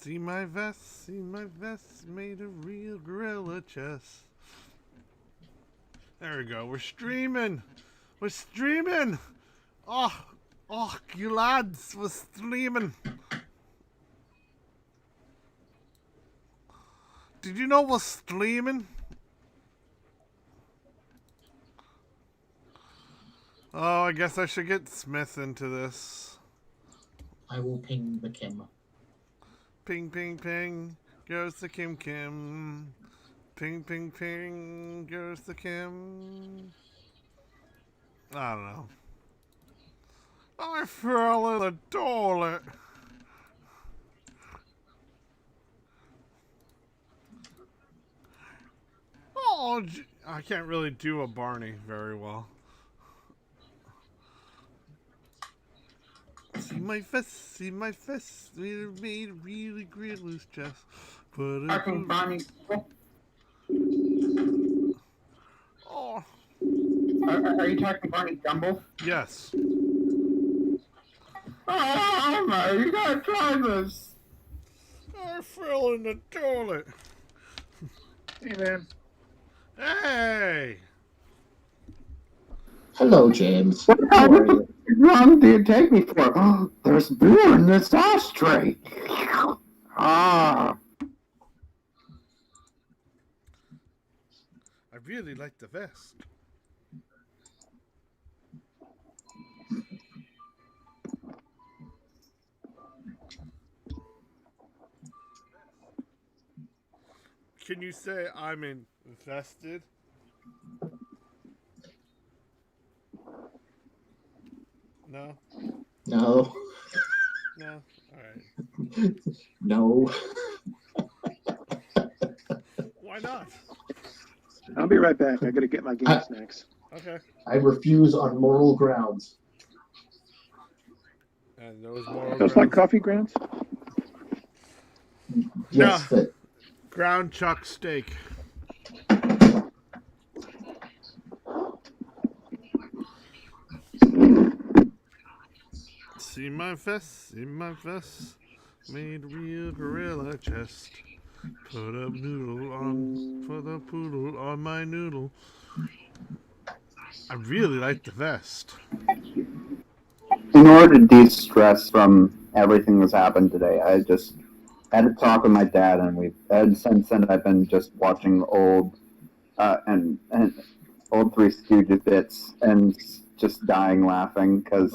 see my vest made of real gorilla chest. There we go. We're streaming. We're streaming. Oh, you lads, we're streaming. Did you know we're streaming? Oh, I guess I should get Smith into this. I will ping the Kim. Ping, ping, ping. Goes the Kim Kim. Ping, ping, ping. Goes the Kim. I don't know. I fell in the toilet. Oh, I can't really do a Barney very well. See my fist, made really great loose chest. Talking Barney. Oh. Are you talking Barney Gumble? Yes. Oh my, you gotta try this. I fell in the toilet. Hey man. Hey. Hello, James. What wrong do you take me for? Oh, there's beer in this ashtray. Ah. I really like the vest. Can you say I'm invested? No? No. No? Alright. No. Why not? I'll be right back. I gotta get my game snacks. Okay. I refuse on moral grounds. And those moral Those like coffee grounds? Yes, no. Ground chuck steak. See my vest, made real gorilla chest. Put a noodle on, put a poodle on my noodle. I really like the vest. In order to de-stress from everything that's happened today, I just had to talk with my dad, and since then I've been just watching old and old Three Stooges bits and just dying laughing because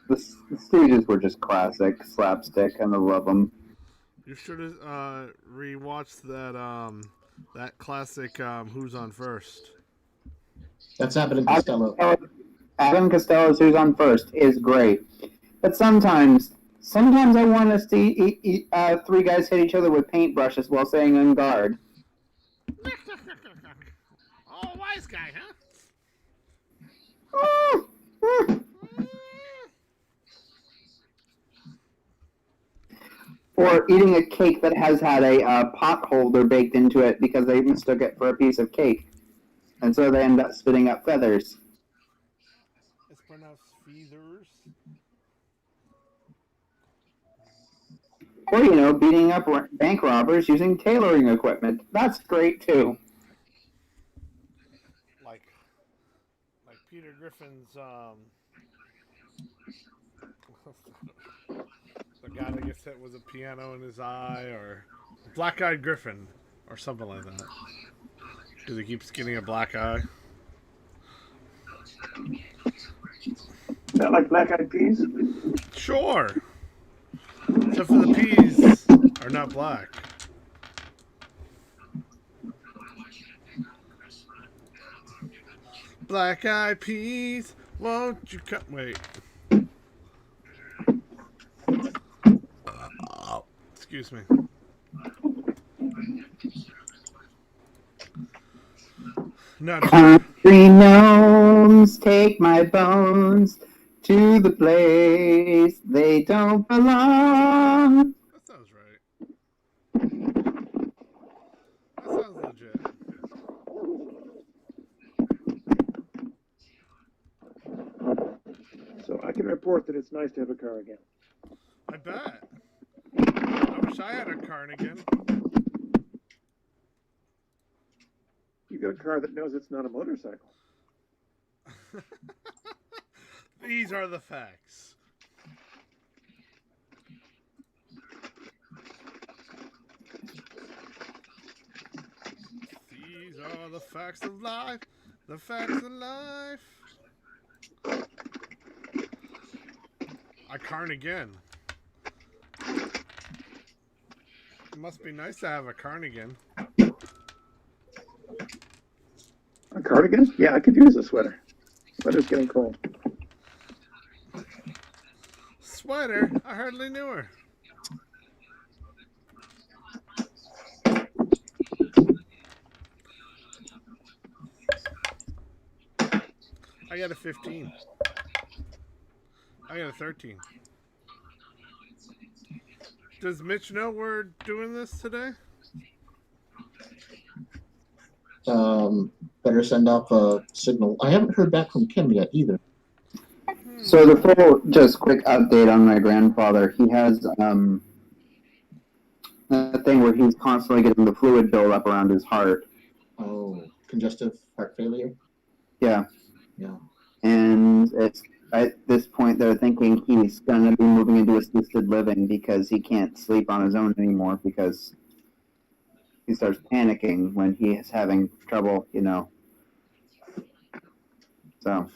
the Stooges were just classic slapstick, and I love them. You should have rewatched that classic Who's on First. That's Abbott and Costello. Abbott and Costello's Who's on First is great, but sometimes I want to see three guys hit each other with paintbrushes while saying "on guard." Oh, wise guy, huh? Or eating a cake that has had a pot holder baked into it because they mistook it for a piece of cake. And so they end up spitting up feathers. It's pronounced feathers. Or, beating up bank robbers using tailoring equipment. That's great, too. Like Peter Griffin's, the guy that gets hit with a piano in his eye, or Black-Eyed Griffin, or something like that. Because he keeps getting a black eye. Is that like black-eyed peas? Sure. Except for the peas are not black. Black-eyed peas, won't you come? Wait. Excuse me. No. Country gnomes, take my bones to the place they don't belong. That sounds right. That sounds legit. So I can report that it's nice to have a car again. I bet. I had a cardigan. You got a car that knows it's not a motorcycle. These are the facts. These are the facts of life. The facts of life. I carn again. It must be nice to have a cardigan. A cardigan? Yeah, I could use a sweater. Sweater's getting cold. Sweater? I hardly knew her. I got a 15. I got a 13. Does Mitch know we're doing this today? Better send off a signal. I haven't heard back from Kim yet either. So the full, just quick update on my grandfather. He has a thing where he's constantly getting the fluid build up around his heart. Oh, congestive heart failure? Yeah. Yeah. And it's at this point they're thinking he's going to be moving into assisted living because he can't sleep on his own anymore because he starts panicking when he is having trouble, you know. So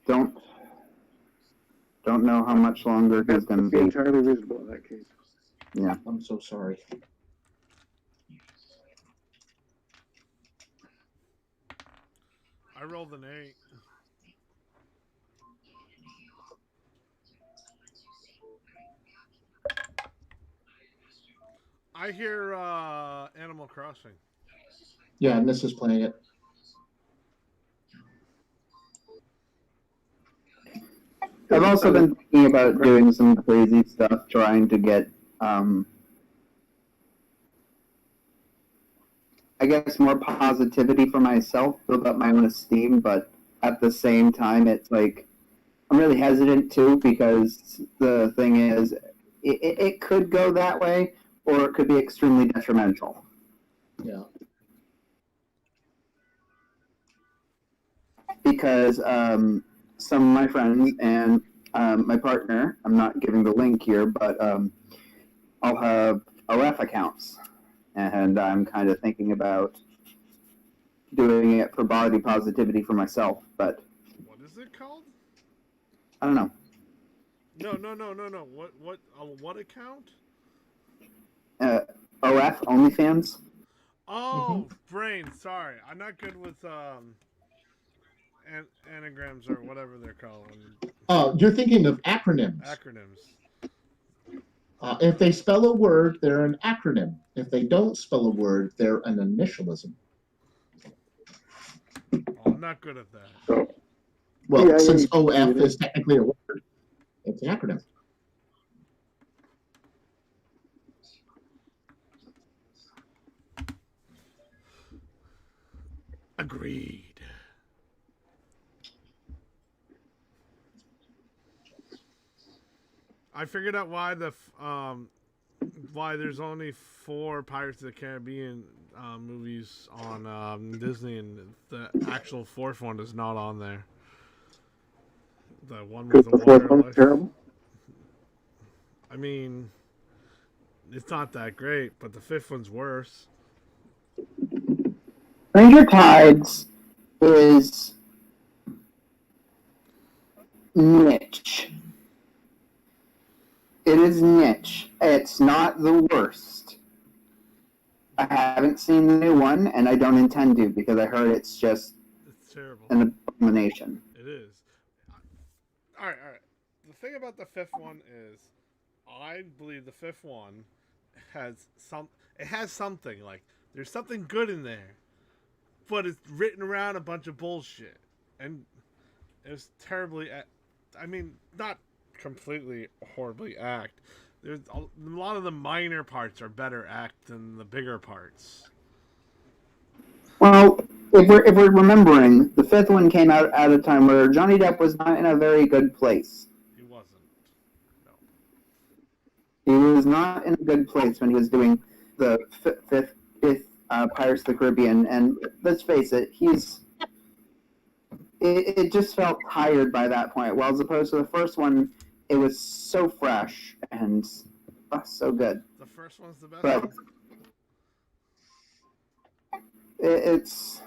don't know how much longer he's going to Be be. entirely reasonable in that case. Yeah. I'm so sorry. I rolled an 8. I hear Animal Crossing. Yeah, and this is playing it. I've also been thinking about doing some crazy stuff, trying to get, I guess, more positivity for myself, build up my own esteem, but at the same time, it's like, I'm really hesitant too, because the thing is, it could go that way, or it could be extremely detrimental. Yeah. Because some of my friends and my partner, I'm not giving the link here, but I'll have OF accounts. And I'm kind of thinking about doing it for body positivity for myself, but What is it called? I don't know. No. What account? OF, OnlyFans? Oh, brain. Sorry, I'm not good with anagrams or whatever they're called. Oh, you're thinking of acronyms. Acronyms. If they spell a word, they're an acronym. If they don't spell a word, they're an initialism. Oh, I'm not good at that. So, Well, Yeah, since yeah, OF is technically a word, it's an acronym. Agreed. I figured out why why there's only 4 Pirates of the Caribbean movies on Disney, and the actual 4th one is not on there. The one with because the the fourth water one's life. terrible. I mean, it's not that great, but the 5th one's worse. Ranger Tides is niche. It is niche. It's not the worst. I haven't seen the new one, and I don't intend to because I heard it's just It's terrible. an abomination. It is. All right. The thing about the 5th one is, I believe the 5th one has something, like there's something good in there, but it's written around a bunch of bullshit, and it was terribly. I mean, not completely horribly act. There's a lot of the minor parts are better act than the bigger parts. Well, if we're remembering, the 5th one came out at a time where Johnny Depp was not in a very good place. He wasn't. No. He was not in a good place when he was doing the fifth Pirates of the Caribbean, and let's face it, it just felt tired by that point. While as opposed to the first one, it was so fresh and so good. The first one's the best But one? it's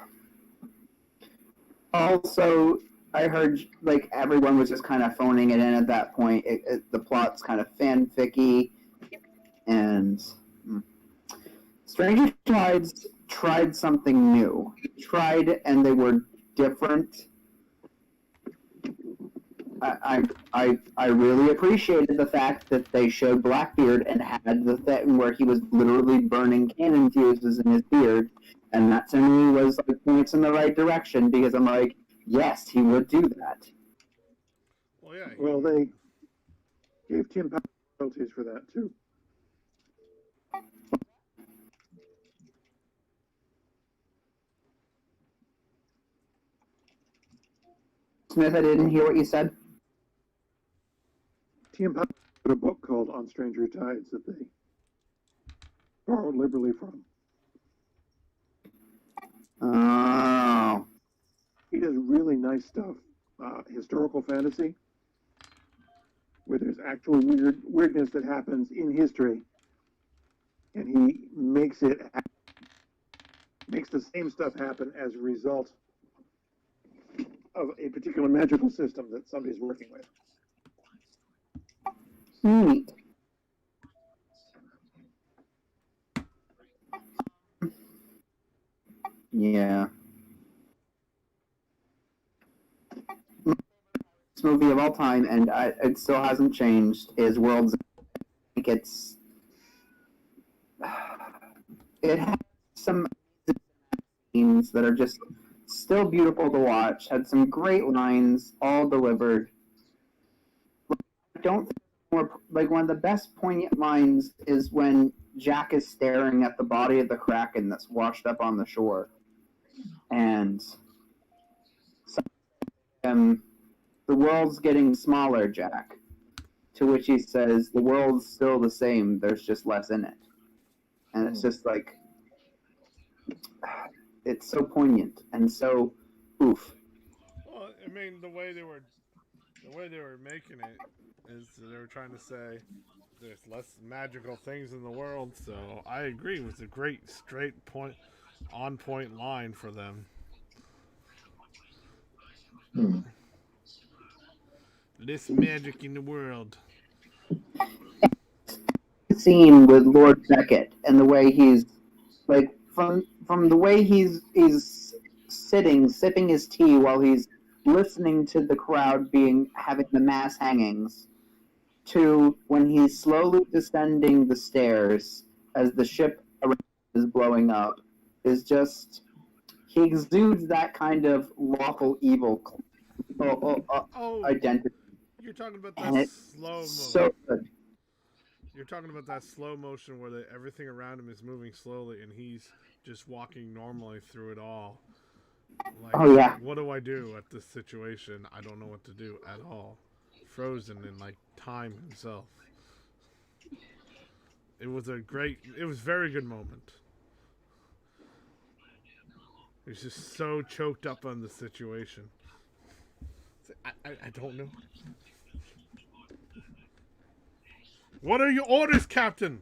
also, I heard like everyone was just kind of phoning it in at that point. The plot's kind of fanficky, and Stranger Tides tried something new. And they were different. I really appreciated the fact that they showed Blackbeard and had the thing where he was literally burning cannon fuses in his beard, and that to me was like points in the right direction because I'm like, yes, he would do that. Well, yeah. Well, they gave Tim Powell royalties for that too. Smith, I didn't hear what you said. Tim Powell wrote a book called On Stranger Tides that they borrowed liberally from. Oh. He does really nice stuff, historical fantasy, where there's actual weirdness that happens in history, and he makes the same stuff happen as a result of a particular magical system that somebody's working with. Neat. Yeah. This movie of all time, and it still hasn't changed, is World's End. I think it has some scenes that are just still beautiful to watch. Had some great lines, all delivered. I don't think more like one of the best poignant lines is when Jack is staring at the body of the Kraken that's washed up on the shore, and the world's getting smaller, Jack. To which he says, the world's still the same, there's just less in it. And it's just like, it's so poignant and so oof. Well, I mean, the way they were making it is they were trying to say there's less magical things in the world. So I agree. It was a great straight point, on point line for them. Less magic in the world. Scene with Lord Beckett and the way he's like from the way he's sitting sipping his tea while he's listening to the crowd having the mass hangings, to when he's slowly descending the stairs as the ship is blowing up, is just, he exudes that kind of lawful evil identity. You're talking about And that it's slow motion. so good. You're talking about that slow motion where everything around him is moving slowly and he's just walking normally through it all. Like, oh yeah. What do I do at this situation? I don't know what to do at all. Frozen in like time himself. It was very good moment. He's just so choked up on the situation. I don't know. What are your orders, Captain?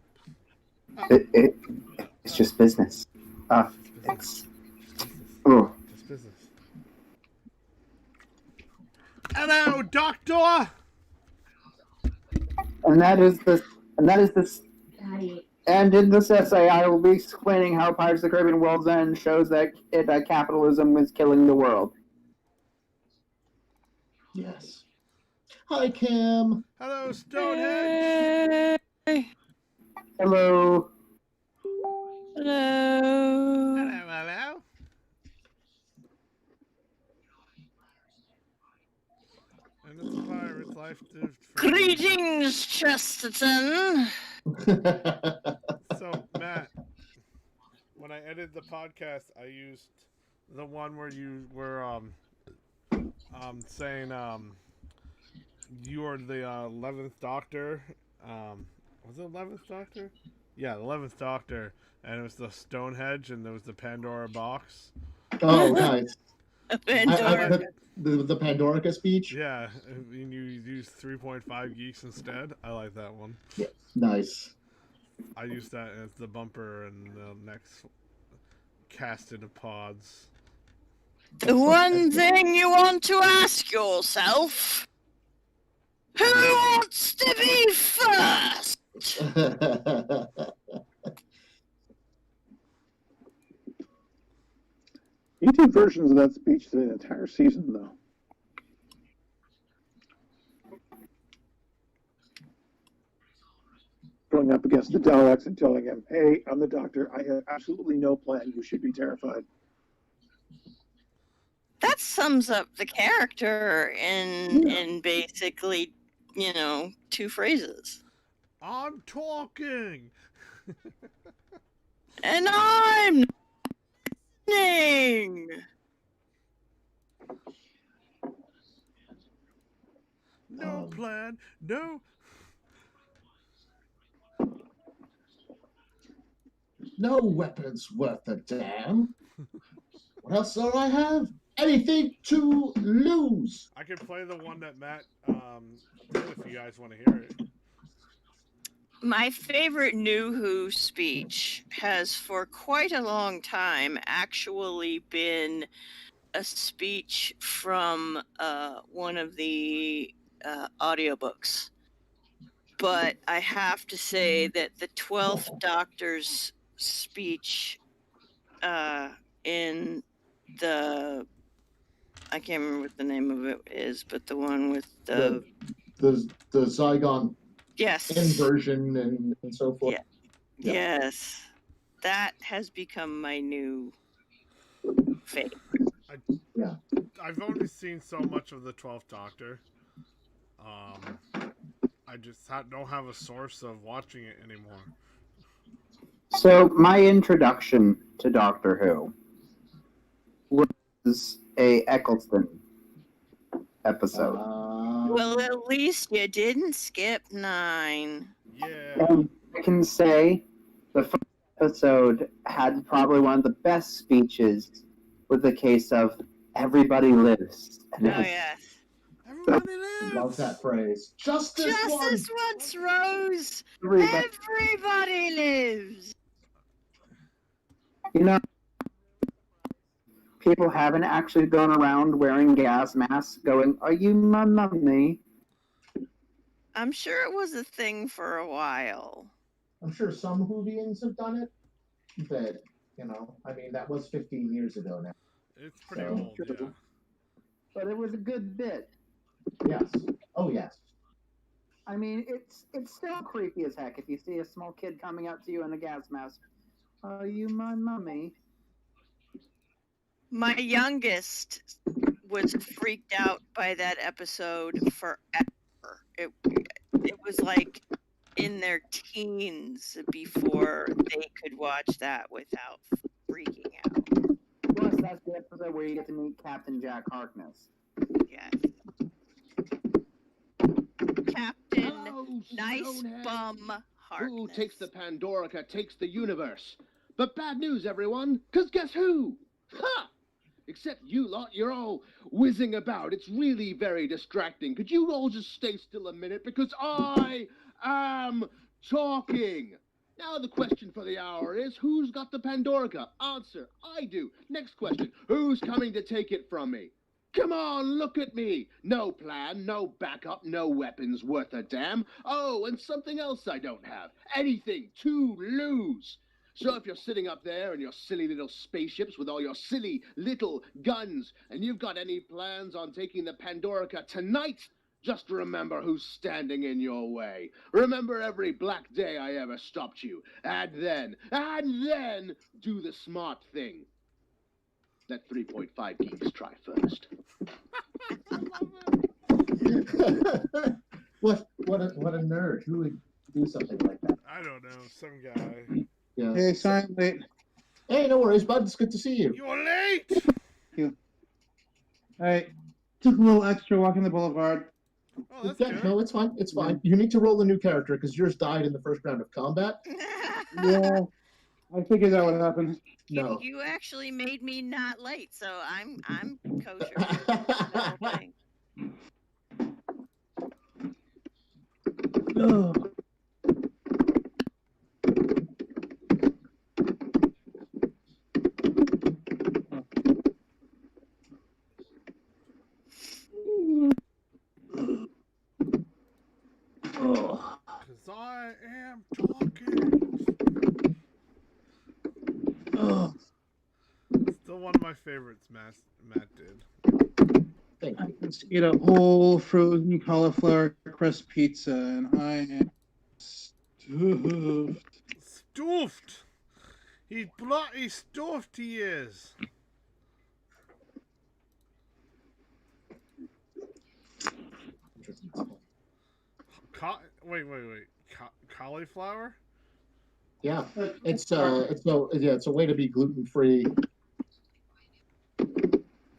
It's just business. It's oh. Just business. Hello, Doctor. And that is this. And in this essay, I will be explaining how Pirates of the Caribbean: World's End shows that capitalism is killing the world. Yes. Hi, Kim. Hello, Stonehenge. Hey. Hello. Hello. Hello. And it's a pirate's life to Greetings, Chesterton. So, Matt, when I edited the podcast, I used the one where you were saying you are the 11th Doctor, Was it 11th Doctor? Yeah, the 11th Doctor, and it was the Stonehenge, and there was the Pandora box. Oh, nice. Pandora. The Pandorica speech. Yeah, and you used 3.5 geeks instead. I like that one. Yeah, nice. I used that as the bumper and the next casted of pods. The one thing you want to ask yourself: who wants to be first? He did versions of that speech the entire season, though. Going up against the Daleks and telling him, "Hey, I'm the Doctor. I have absolutely no plan. You should be terrified." That sums up the character in basically, 2 phrases. I'm talking. And I'm listening. No plan. No. No weapons worth a damn. What else do I have? Anything to lose. I can play the one that Matt did if you guys want to hear it. My favorite New Who speech has for quite a long time actually been a speech from one of the audiobooks. But I have to say that the 12th Doctor's speech in the... I can't remember what the name of it is, but the one with the Zygon yes inversion and so forth. Yeah. Yes, that has become my new favorite. I've only seen so much of the 12th Doctor. I just don't have a source of watching it anymore. So my introduction to Doctor Who was a Eccleston episode. Well, at least you didn't skip 9. Yeah. And I can say the first episode had probably one of the best speeches with the case of everybody lives. And Oh, yes. Everybody lives. Love that phrase. Justice once rose. Everybody, Everybody lives. you know, people haven't actually gone around wearing gas masks going, "Are you my mummy?" I'm sure it was a thing for a while. I'm sure some Whovians have done it, but that was 15 years ago now. It's pretty So, old, yeah. But it was a good bit. Yes. Oh, yes. I mean, it's still creepy as heck if you see a small kid coming up to you in a gas mask. "Are you my mummy?" My youngest was freaked out by that episode forever. It was like in their teens before they could watch that without freaking out. Plus, that's the episode where you get to meet Captain Jack Harkness. Yes. Captain Hello, Nice Stonehead. Bum Harkness. Who takes the Pandorica takes the universe. But bad news, everyone, because guess who? Ha! Except you lot, you're all whizzing about. It's really very distracting. Could you all just stay still a minute? Because I am talking. Now the question for the hour is, who's got the Pandorica? Answer, I do. Next question, who's coming to take it from me? Come on, look at me. No plan, no backup, no weapons worth a damn. Oh, and something else I don't have. Anything to lose. So if you're sitting up there in your silly little spaceships with all your silly little guns, and you've got any plans on taking the Pandorica tonight, just remember who's standing in your way. Remember every black day I ever stopped you. And then do the smart thing. Let 3.5 geeks try first. What a nerd. Who would do something like that? I don't know, some guy. Yeah. Hey, sorry I'm late. Hey, no worries, bud. It's good to see you. You're late! All right. Took a little extra walking the boulevard. Oh, that's Yeah, good. no, it's fine. It's fine. You need to roll a new character because yours died in the first round of combat. Yeah, I figured that would happen. No. You actually made me not late, so I'm kosher with the whole thing. Ugh. Oh. Because I am talking. Oh. Still one of my favorites Matt did. Thank I you. just ate a whole frozen cauliflower crust pizza, and I am stuffed. Stuffed! He's bloody stuffed, he is. Wait. Cauliflower? Yeah, it's a way to be gluten free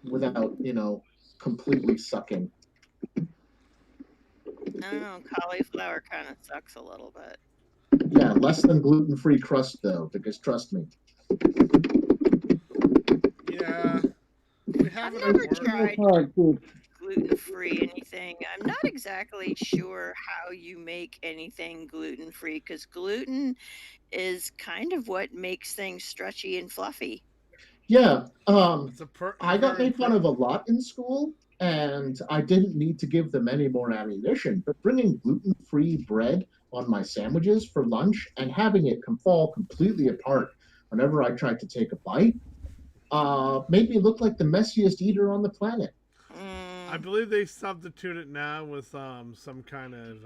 without completely sucking. I don't know, cauliflower kind of sucks a little bit. Yeah, less than gluten free crust though, because trust me. Yeah. We haven't never worked. tried Hard, dude. gluten-free anything. I'm not exactly sure how you make anything gluten-free because gluten is kind of what makes things stretchy and fluffy. Yeah, It's a I got very made fun of a lot in school, and I didn't need to give them any more ammunition. But bringing gluten-free bread on my sandwiches for lunch and having it fall completely apart whenever I tried to take a bite made me look like the messiest eater on the planet. I believe they substitute it now with some kind of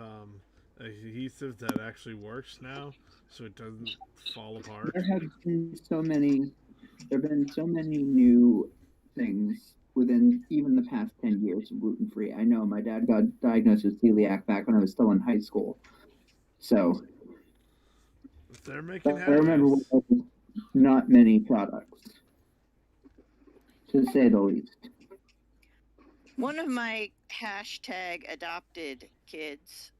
adhesive that actually works now, so it doesn't fall apart. There have been so many. There have been so many new things within even the past 10 years of gluten free. I know my dad got diagnosed with celiac back when I was still in high school. So If they're making I remember headways. not many products, to say the least. One of my hashtag adopted kids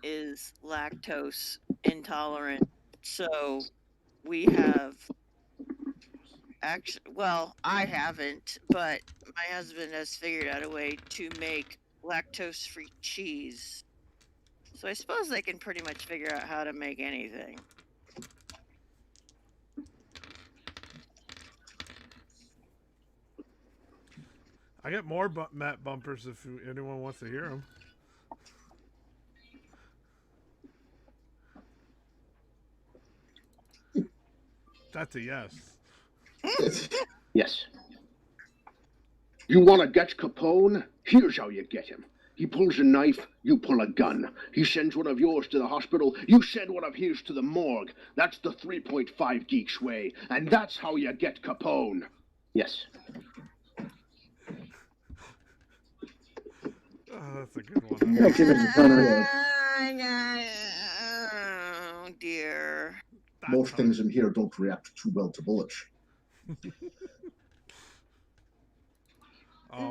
is lactose intolerant. So we have actually, well, I haven't, but my husband has figured out a way to make lactose free cheese. So I suppose they can pretty much figure out how to make anything. I got more Matt bumpers if anyone wants to hear them. That's a yes. Yes. You want to get Capone? Here's how you get him. He pulls a knife, you pull a gun. He sends one of yours to the hospital, you send one of his to the morgue. That's the 3.5 Geeks way, and that's how you get Capone. Yes. Oh, that's a good one. Oh dear. Most things in here don't react too well to bullets.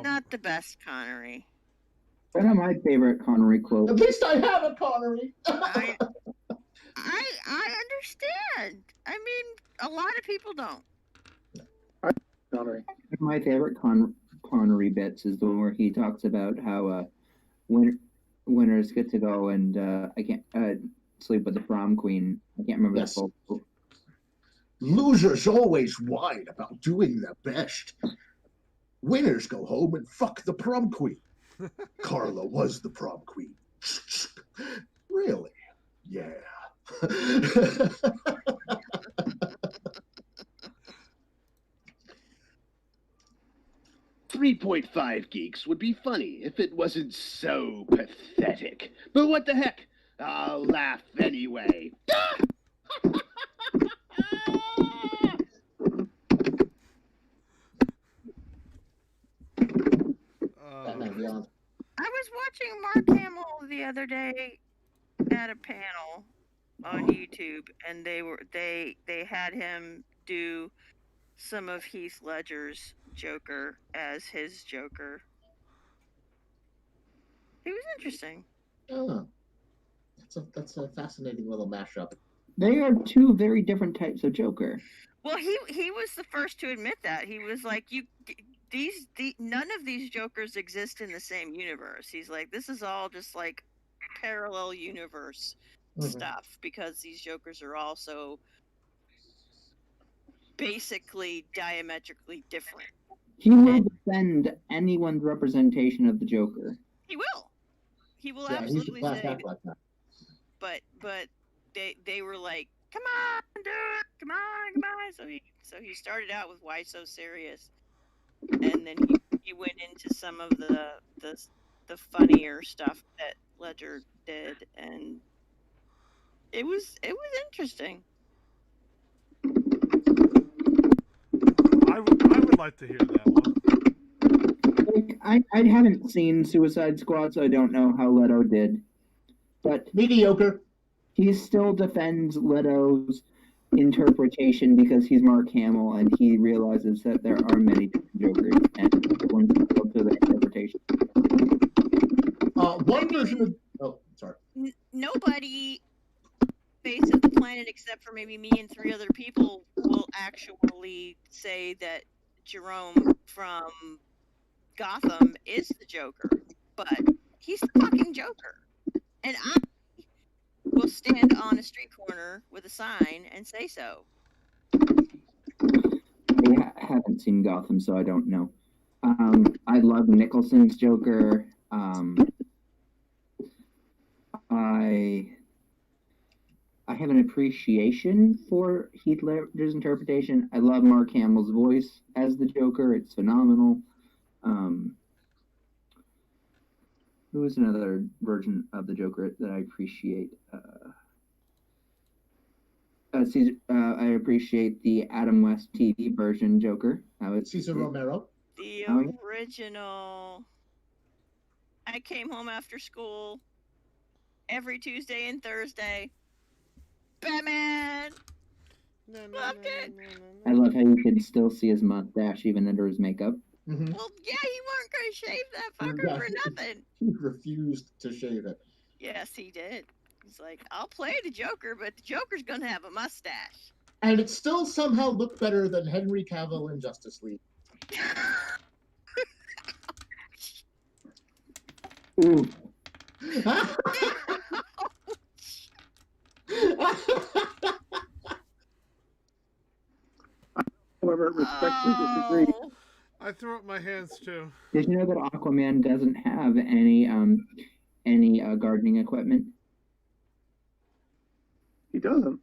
Not the best, Connery. One of my favorite Connery quotes. At least I have a Connery. I understand. I mean, a lot of people don't. Connery. One of my favorite Connery bits is the one where he talks about how winners get to go and I can't sleep with the prom queen. I can't remember Yes. the full. Losers always whine about doing their best. Winners go home and fuck the prom queen. Carla was the prom queen. Really? Yeah. 3.5 Geeks would be funny if it wasn't so pathetic. But what the heck? I'll laugh anyway. Batman Beyond. I was watching Mark Hamill the other day at a panel on YouTube, and they had him do some of Heath Ledger's Joker as his Joker. It was interesting. Oh, that's a fascinating little mashup. They are two very different types of Joker. Well, he was the first to admit that. He was like, none of these Jokers exist in the same universe. He's like, this is all just like parallel universe stuff, because these Jokers are also basically diametrically different. He will defend anyone's representation of the Joker. He will. He will Yeah, absolutely he's a class say. act like that. But they were like, come on, do it, come on. So he started out with why so serious, and then he went into some of the funnier stuff that Ledger did, and it was interesting. I would like to hear that one. Like, I haven't seen Suicide Squad, so I don't know how Leto did. But mediocre. He still defends Leto's interpretation because he's Mark Hamill and he realizes that there are many different Jokers and everyone's entitled to their interpretation. One version of sorry. Nobody face of the planet except for maybe me and 3 other people will actually say that Jerome from Gotham is the Joker, but he's the fucking Joker. And I will stand on a street corner with a sign and say so. I haven't seen Gotham, so I don't know. I love Nicholson's Joker. I have an appreciation for Heath Ledger's interpretation. I love Mark Hamill's voice as the Joker. It's phenomenal. Who is another version of the Joker that I appreciate? I appreciate the Adam West TV version Joker. Cesar Romero. The original. I came home after school every Tuesday and Thursday. Batman! Loved it! I love how you can still see his mustache even under his makeup. Mm-hmm. Well, yeah, he weren't going to shave that fucker for nothing. He refused to shave it. Yes, he did. He's like, I'll play the Joker, but the Joker's going to have a mustache. And it still somehow looked better than Henry Cavill in Justice League. Ooh. However, respectfully disagree. I threw up my hands too. Did you know that Aquaman doesn't have any gardening equipment? He doesn't.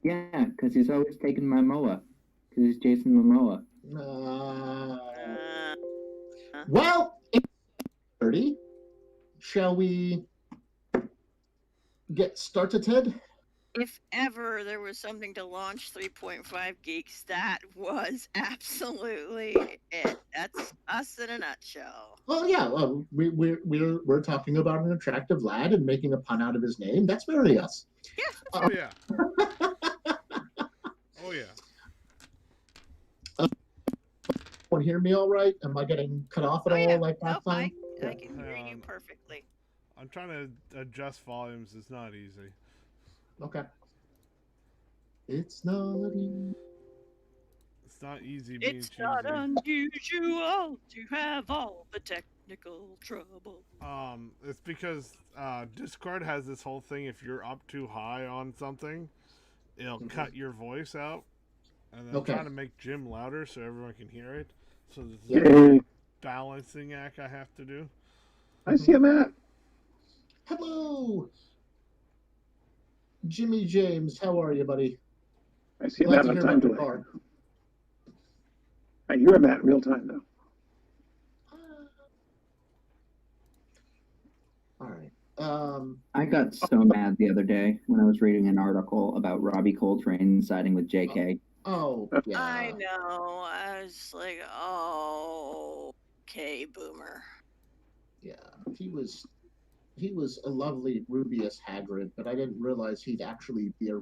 Yeah, because he's always taking my moa. Because he's Jason Momoa. Well, 30. Shall we get started, Ted? If ever there was something to launch 3.5 Geeks, that was absolutely it. That's us in a nutshell. Well, yeah, we're talking about an attractive lad and making a pun out of his name. That's very us. Yeah. Oh yeah. Oh yeah. Everyone hear me all right? Am I getting cut off at all like last time? I can hear you perfectly. I'm trying to adjust volumes. It's not easy. Okay. It's not easy. It's not easy being It's choosy. not unusual to have all the technical trouble. It's because Discord has this whole thing. If you're up too high on something, it'll cut your voice out. And I'm trying to make Jim louder so everyone can hear it. So there's a balancing act I have to do. I see him at. Hello, Jimmy James. How are you, buddy? I see him at on time delay. I hear him at real time though. All right. I got so mad the other day when I was reading an article about Robbie Coltrane siding with JK. Oh, yeah. I know. I was like, oh, okay, boomer. Yeah, he was a lovely Rubius Hagrid, but I didn't realize he'd actually be a.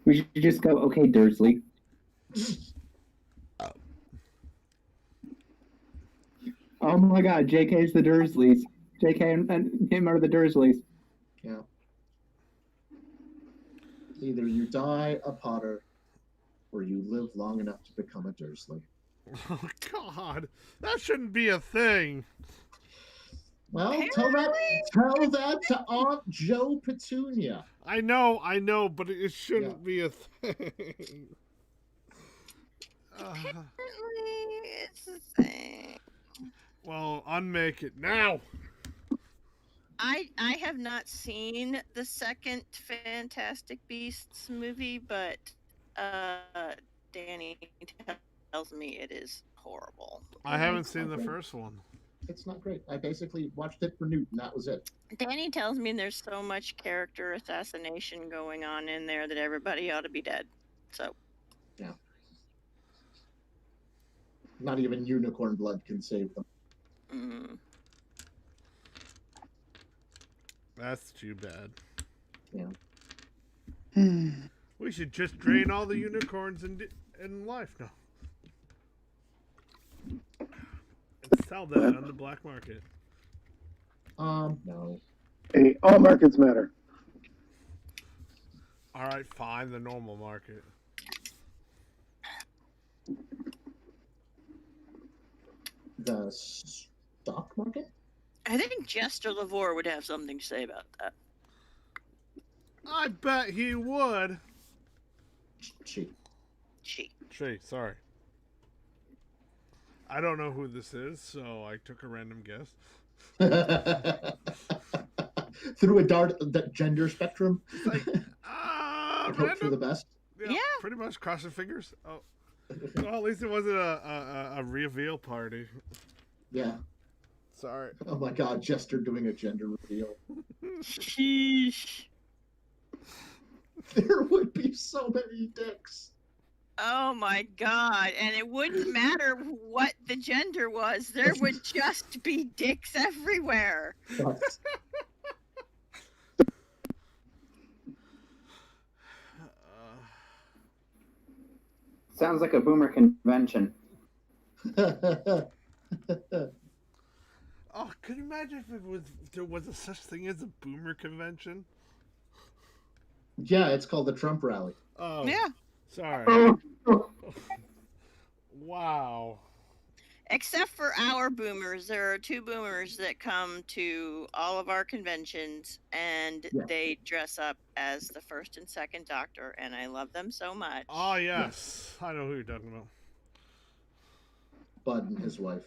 We should just go, okay, Dursley. Oh my God, JK's the Dursleys. JK and him are the Dursleys. Yeah. Either you die a Potter, or you live long enough to become a Dursley. Oh God, that shouldn't be a thing. Well, tell that to Aunt Joe Petunia. I know, but it shouldn't be a thing. Apparently, it's a thing. Well, unmake it now. I have not seen the second Fantastic Beasts movie, but Danny tells me it is horrible. I haven't seen the first one. It's not great. I basically watched it for Newton. That was it. Danny tells me there's so much character assassination going on in there that everybody ought to be dead. So yeah, not even unicorn blood can save them. Mm. That's too bad. Yeah. We should just drain all the unicorns in life now. And sell that on the black market. No. Hey, all markets matter. All right, fine, the normal market. The stock market? I think Jester Lavore would have something to say about that. I bet he would. She. Sorry. I don't know who this is, so I took a random guess. Through a dart the gender spectrum. It's like, hope random? for the best. Yeah. Pretty much. Cross your fingers. Oh, well, at least it wasn't a reveal party. Yeah. Sorry. Oh my God, Jester doing a gender reveal. Sheesh. There would be so many dicks. Oh my God. And it wouldn't matter what the gender was. There would just be dicks everywhere. Sounds like a boomer convention. Oh, could you imagine if there was a such thing as a boomer convention? Yeah, it's called the Trump rally. Oh, Yeah. sorry. Wow. Except for our boomers, there are two boomers that come to all of our conventions, and Yeah. they dress up as the first and second Doctor, and I love them so much. Oh, yes. I know who you're talking about. Bud and his wife.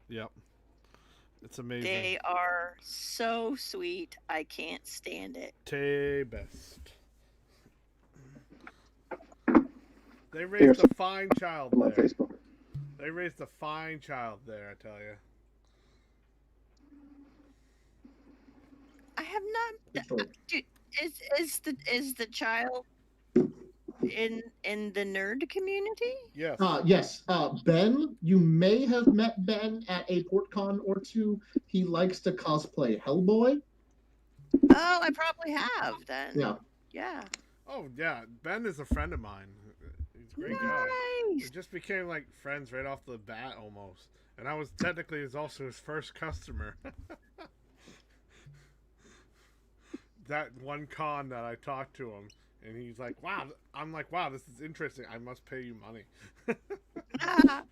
Yep. It's amazing. They are so sweet. I can't stand it. Tay best. They raised a fine child I'm on there. Facebook. They raised a fine child there, I tell you. I have not. Story. Is the child in the nerd community? Yes. Yes. Ben, you may have met Ben at a PortCon or two. He likes to cosplay Hellboy. Oh, I probably have then. Yeah. Yeah. Oh, yeah. Ben is a friend of mine. He's a great guy. We Nice. just became like friends right off the bat almost. And I was technically also his first customer. That one con that I talked to him, and he's like, wow. I'm like, wow, this is interesting. I must pay you money. Ah.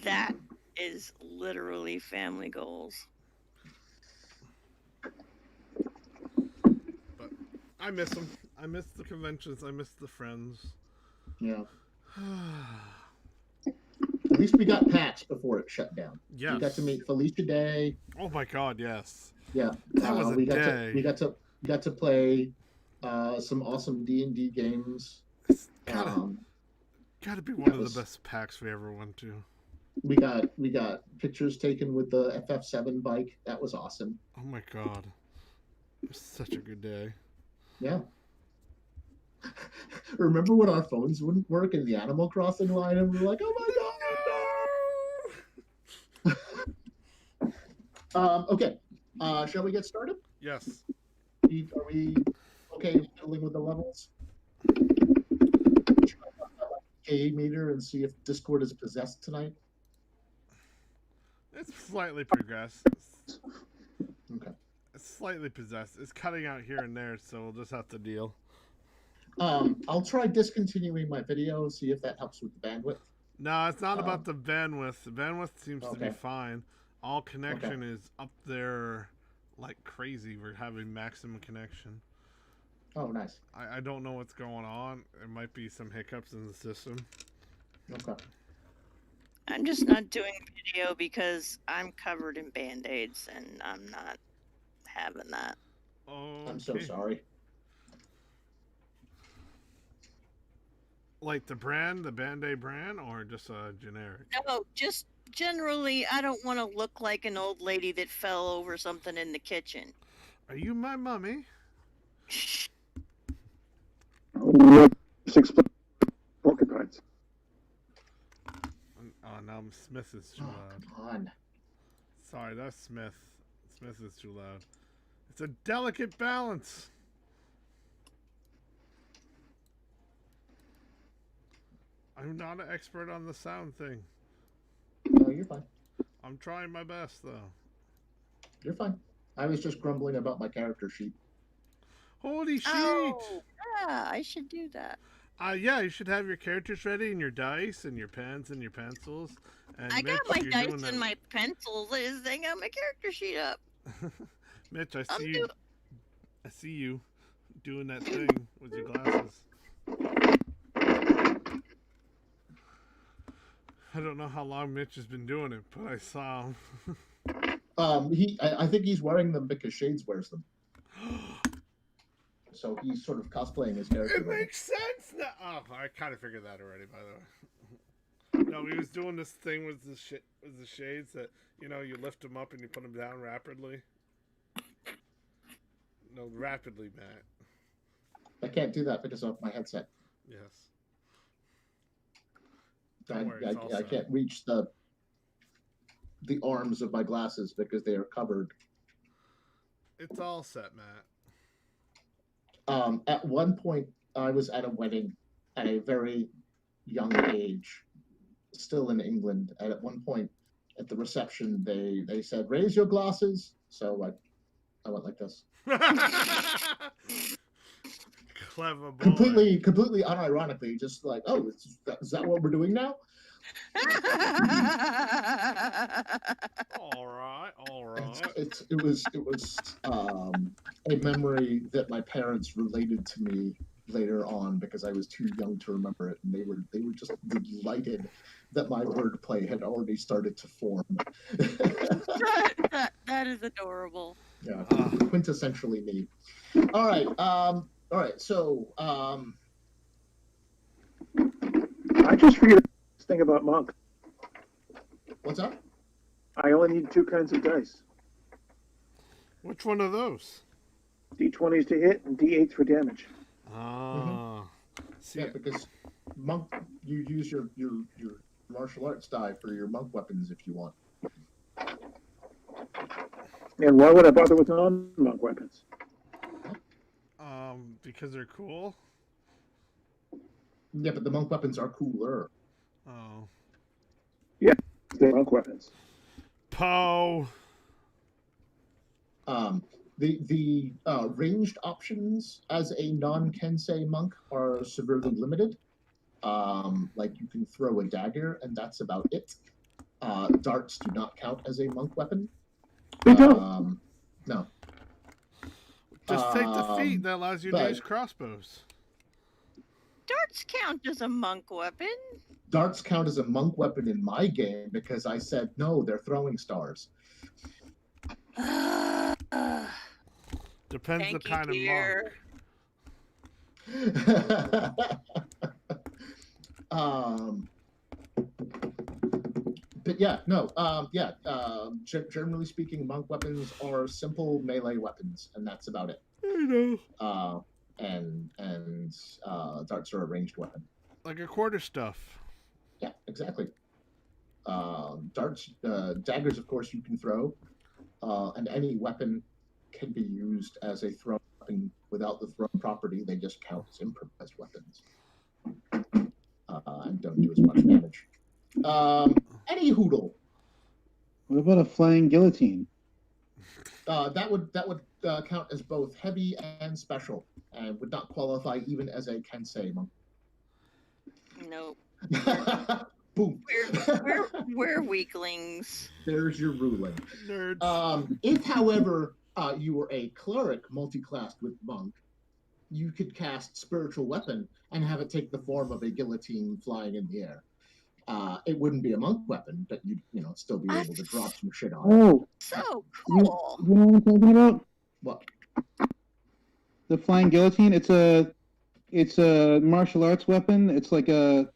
That is literally family goals. But I miss them. I miss the conventions. I miss the friends. Yeah. At least we got Pat's before it shut down. Yes. We got to meet Felicia Day. Oh my God, yes. Yeah. That was a we got day. To, we got to play some awesome D&D games. It's gotta be one of was- the best packs we ever went to. We got pictures taken with the FF7 bike. That was awesome. Oh my God. It was such a good day. Yeah. Remember when our phones wouldn't work in the Animal Crossing line and we were like, oh my God, no! Okay. Shall we get started? Yes. Are we okay fiddling with the levels? K meter and see if Discord is possessed tonight. It's slightly progressed. Okay. It's slightly possessed. It's cutting out here and there, so we'll just have to deal. I'll try discontinuing my video, see if that helps with the bandwidth. No, it's not about the bandwidth. The bandwidth seems to be Okay. fine. All connection is up there like crazy. We're having maximum connection. Oh, nice. I don't know what's going on. There might be some hiccups in the system. Okay. I'm just not doing video because I'm covered in band-aids and I'm not having that. Oh, I'm so sorry. Like the brand, the Band-Aid brand, or just a generic? No, just generally, I don't want to look like an old lady that fell over something in the kitchen. Are you my mummy? Explain porcupines. Oh, now Smith is too loud. Come on. Sorry, that's Smith. Smith is too loud. It's a delicate balance. I'm not an expert on the sound thing. No, you're fine. I'm trying my best, though. You're fine. I was just grumbling about my character sheet. Holy shit! Oh, yeah, I should do that. Yeah, you should have your characters ready and your dice and your pens and your pencils. And I got Mitch, my you're dice doing and my pencils. I got my character sheet up. Mitch, I I'm see you. doing- I see you doing that thing with your glasses. I don't know how long Mitch has been doing it, but I saw him. I think he's wearing them because Shades wears them. So he's sort of cosplaying his character. It makes sense now. Oh, I kind of figured that already, by the way. No, he was doing this thing with the shades that, you know, you lift them up and you put them down rapidly. No, rapidly, Matt. I can't do that because of my headset. Yes. Don't worry, it's all I set. can't reach the arms of my glasses because they are covered. It's all set, Matt. At one point, I was at a wedding at a very young age, still in England. And at one point, at the reception, they said, "Raise your glasses." So I went like this. Clever boy. Completely unironically, just like, "Oh, is that what we're doing now?" All right. It was a memory that my parents related to me later on because I was too young to remember it, and they were just delighted that my wordplay had already started to form. that is adorable. Yeah, quintessentially me. All right. So I just figured this thing about Monk. what's up? I only need 2 kinds of dice. Which one of those? D20s to hit and D8s for damage. Ah. See, Yeah, because monk, you use your martial arts die for your monk weapons if you want. And why would I bother with non-monk weapons? because they're cool. Yeah, but the monk weapons are cooler. Oh. They're monk weapons. Poe. The ranged options as a non-Kensei monk are severely limited. Like you can throw a dagger, and that's about it. Darts do not count as a monk weapon. They don't. No. Just take the feet. That allows you to but- use crossbows. Darts count as a monk weapon. Darts count as a monk weapon in my game because I said no, they're throwing stars. Depends Thank the you, kind of dear. But yeah, no, generally speaking, monk weapons are simple melee weapons, and that's about it. I know. And darts are a ranged weapon. Like a quarter stuff. Yeah, exactly. Darts, daggers, of course, you can throw, and any weapon can be used as a throw weapon without the thrown property, they just count as improvised weapons and don't do as much damage. Any hoodle. What about a flying guillotine? That would count as both heavy and special, and would not qualify even as a Kensei monk. Nope. Boom. We're weaklings. There's your ruling. Nerds. If, however, you were a cleric multi-classed with monk, you could cast spiritual weapon and have it take the form of a guillotine flying in the air. It wouldn't be a monk weapon, but you'd still be able to drop some shit on it. Oh, So you cool. know what I'm talking about? What? The flying guillotine. It's a martial arts weapon. It's like a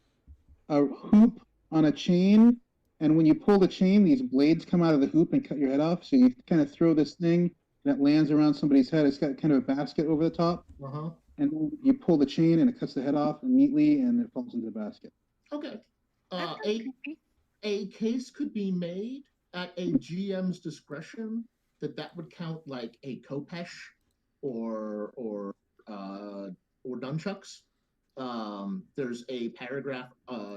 hoop on a chain, and when you pull the chain, these blades come out of the hoop and cut your head off. So you kind of throw this thing that lands around somebody's head. It's got kind of a basket over the top, and then you pull the chain and it cuts the head off neatly, and it falls into the basket. Okay. That's creepy. A case could be made at a GM's discretion that would count like a Kopesh or nunchucks. There's a paragraph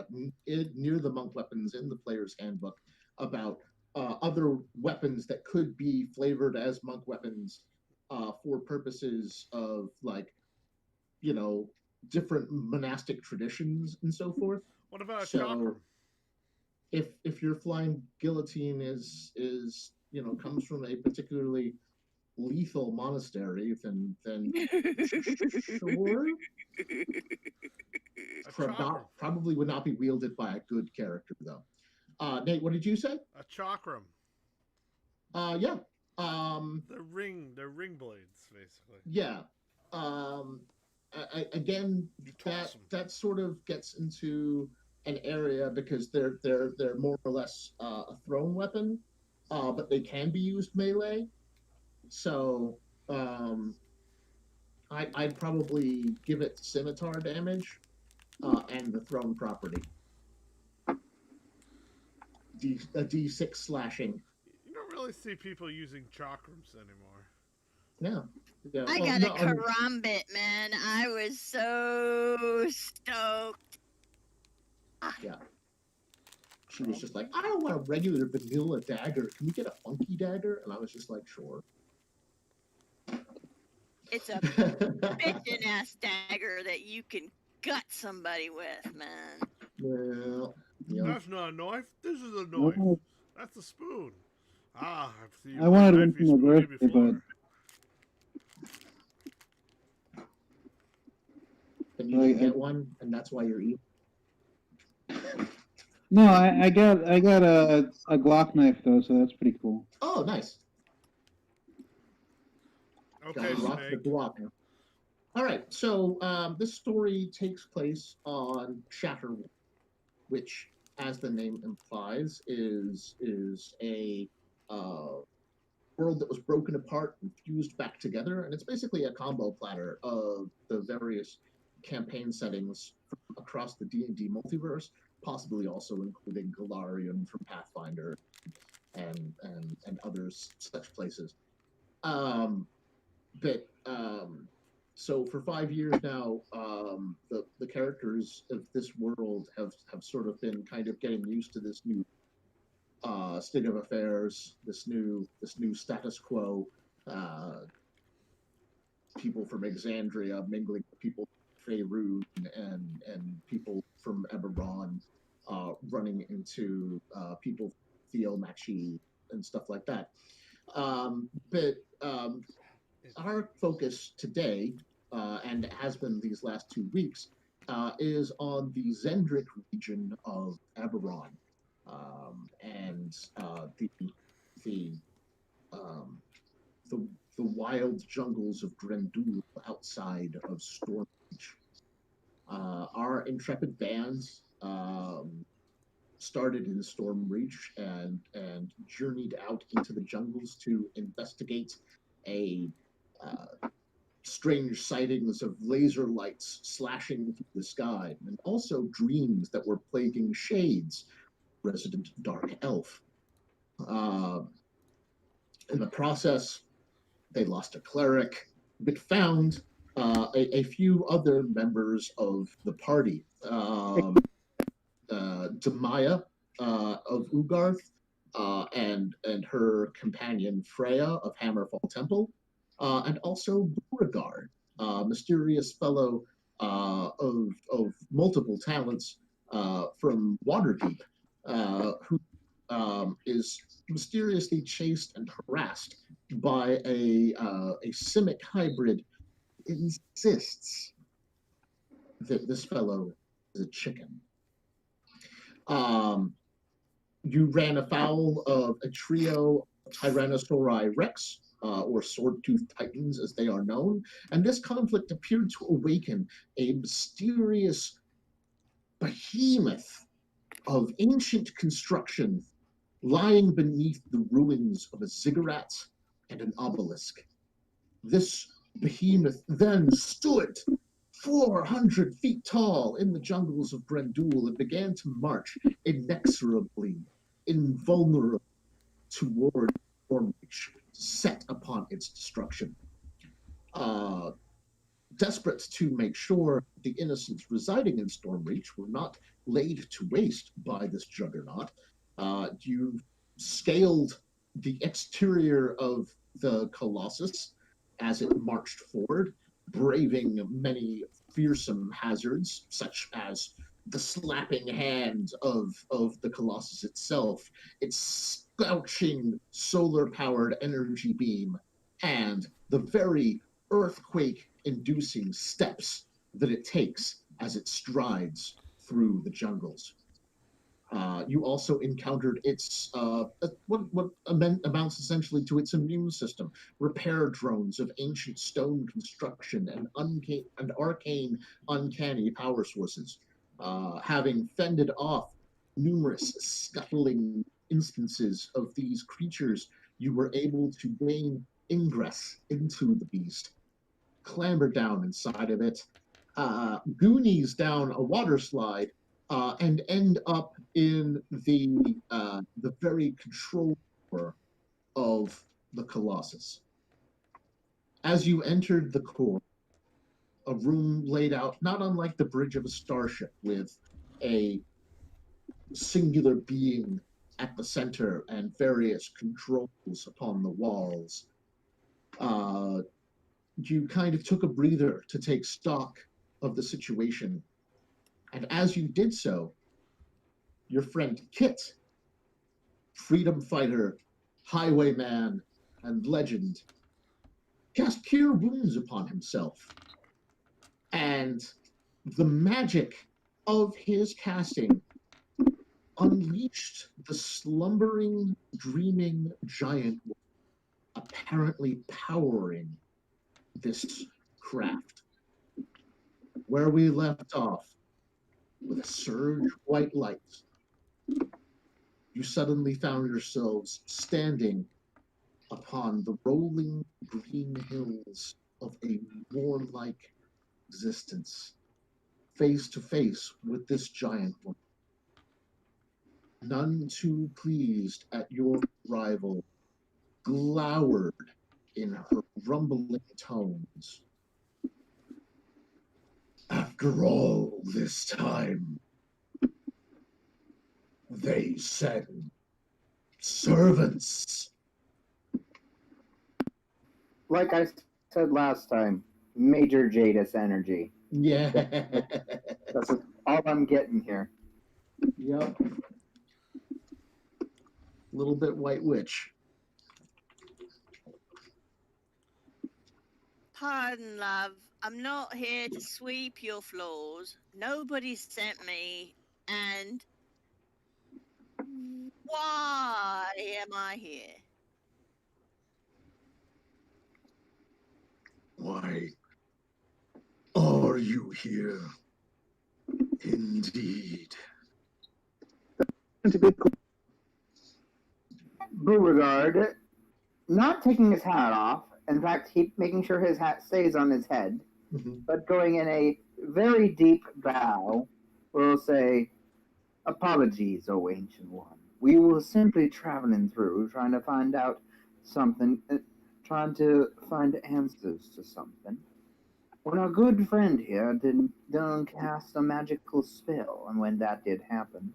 near the monk weapons in the player's handbook about other weapons that could be flavored as monk weapons for purposes of different monastic traditions and so forth. What about a So, chakram? If your flying guillotine is comes from a particularly lethal monastery, then sure. Probably would not be wielded by a good character though. Nate, what did you say? A chakram. Yeah. They're ring blades, basically. Yeah. Again, that sort of gets into an area because they're more or less a thrown weapon, but they can be used melee. So I'd probably give it scimitar damage and the thrown property. A D6 slashing. You don't really see people using chakrams anymore. Yeah. I got a karambit, man. I was so stoked. Yeah. She was just like, I don't want a regular vanilla dagger. Can we get a funky dagger? And I was just like, sure. It's a bitchin' ass dagger that you can gut somebody with, man. Well, That's not a knife. This is a knife. No. That's a spoon. I've seen I wanted one knifey for my spoony birthday, before. then you didn't get one, and that's why you're evil. No, I got a Glock knife though, so that's pretty cool. Oh, nice. Okay, Rock the Snake. Glock. All right, so this story takes place on Shatterworld, which, as the name implies, is a world that was broken apart and fused back together, and it's basically a combo platter of the various campaign settings from across the D&D multiverse, possibly also including Galarian from Pathfinder and other such places. So for 5 years now, the characters of this world have sort of been kind of getting used to this new state of affairs, this new status quo. People from Exandria mingling with people from Faerun and people from Eberron running into people from Theomachi and stuff like that. Our focus today, and has been these last 2 weeks, is on the Zendrick region of Eberron, and the wild jungles of Grendul outside of Stormreach. Our intrepid bands started in Stormreach and journeyed out into the jungles to investigate a strange sightings of laser lights slashing through the sky, and also dreams that were plaguing Shades, resident dark elf. In the process, they lost a cleric, but found a few other members of the party. Demaya of Ugarth, and her companion Freya of Hammerfall Temple, and also Beauregard, a mysterious fellow of multiple talents from Waterdeep, who is mysteriously chased and harassed by a Simic hybrid. Insists that this fellow is a chicken. You ran afoul of a trio of Tyrannosauri Rex, or sword-toothed titans as they are known, and this conflict appeared to awaken a mysterious behemoth of ancient construction lying beneath the ruins of a ziggurat and an obelisk. This behemoth then stood 400 feet tall in the jungles of Brendul and began to march inexorably, invulnerable toward Stormreach, set upon its destruction. Desperate to make sure the innocents residing in Stormreach were not laid to waste by this juggernaut, you scaled the exterior of the Colossus as it marched forward, braving many fearsome hazards, such as the slapping hand of the Colossus itself, its scorching solar-powered energy beam, and the very earthquake-inducing steps that it takes as it strides through the jungles. You also encountered its what amounts essentially to its immune system, repair drones of ancient stone construction and arcane, uncanny power sources. Having fended off numerous scuttling instances of these creatures, you were able to gain ingress into the beast, clamber down inside of it, goonies down a water slide, and end up in the very control core of the Colossus. As you entered the core, a room laid out not unlike the bridge of a starship, with a singular being at the center and various controls upon the walls. You kind of took a breather to take stock of the situation. And as you did so, your friend Kit, freedom fighter, highwayman, and legend, cast Cure Wounds upon himself. And the magic of his casting unleashed the slumbering, dreaming giant, apparently powering this craft. Where we left off, with a surge of white light, you suddenly found yourselves standing upon the rolling green hills of a warlike existence, face to face with this giant one. None too pleased at your arrival, glowered in her rumbling tones. After all this time, they send servants. Like I said last time, Major Jadis energy. Yeah. That's all I'm getting here. Yep. Little bit White Witch. Pardon, love. I'm not here to sweep your floors. Nobody sent me. And why am I here? Why are you here? Indeed. To be Beauregard, not taking his hat off, in fact, making sure his hat stays on his head, but going in a very deep bow, will say, "Apologies, O Ancient One. We were simply traveling through, trying to find out something, trying to find answers to something when our good friend here didn't cast a magical spell, and when that did happen,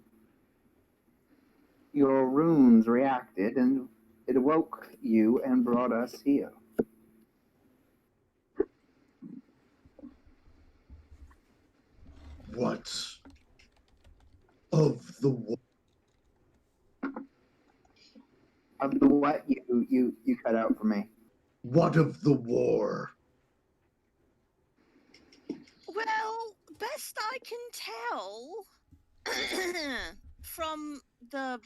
your runes reacted and it awoke you and brought us here. What of the war? Of the what you cut out for me. What of the war? Well, best I can tell from the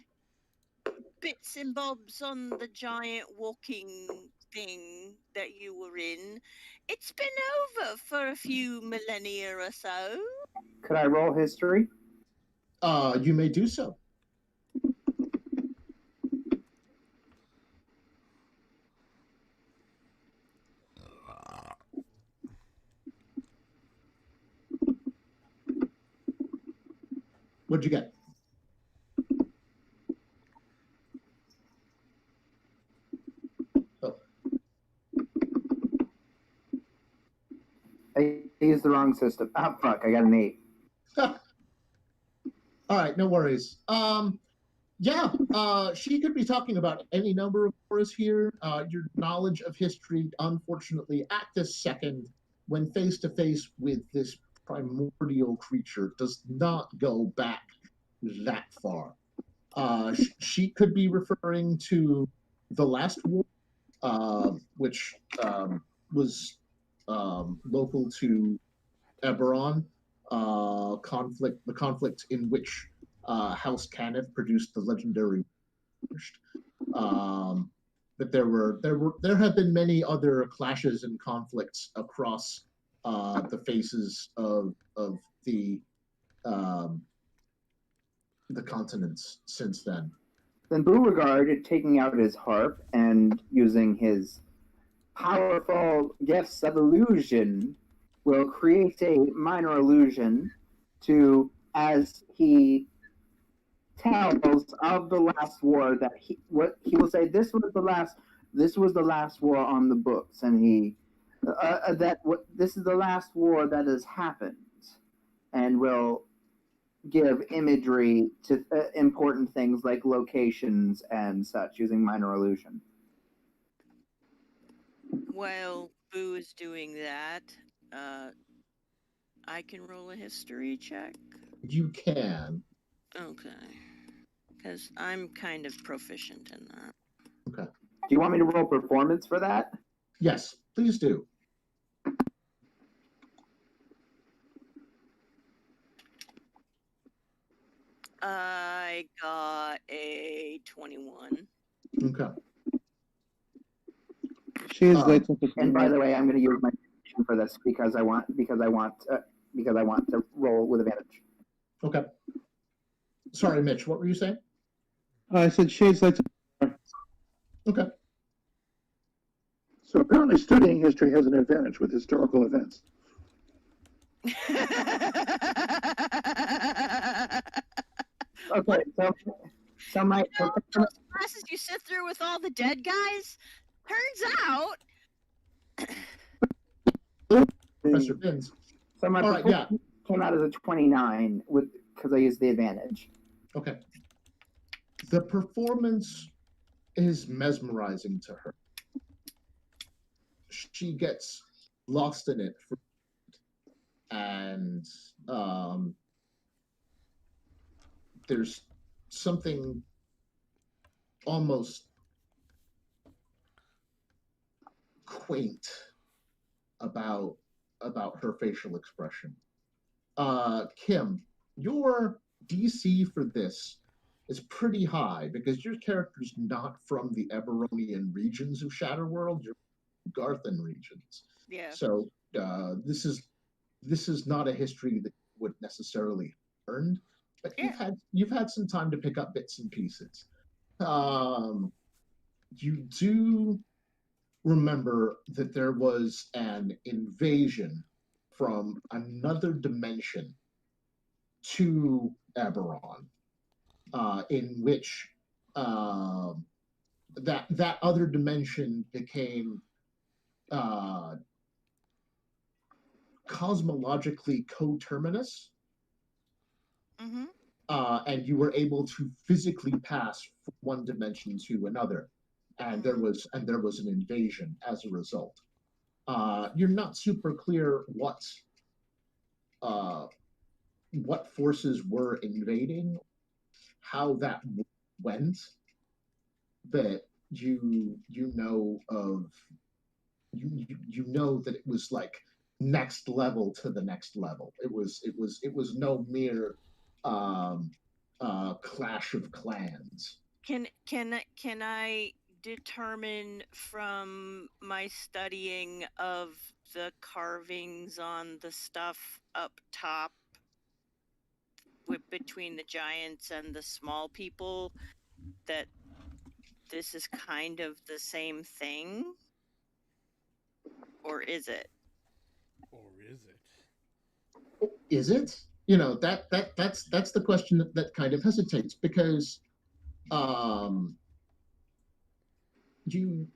bits and bobs on the giant walking thing that you were in, it's been over for a few millennia or so. Could I roll history? You may do so. What'd you get? Oh, I used the wrong system. Oh fuck! I got an 8. all right, no worries. Yeah, she could be talking about any number of wars here. Your knowledge of history, unfortunately, at this second, when face to face with this primordial creature, does not go back that far. She could be referring to the last war, which was local to Eberron, the conflict in which House Cannith produced the legendary. But there have been many other clashes and conflicts across the faces of um, the continents since then. Then Beauregard, taking out his harp and using his powerful gifts of illusion, will create a minor illusion to, as he tells of the last war, that he will say this was the last war on the books, and this is the last war that has happened, and will give imagery to important things like locations and such using minor illusion. While Boo is doing that, I can roll a history check. You can. Okay. Because I'm kind of proficient in that. Okay. Do you want me to roll performance for that? Yes, please do. I got a 21. Okay. Shades lights up. And by the way, I'm going to use my action for this because I want to roll with advantage. Okay. Sorry, Mitch. What were you saying? I said shades lights up. Okay. So apparently studying history has an advantage with historical events. Okay, so my those classes you sit through with all the dead guys, turns out. Professor Pins. So my All right, yeah. came out as a 29 because I used the advantage. Okay. The performance is mesmerizing to her. She gets lost in it, and there's something almost quaint about her facial expression. Kim, your DC for this is pretty high because your character's not from the Eberonian regions of Shatterworld. You're Garthan regions. Yeah. So this is not a history that you would necessarily earned, but you've had some time to pick up bits and pieces. You do remember that there was an invasion from another dimension to Eberron, in which that other dimension became cosmologically coterminous, Mm-hmm. and you were able to physically pass from one dimension to another, and there was an invasion as a result. You're not super clear what forces were invading, how that went, but you know that it was like next level to the next level. It was no mere clash of clans. Can I determine from my studying of the carvings on the stuff up top between the giants and the small people that this is kind of the same thing? Or is it? Or is it? Is it? That's the question that kind of hesitates, because you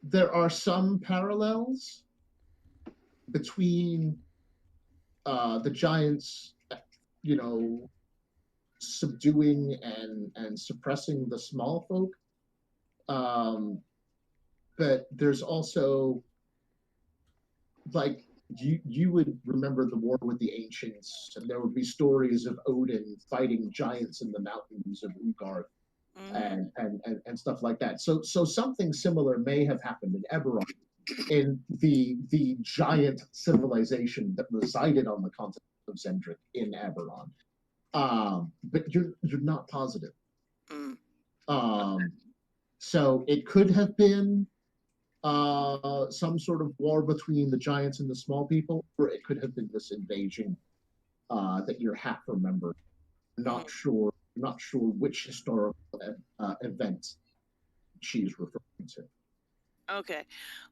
there are some parallels between the giants, subduing and suppressing the small folk. But there's also, like, you would remember the war with the ancients, and there would be stories of Odin fighting giants in the mountains of Utgard, and stuff like that. So something similar may have happened in Eberron, in the giant civilization that resided on the continent of Zendrick in Eberron. But you're not positive. So it could have been some sort of war between the giants and the small people, or it could have been this invasion that you're half remembering. Not sure which historical event she's referring to. Okay.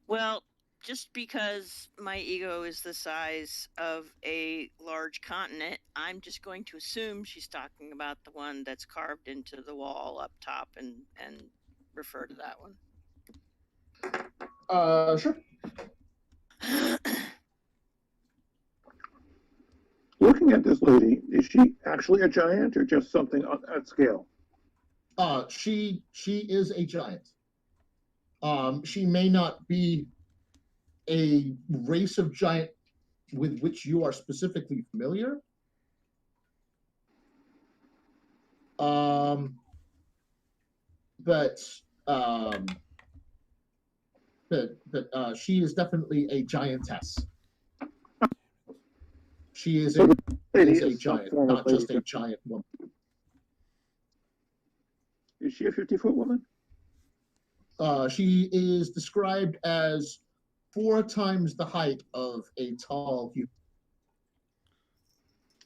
Well, just because my ego is the size of a large continent, I'm just going to assume she's talking about the one that's carved into the wall up top and refer to that one. Sure. Looking at this lady, is she actually a giant or just something at scale? She is a giant. She may not be a race of giant with which you are specifically familiar. But she is definitely a giantess. She is a giant, not just a giant woman. Is she a 50-foot woman? She is described as 4 times the height of a tall human.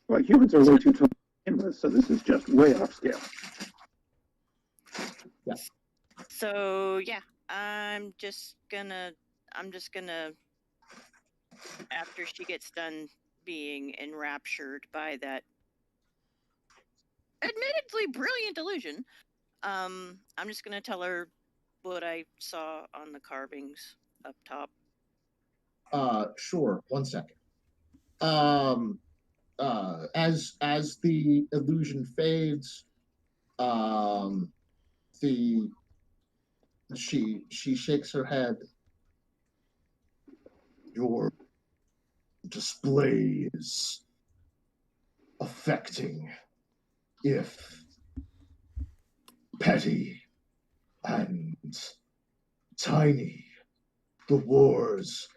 Well, humans are way too tall, so this is just way off scale. Yeah. So yeah, I'm just gonna after she gets done being enraptured by that admittedly brilliant illusion, I'm just gonna tell her what I saw on the carvings up top. Sure. 1 second. As the illusion fades, she shakes her head. Your display is affecting, if petty and tiny, the wars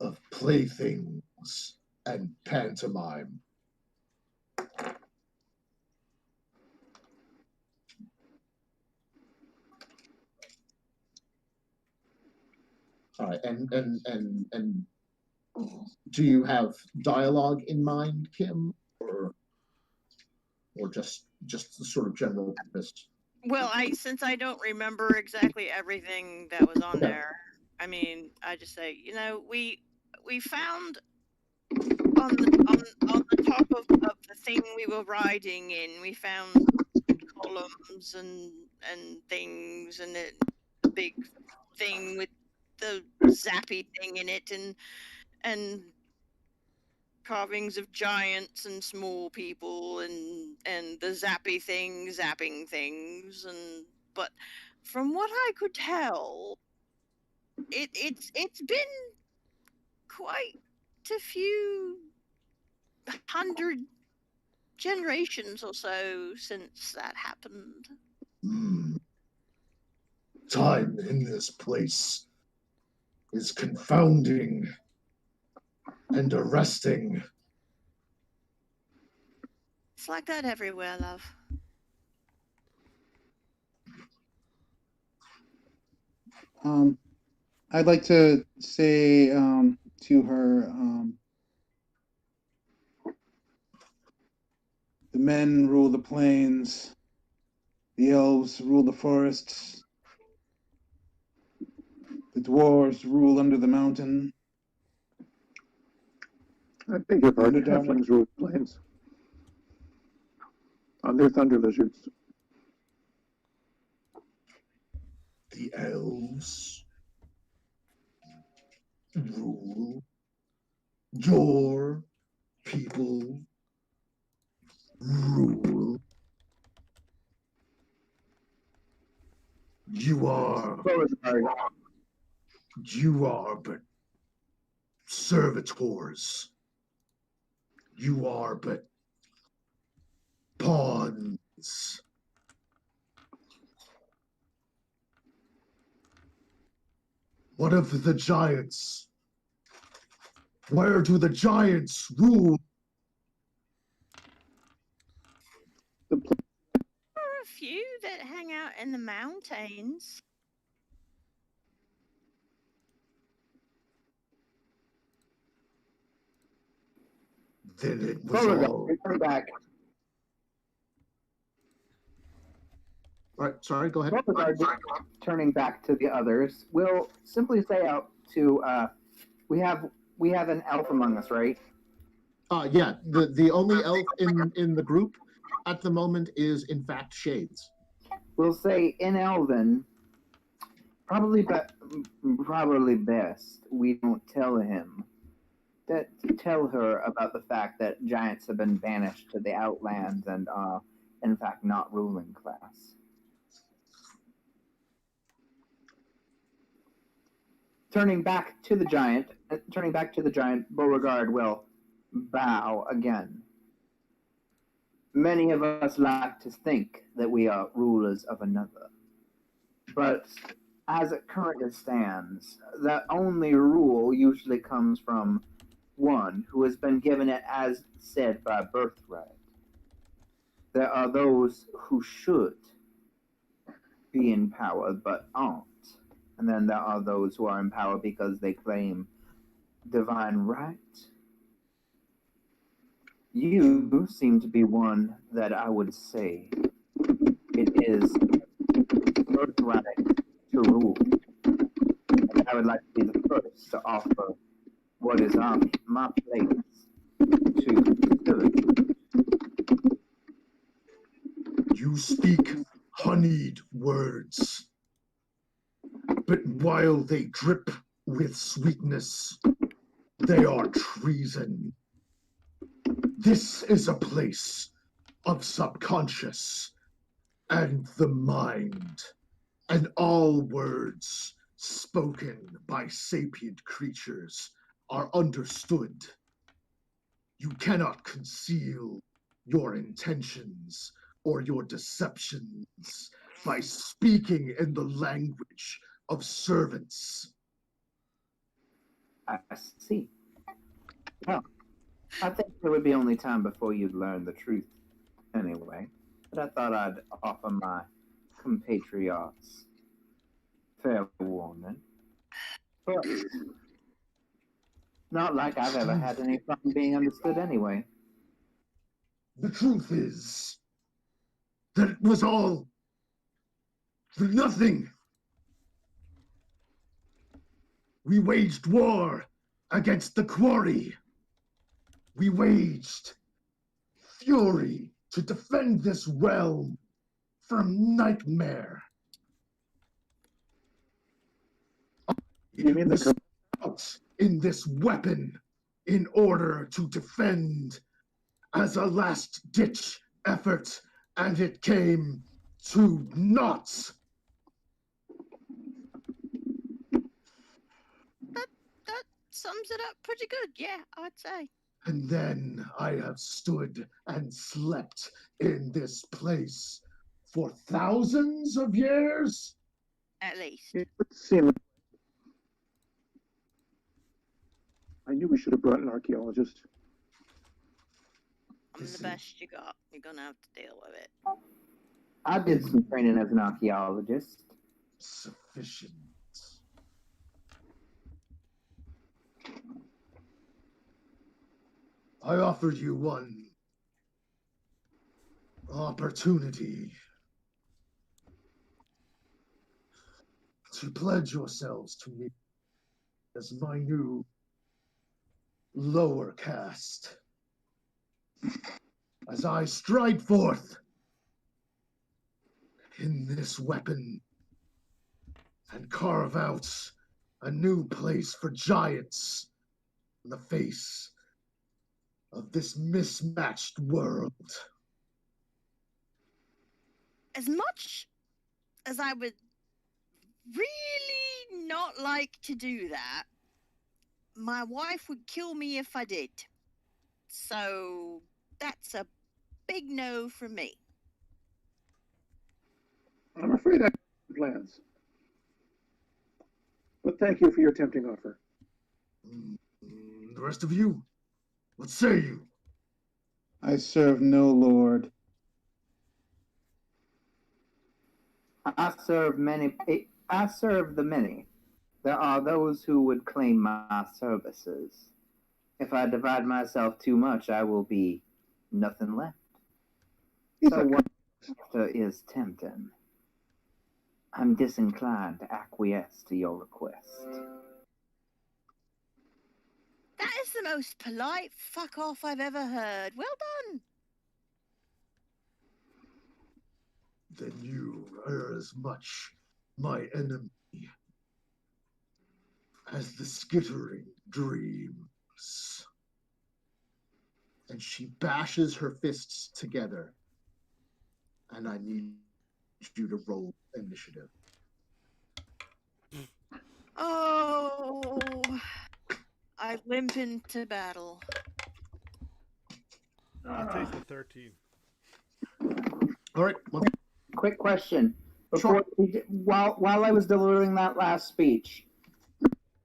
of playthings and pantomime. All right, and do you have dialogue in mind, Kim, or just the sort of general purpose? Well, since I don't remember exactly everything that was on there, I mean, I just say, we found on the top of the thing we were riding in, we found columns and things, and the big thing with the zappy thing in it, and carvings of giants and small people, and the zappy thing zapping things, but from what I could tell, it's been quite a few hundred generations or so since that happened. Time in this place is confounding and arresting. It's like that everywhere, love. I'd like to say to her, the men rule the plains, the elves rule the forests, the dwarves rule under the mountain. I beg your pardon, Underdog. halflings rule plains. On their thunder lizards. The elves rule your people rule. You are but servitors. You are but pawns. What of the giants? Where do the giants rule? There are a few that hang out in the mountains. Then it was all. Return back. Right, sorry, go ahead. Turning back to the others, we'll simply say out to we have an elf among us, right? Yeah, the only elf in the group at the moment is in fact Shades. We'll say in Elven, probably best we don't tell him tell her about the fact that giants have been banished to the Outlands and are in fact not ruling class. Turning back to the giant, Beauregard will bow again. Many of us like to think that we are rulers of another. But as it currently stands, that only rule usually comes from one who has been given it as said by birthright. There are those who should be in power but aren't. And then there are those who are in power because they claim divine right. You seem to be one that I would say it is birthright to rule. And I would like to be the first to offer what is on my plate to consider. You speak honeyed words, but while they drip with sweetness, they are treason. This is a place of subconscious and the mind, and all words spoken by sapient creatures are understood. You cannot conceal your intentions or your deceptions by speaking in the language of servants. I see. Well, I think there would be only time before you'd learn the truth anyway. But I thought I'd offer my compatriots fair warning. First, not like I've ever had any problem being understood anyway. The truth is that it was all for nothing. We waged war against the quarry. We waged fury to defend this realm from nightmare. You mean the was out in this weapon in order to defend as a last-ditch effort, and it came to naught. That sums it up pretty good, yeah, I'd say. And then I have stood and slept in this place for thousands of years. At least. It would seem. I knew we should have brought an archaeologist. I'm the best you got. You're gonna have to deal with it. I did some training as an archaeologist. Sufficient. I offered you one opportunity to pledge yourselves to me as my new lower caste. As I stride forth in this weapon and carve out a new place for giants in the face of this mismatched world. As much as I would really not like to do that, my wife would kill me if I did. So that's a big no from me. I'm afraid I have plans. But thank you for your tempting offer. The rest of you, what say you? I serve no lord. I serve many. I serve the many. There are those who would claim my services. If I divide myself too much, I will be nothing left. So what is tempting? I'm disinclined to acquiesce to your request. That is the most polite fuck off I've ever heard. Well done. Then you are as much my enemy as the skittering dreams. And she bashes her fists together. And I need you to roll initiative. Oh, I limp into battle. I'll take the 13. All right. Well, Quick question. Sure. While I was delivering that last speech,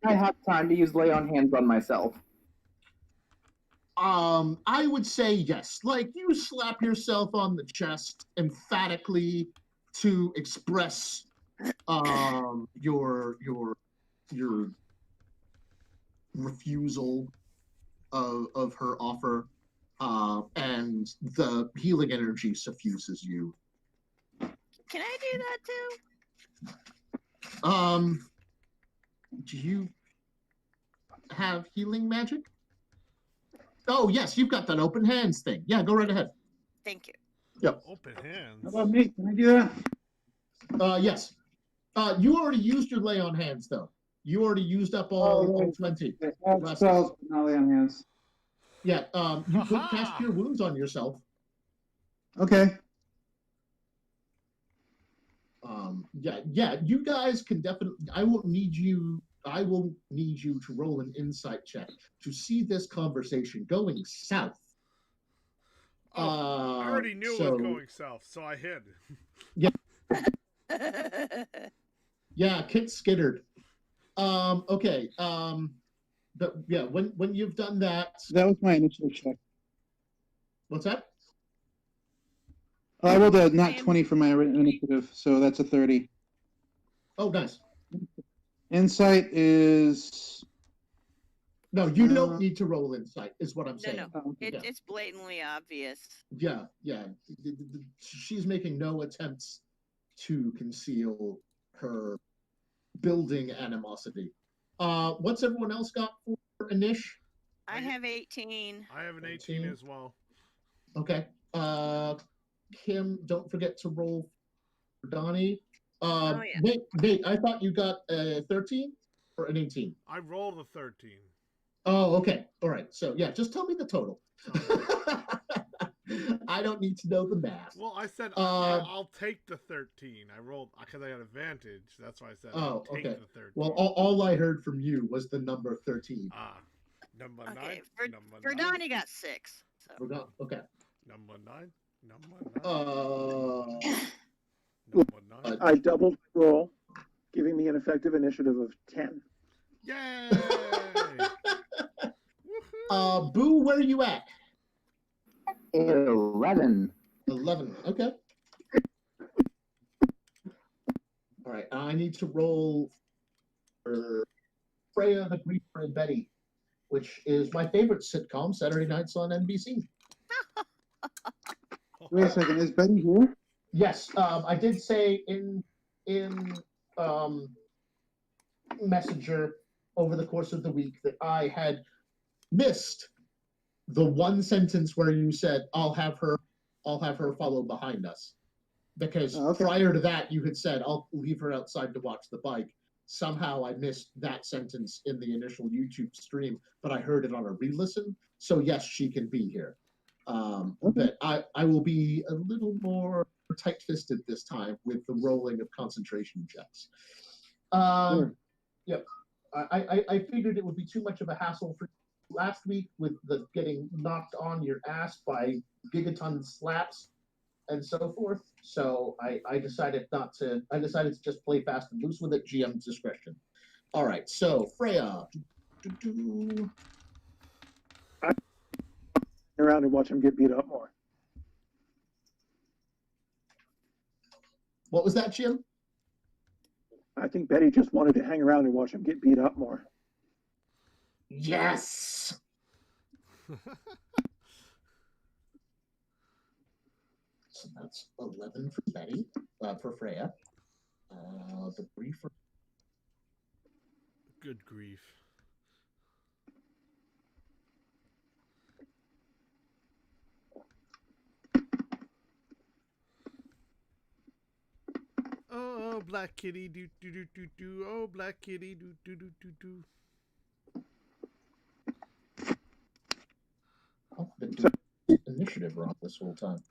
I had time to use lay on hands on myself. I would say yes. Like you slap yourself on the chest emphatically to express your refusal of her offer, and the healing energy suffuses you. Can I do that too? Do you have healing magic? Oh yes, you've got that open hands thing. Yeah, go right ahead. Thank you. Yep. Open hands. How about me? Can I do that? Yes. You already used your lay on hands though. You already used up all 20. I have spells, but not lay on hands. Yeah, you could cast Cure Wounds on yourself. Okay. Yeah, you guys can definitely. I will need you to roll an insight check to see this conversation going south. Oh, I already knew it was going south, so I hid. Yeah, Kit skittered. Okay. But yeah, when you've done that. That was my initiative check. What's that? I rolled a nat 20 for my initiative, so that's a 30. Oh, nice. Insight is. No, you don't need to roll insight, is what I'm saying. No. It's blatantly obvious. Yeah. She's making no attempts to conceal her building animosity. What's everyone else got for Anish? I have 18. I have an 18 as well. Okay. Kim, don't forget to roll Donnie. Oh, yeah. Nate, I thought you got a 13 or an 18. I rolled a 13. Oh, okay. All right. So yeah, just tell me the total. I don't need to know the math. Well, I said I'll take the 13. I rolled because I got advantage. That's why I said I'll take okay. the 13. Well, all I heard from you was the number 13. Number Okay, 9. Verdani got 6. So. Okay. Number 9. Number 9. I doubled my roll, giving me an effective initiative of 10. Yay! Boo, where are you at? 11. 11. Okay. All right. I need to roll for Freya, the Griefer, and Betty, which is my favorite sitcom, Saturday nights on NBC. Wait a second, is Betty here? Yes, I did say in Messenger over the course of the week that I had missed the one sentence where you said I'll have her follow behind us, because prior to that you had said I'll leave her outside to watch the bike. Somehow I missed that sentence in the initial YouTube stream, but I heard it on a re-listen. So yes, she can be here. But I will be a little more tight-fisted this time with the rolling of concentration checks. Yep. I figured it would be too much of a hassle for last week with the getting knocked on your ass by gigaton slaps and so forth. So I decided to just play fast and loose with it. GM's discretion. All right. So Freya. Around and watch him get beat up more. What was that, Jim? I think Betty just wanted to hang around and watch him get beat up more. Yes. So that's 11 for Betty, for Freya. The brief. Good grief. Oh, black kitty, do do do do do. Oh, black kitty, do do do do do. I've been doing initiative wrong this whole time.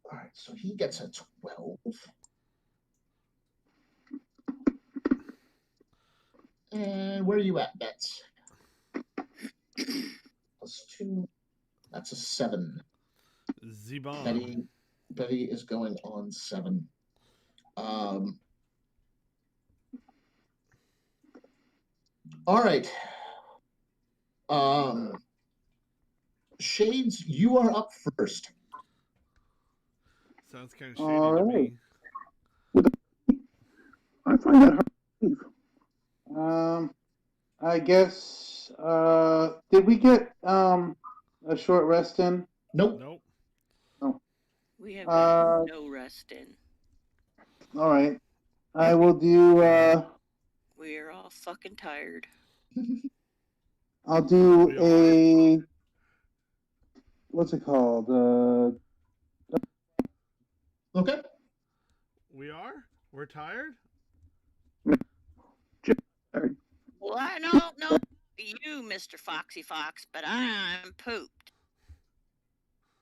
All right, so he gets a 12. And where are you at, Bets? +2. That's a 7. Zebon. Betty is going on 7. All right. Shades, you are up first. Sounds kind of shady to me. I find that hard to believe. I guess. Did we get a short rest in? Nope. No. We have got no rest in. All right. I will do. We are all fucking tired. I'll do a. What's it called? Okay. We are? We're tired? Well, I don't know you, Mr. Foxy Fox, but I'm pooped.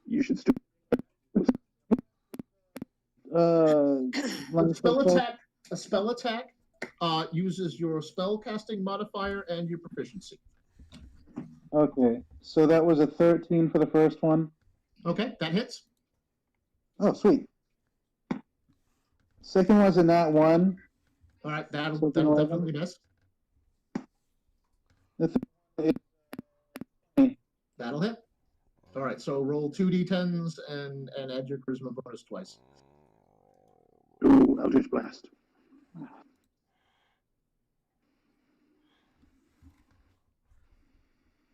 You should still. A spell attack uses your spell casting modifier and your proficiency. Okay, so that was a 13 for the first one. Okay, that hits. Oh, sweet. Second was a nat 1. All right, that'll definitely miss. That'll hit. All right, so roll 2d10s and add your charisma bonus twice. Ooh, Eldritch Blast.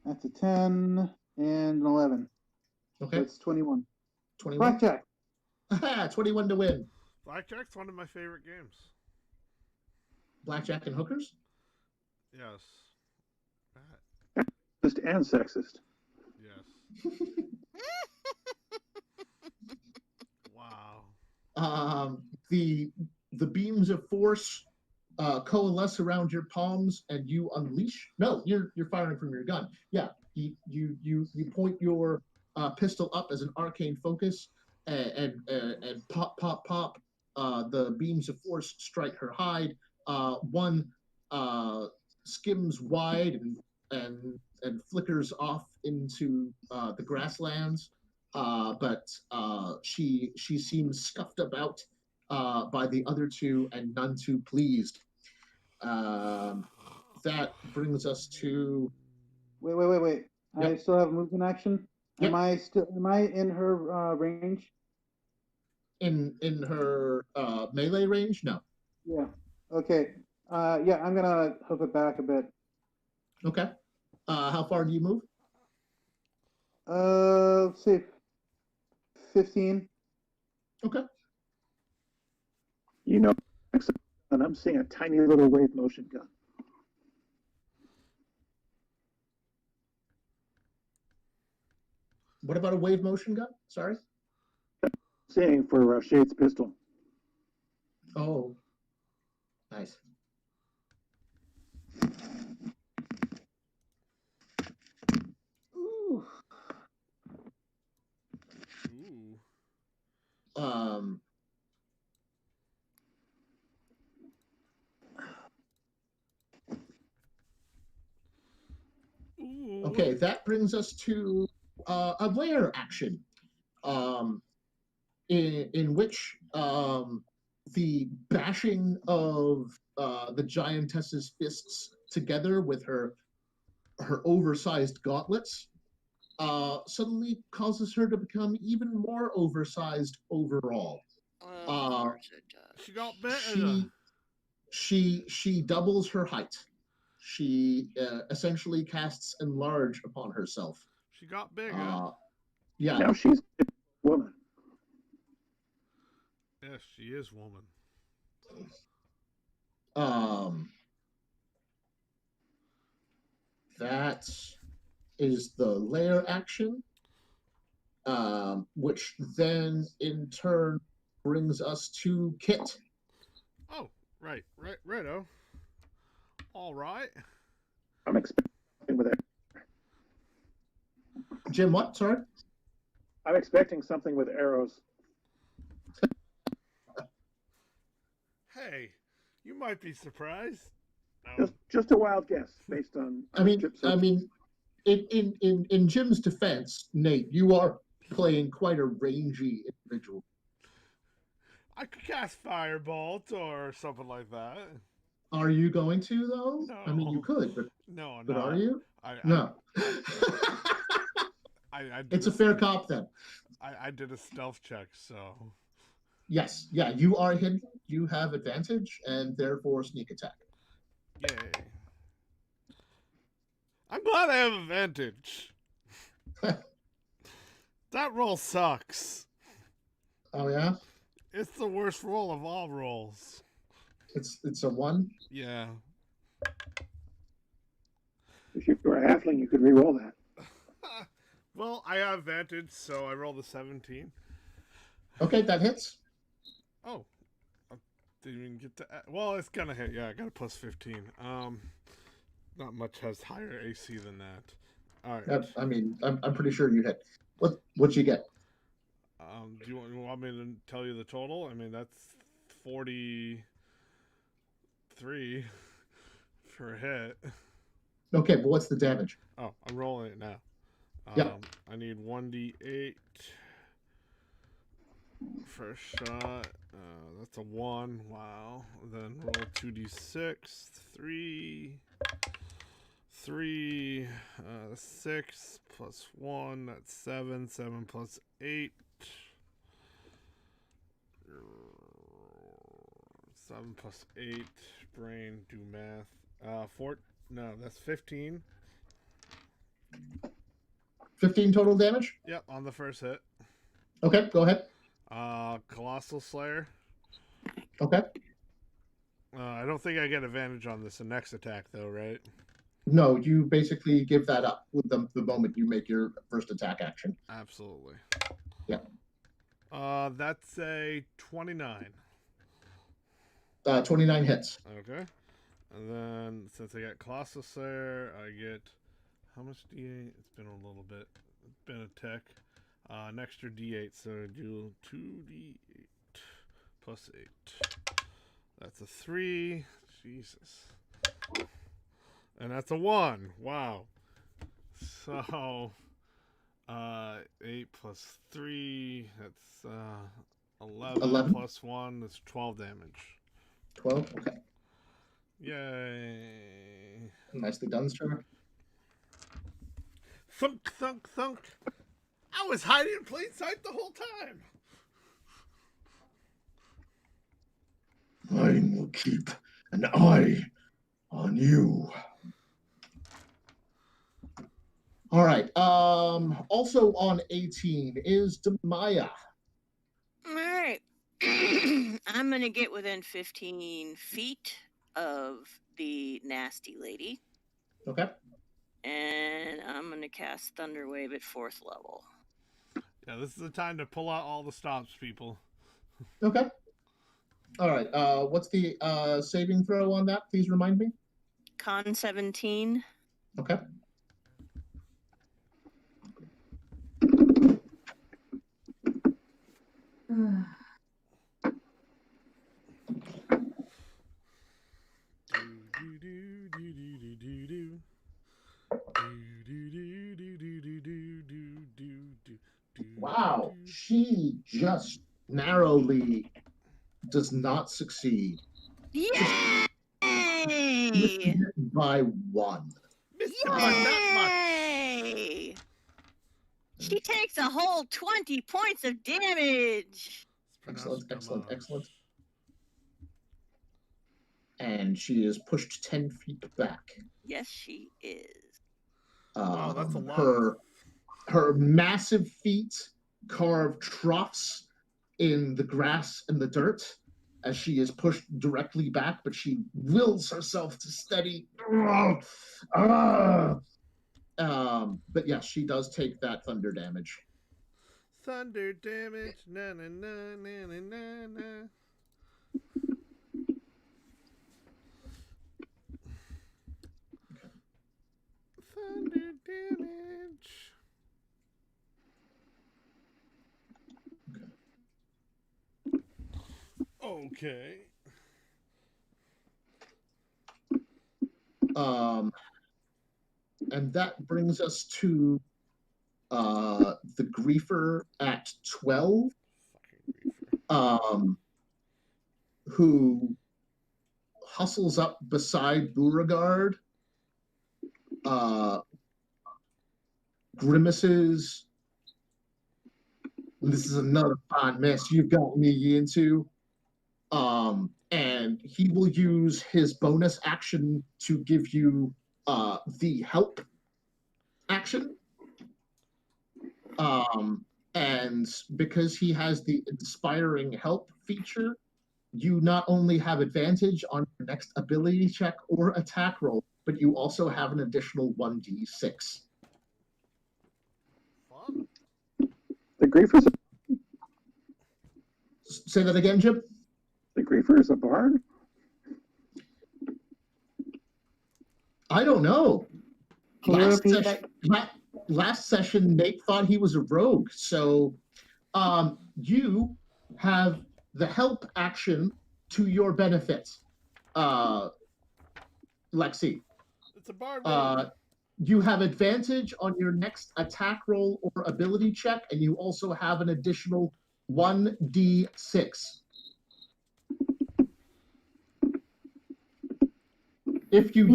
That's a 10 and an 11. Okay. That's 21. 21? Blackjack. 21 to win. Blackjack's one of my favorite games. Blackjack and hookers? Yes. Sexist and sexist. Yes. the beams of force coalesce around your palms, and you unleash. No, you're firing from your gun. Yeah, you point your pistol up as an arcane focus, and pop pop pop. The beams of force strike her hide. One skims wide and flickers off into the grasslands. But she seems scuffed about by the other two and none too pleased. That brings us to Wait. I Yep. still have movement action. Yep. Am I in her range? in her melee range. No. Yeah. Okay. Yeah, I'm gonna hoof it back a bit. Okay. How far do you move? Let's see. 15. Okay. You know, and I'm seeing a tiny little wave motion gun. What about a wave motion gun? Sorry. Seeing for Shade's pistol. Oh. Nice. Ooh. Ooh. Um. Ooh. Okay, that brings us to a layer action, in which the bashing of the giantess's fists together with her oversized gauntlets suddenly causes her to become even more oversized overall. Of course it does. She got better. She doubles her height. She essentially casts enlarge upon herself. She got bigger. Yeah. Now she's a woman. Yes, she is woman. That is the layer action, which then in turn brings us to Kit. Oh, righto. All right. I'm expecting with it. Jim, what? Sorry? I'm expecting something with arrows. Hey, you might be surprised. No. Just a wild guess based on. I mean, in Jim's defense, Nate, you are playing quite a rangy individual. I could cast Firebolt or something like that. Are you going to though? No. I mean, you could, but No, but are you? No. It's a fair cop then. I did a stealth check, so. Yes, yeah, you are hidden. You have advantage and therefore sneak attack. Yay. I'm glad I have advantage. That roll sucks. Oh yeah? It's the worst roll of all rolls. It's a 1? Yeah. If you were a halfling, you could re-roll that. Well, I have advantage, so I rolled a 17. Okay, that hits. Oh. I didn't even get to... Well, it's gonna hit. Yeah, I got a plus 15. Not much has higher AC than that. All right. I mean, I'm pretty sure you hit. What you get? Do you want me to tell you the total? I mean, that's 43 for a hit. Okay, but what's the damage? Oh, I'm rolling it now. Yep. I need 1d8 first shot. That's a 1. Wow. Then roll 2d6. 3. 6 plus 1. That's 7. 7 plus 8. 7 plus 8. Brain, do math. 4. No, that's 15. 15 total damage? Yep, on the first hit. Okay, go ahead. Colossal Slayer. Okay. I don't think I get advantage on this next attack, though, right? No, you basically give that up with the moment you make your first attack action. Absolutely. Yeah. That's a 29. 29 hits. Okay. And then since I got Colossus there, I get how much D8? It's been a little bit. It's been a tech. An extra D8, so I do 2D8 plus 8. That's a 3. Jesus. And that's a 1. Wow. So 8 plus 3. That's 11 plus 1. That's 12 damage. 12. Okay. Yay. Nicely done, sir. Thunk, thunk, thunk. I was hiding in plain sight the whole time. I will keep an eye on you. All right. Also on 18 is Demaya. All right. I'm going to get within 15 feet of the nasty lady. Okay. And I'm going to cast Thunder Wave at 4th level. Yeah, this is the time to pull out all the stops, people. Okay. All right. What's the saving throw on that? Please remind me. Con 17. Okay. Wow, she just narrowly does not succeed. Yay! By 1. Yay! She takes a whole 20 points of damage. Excellent, excellent, excellent. And she is pushed 10 feet back. Yes, she is. Wow, that's a lot. Her massive feet carve troughs in the grass and the dirt as she is pushed directly back, but she wills herself to steady. But yes, she does take that thunder damage. Thunder damage. Na na na na na na na. Thunder damage. Okay. And that brings us to the Griefer at 12. Who hustles up beside Beauregard, grimaces. This is another fine mess you've got me into. And he will use his bonus action to give you the help action. And because he has the inspiring help feature, you not only have advantage on your next ability check or attack roll, but you also have an additional 1d6. Fun. The Griefer's Say that again, Jim? the Griefer is a bard? I don't know. Can you repeat that? Last session, Nate thought he was a rogue. So you have the help action to your benefit, Lexi. It's a bard. You have advantage on your next attack roll or ability check, and you also have an additional 1d6. If you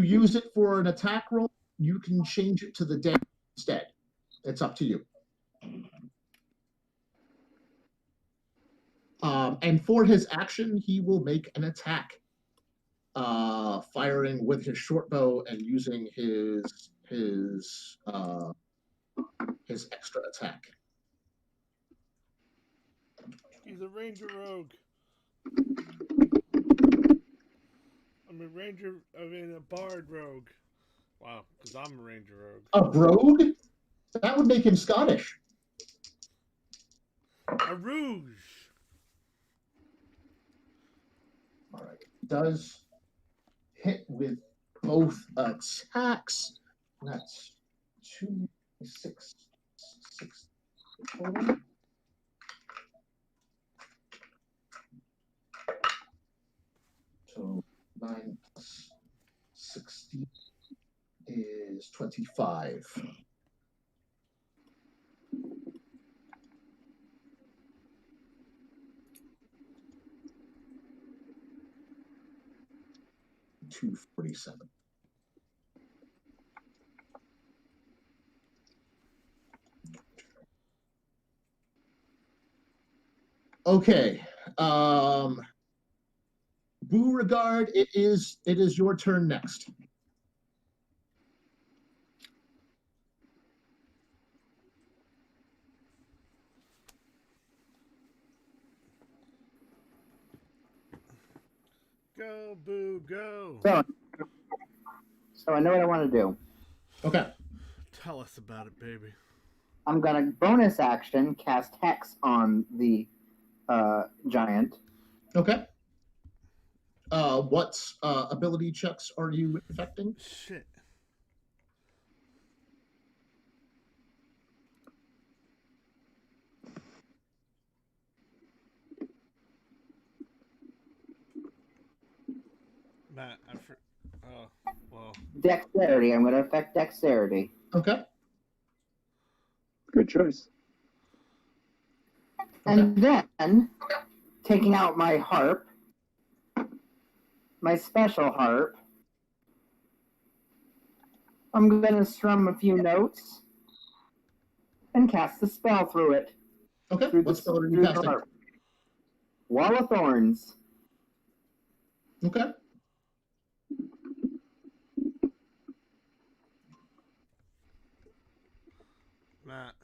use it for an attack roll, you can change it to the damage instead. It's up to you. And for his action, he will make an attack, firing with his short bow and using his extra attack. He's a ranger rogue. A bard rogue. Wow, because I'm a ranger rogue. A rogue? That would make him Scottish. A rouge. does hit with both attacks. That's 2, 6, 6 total. So 9 plus 60 is 25. $247. Okay. Beauregard, it is your turn next. Go, Boo, go. So I know what I want to do. Okay. Tell us about it, baby. I'm gonna bonus action cast Hex on the giant. Okay. What ability checks are you affecting? Shit. Matt, oh, well. Dexterity. I'm gonna affect dexterity. Okay. Good choice. And then, taking out my harp, my special harp, I'm going to strum a few notes and cast the spell through it. Okay. What spell are you through casting? Wall of Thorns. Okay. Matt.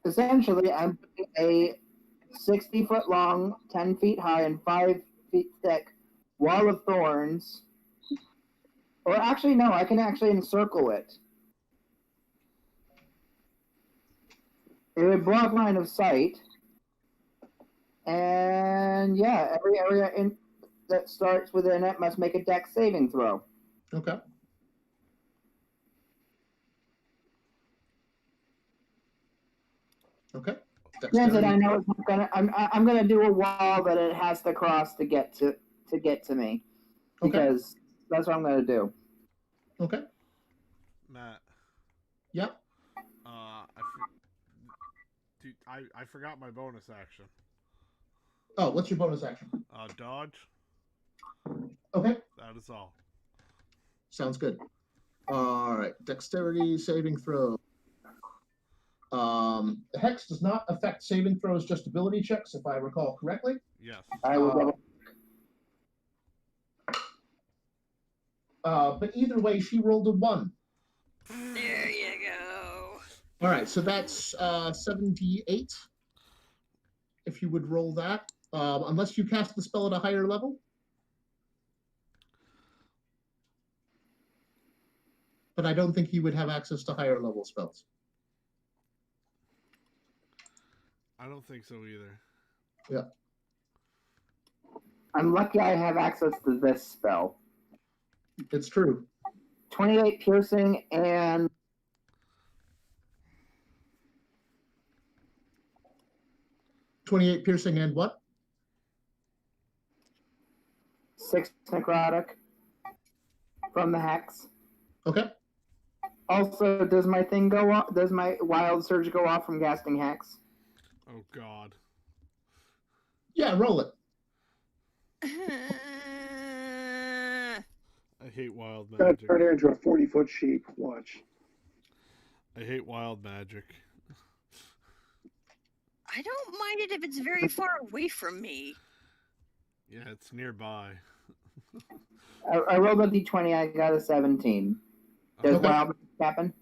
Essentially, I'm putting a 60-foot long, 10 feet high, and 5 feet thick wall of thorns. Or actually, no, I can actually encircle it. It would block line of sight. And yeah, every area that starts within it must make a dex saving throw. Okay. Okay. Granted, I know it's not gonna. I'm gonna do a wall that it has to cross to get to me, because that's what I'm gonna do. Okay. Matt. Yep. Dude, I forgot my bonus action. Oh, what's your bonus action? Dodge. Okay. That is all. Sounds good. All right. Dexterity saving throw. The hex does not affect saving throws, just ability checks, if I recall correctly. Yes. I will but either way, she rolled a 1. There you go. All right, so that's 78. If you would roll that, unless you cast the spell at a higher level. But I don't think you would have access to higher level spells. I don't think so either. Yeah. I'm lucky I have access to this spell. It's true. 28 piercing and 28 piercing and what? 6 necrotic from the hex. Okay. Also, does my thing go off? Does my wild surge go off from casting hex? Oh God. Yeah, roll it. I hate wild Gotta magic. turn her into a 40-foot sheep. Watch. I hate wild magic. I don't mind it if it's very far away from me. Yeah, it's nearby. I rolled a d20. I got a 17. Does Okay. wild magic happen?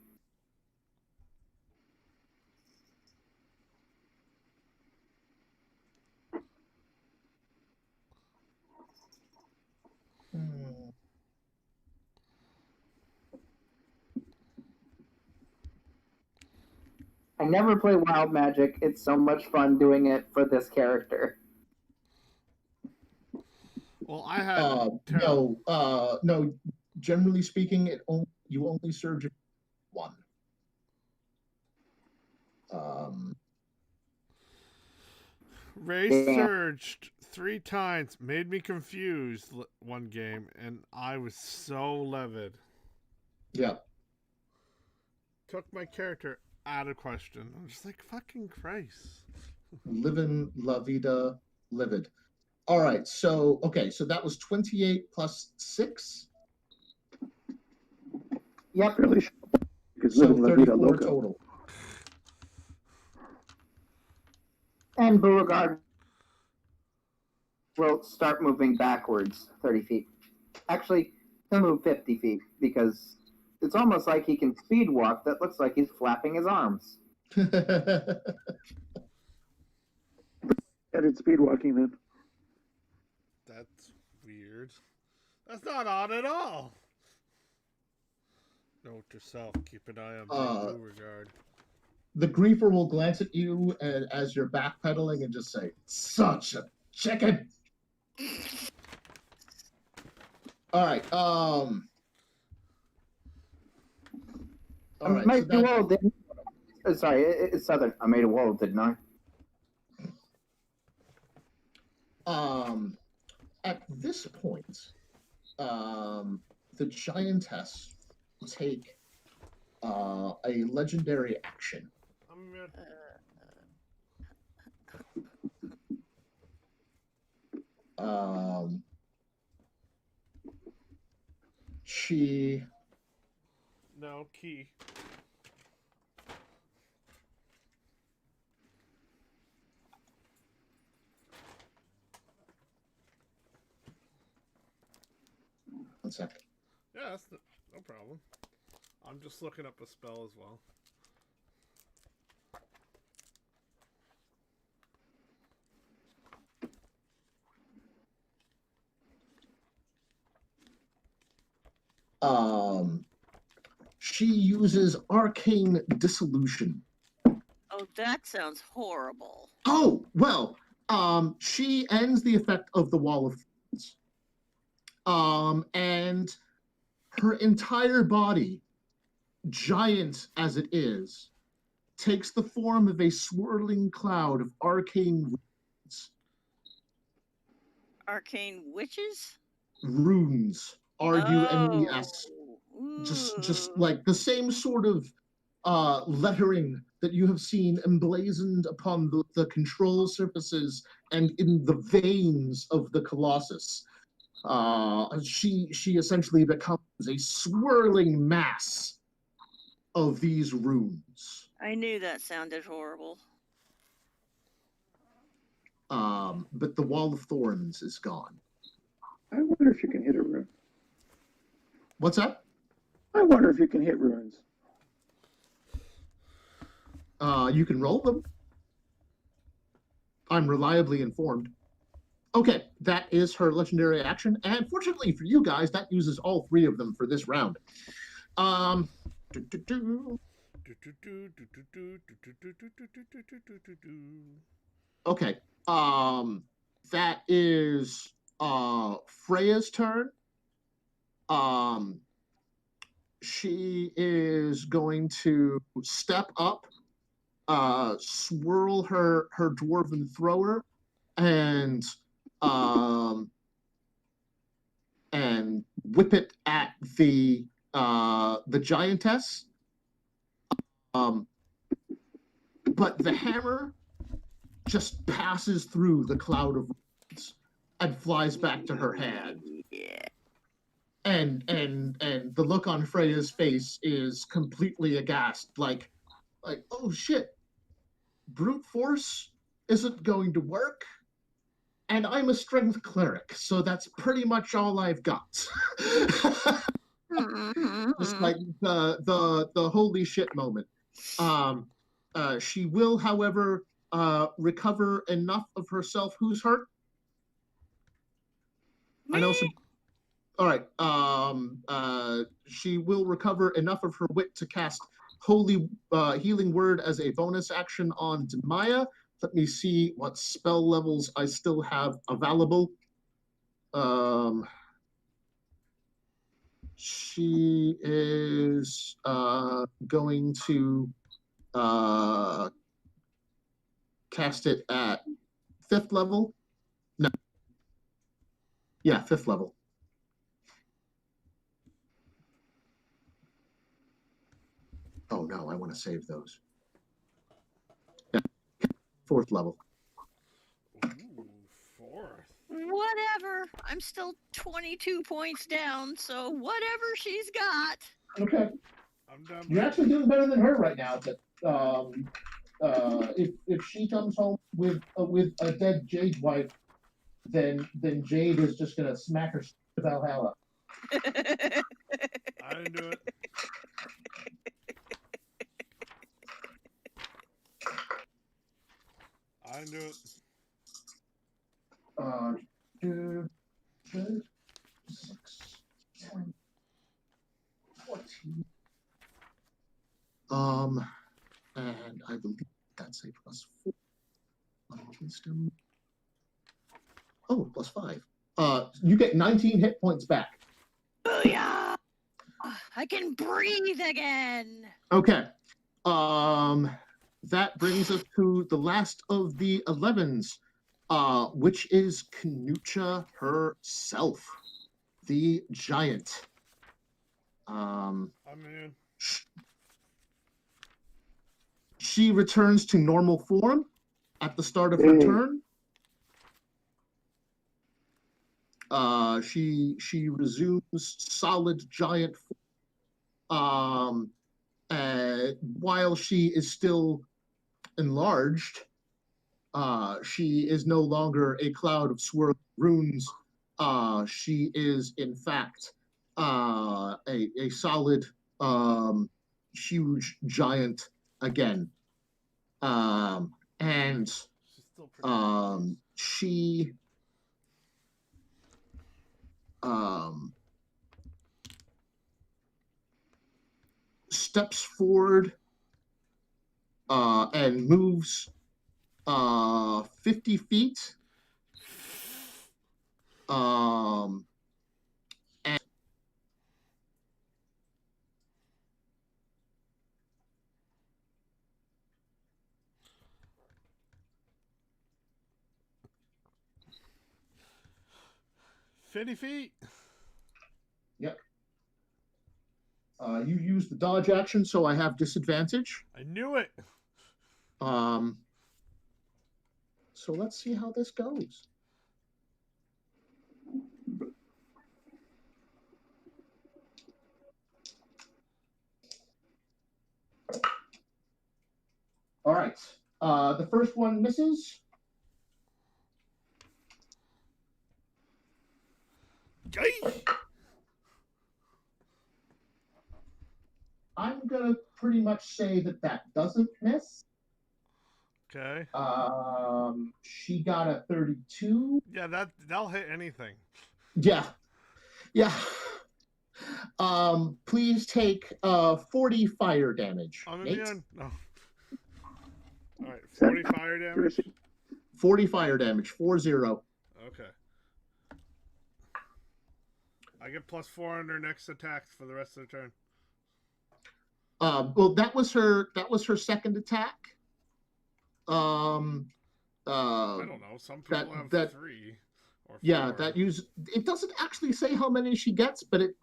I never play wild magic. It's so much fun doing it for this character. Well, I had No. Generally speaking, you only surge one. Ray Damn. surged 3 times, made me confused one game, and I was so livid. Yeah. Took my character out of question. I'm just like, fucking Christ. Livin' La Vida Livid. All right. So that was 28 plus 6. Yep. Fairly sure. Because So living La Vida 34 Loca. total. And Beauregard will start moving backwards 30 feet. Actually, he'll move 50 feet because it's almost like he can speed walk. That looks like he's flapping his arms. Added speed walking then. That's weird. That's not odd at all. Note to self, keep an eye on Big Beauregard. The griefer will glance at you as you're backpedaling and just say, "Such a chicken." All right. All right. I made a wall, didn't I? Sorry, it's Southern. I made a wall, didn't I? At this point, the giantess will take a legendary action. She No, key. one second. Yeah, that's no problem. I'm just looking up a spell as well. She uses arcane dissolution. Oh, that sounds horrible. Oh, well, she ends the effect of the Wall of Thorns. And her entire body, giant as it is, takes the form of a swirling cloud of arcane runes. Arcane witches? Runes. R-U-N-E-S. Oh. Just like the same sort of lettering that you have seen emblazoned upon the control surfaces and in the veins of the Colossus. She essentially becomes a swirling mass of these runes. I knew that sounded horrible. But the Wall of Thorns is gone. I wonder if you can hit a rune. What's that? I wonder if you can hit runes. You can roll them. I'm reliably informed. Okay, that is her legendary action, and fortunately for you guys, that uses all 3 of them for this round. Okay, that is Freya's turn. She is going to step up, swirl her dwarven thrower, and whip it at the giantess. But the hammer just passes through the cloud of runes and flies back to her hand. Yeah. And the look on Freya's face is completely aghast, like, oh shit, brute force isn't going to work, and I'm a strength cleric, so that's pretty much all I've got. Just like the holy shit moment. She will, however, recover enough of herself. Who's hurt? I know some. All right. She will recover enough of her wit to cast Holy Healing Word as a bonus action on Demaya. Let me see what spell levels I still have available. She is going to cast it at 5th level. No. Yeah, 5th level. Oh no, I want to save those. Yeah, 4th level. Ooh, 4th. Whatever. I'm still 22 points down, so whatever she's got. Okay. I'm done. You're actually doing better than her right now. But if she comes home with a dead Jade wife, then Jade is just gonna smack her to Valhalla. I didn't do it. I didn't do it. 2, 3, 6, 10, 14. And I believe that's a +4 on wisdom. Oh, +5. You get 19 hit points back. Booyah! I can breathe again. Okay. That brings us to the last of the 11s, which is Kanucha herself, the giant. I'm in. She returns to normal form at the start of her turn. She resumes solid giant form. While she is still enlarged, she is no longer a cloud of swirling runes. She is, in fact, a solid, huge giant again. And she steps forward and moves 50 feet. And feet. Yep. You use the dodge action, so I have disadvantage. I knew it. So let's see how this goes. All right. The first one misses. I'm gonna pretty much say that doesn't miss. Okay. She got a 32. Yeah, that'll hit anything. Yeah. Please take 40 fire damage. I'm Nate? immune. No. All right, 40 fire damage. 40 fire damage. 40. Okay. I get +4 on her next attack for the rest of the turn. Well, that was her second attack. I don't know. Some people have 3 or 4. Yeah, it doesn't actually say how many she gets, but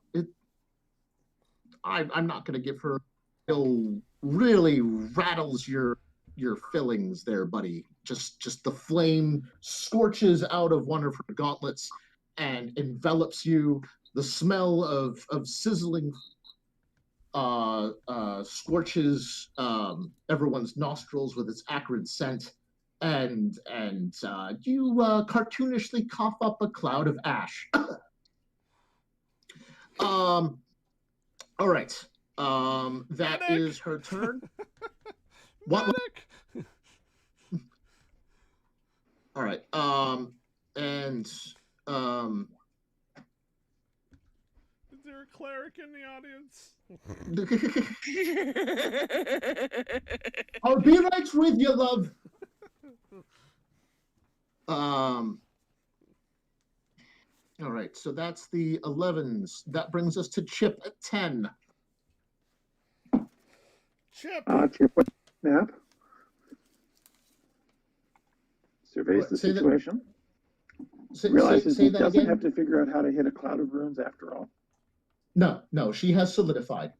I'm not going to give her. It really rattles your fillings there, buddy. Just the flame scorches out of one of her gauntlets and envelops you. The smell of sizzling scorches everyone's nostrils with its acrid scent, and you cartoonishly cough up a cloud of ash. All right. That Medic! is her turn. What? All right. And Is there a cleric in the audience? I'll be right with you, love. All right, so that's the 11s. That brings us to Chip at 10. Chip. Chip with snap. Surveys What, the say that- situation. Say, Realizes say he that doesn't again. have to figure out how to hit a cloud of runes after all. No, she has solidified.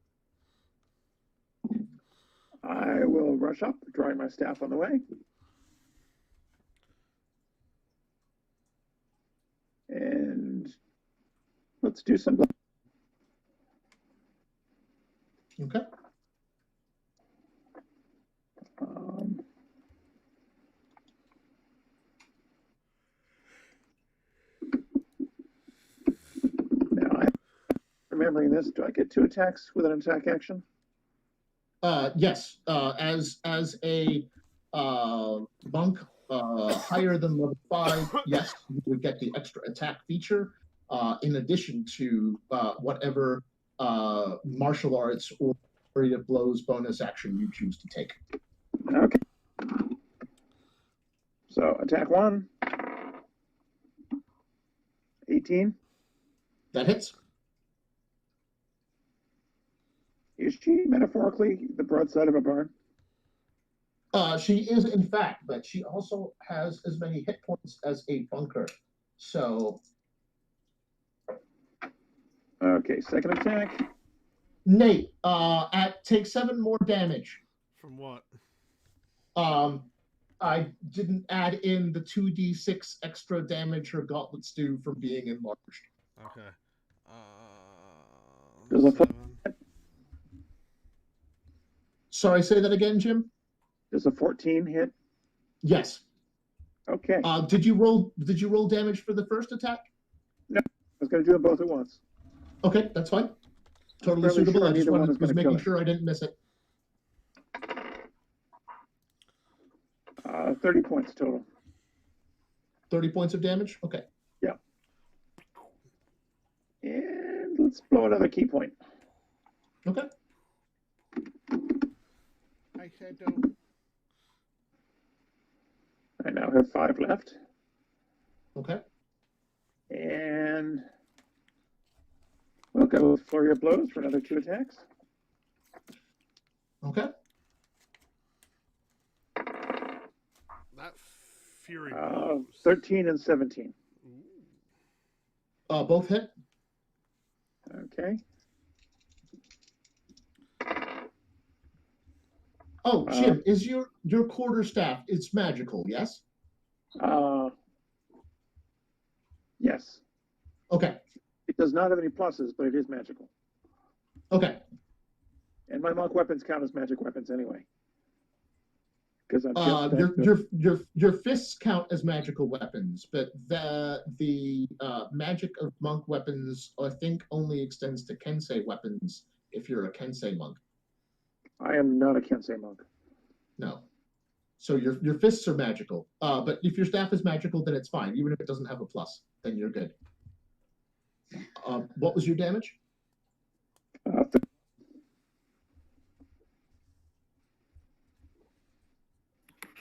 I will rush up, drawing my staff on the way. And let's do some. Okay. Now, remembering this, do I get 2 attacks with an attack action? Yes. As a monk higher than level 5, yes, you would get the extra attack feature. In addition to whatever martial arts or area of blows bonus action you choose to take. Okay. So attack 1. 18. That hits. Is she metaphorically the broadside of a barn? She is, in fact, but she also has as many hit points as a bunker. So. Okay, second attack. Nate, take 7 more damage. From what? I didn't add in the 2d6 extra damage her gauntlets do from being enlarged. Okay. Does a 7. Sorry, say that again, Jim? Does a 14 hit? Yes. Okay. Did you roll damage for the first attack? No, I was going to do them both at once. Okay, that's fine. Totally Fairly suitable. sure I just neither one is was gonna kill making it. sure I didn't miss it. 30 points total. 30 points of damage? Okay. Yeah. And let's blow another key point. Okay. Hi, Shadow. I now have 5 left. Okay. And we'll go with Flurry of Blows for another 2 attacks. Okay. That fury blows. 13 and 17. Both hit. Okay. Oh, Jim, is your quarterstaff, it's magical, yes? Yes. Okay. It does not have any pluses, but it is magical. Okay. And my monk weapons count as magic weapons anyway. Because I'm just your fists count as magical weapons, but the magic of monk weapons I think only extends to Kensei weapons if you're a Kensei monk. I am not a Kensei monk. No. So your fists are magical. But if your staff is magical, then it's fine. Even if it doesn't have a plus, then you're good. What was your damage?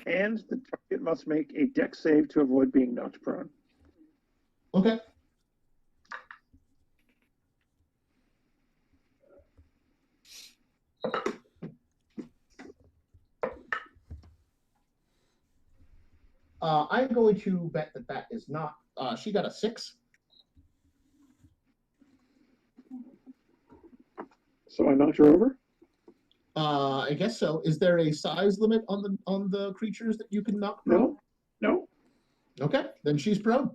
And the target must make a dex save to avoid being knocked prone. Okay. I'm going to bet that is not. She got a 6. So I knocked her over? I guess so. Is there a size limit on the creatures that you can knock prone? No. Okay, then she's prone.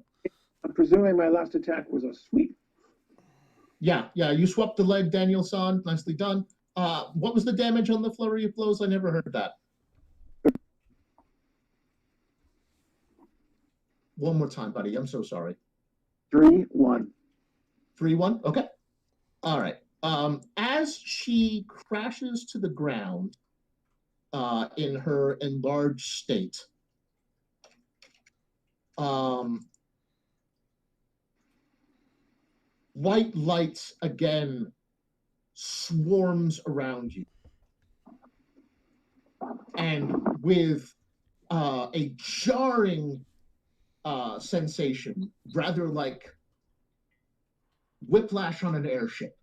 I'm presuming my last attack was a sweep. Yeah. You swapped the leg, Daniel-san. Nicely done. What was the damage on the flurry of blows? I never heard that. One more time, buddy. I'm so sorry. 3-1. 3-1? Okay. All right. As she crashes to the ground in her enlarged state, white light again swarms around you. And with a jarring sensation, rather like whiplash on an airship.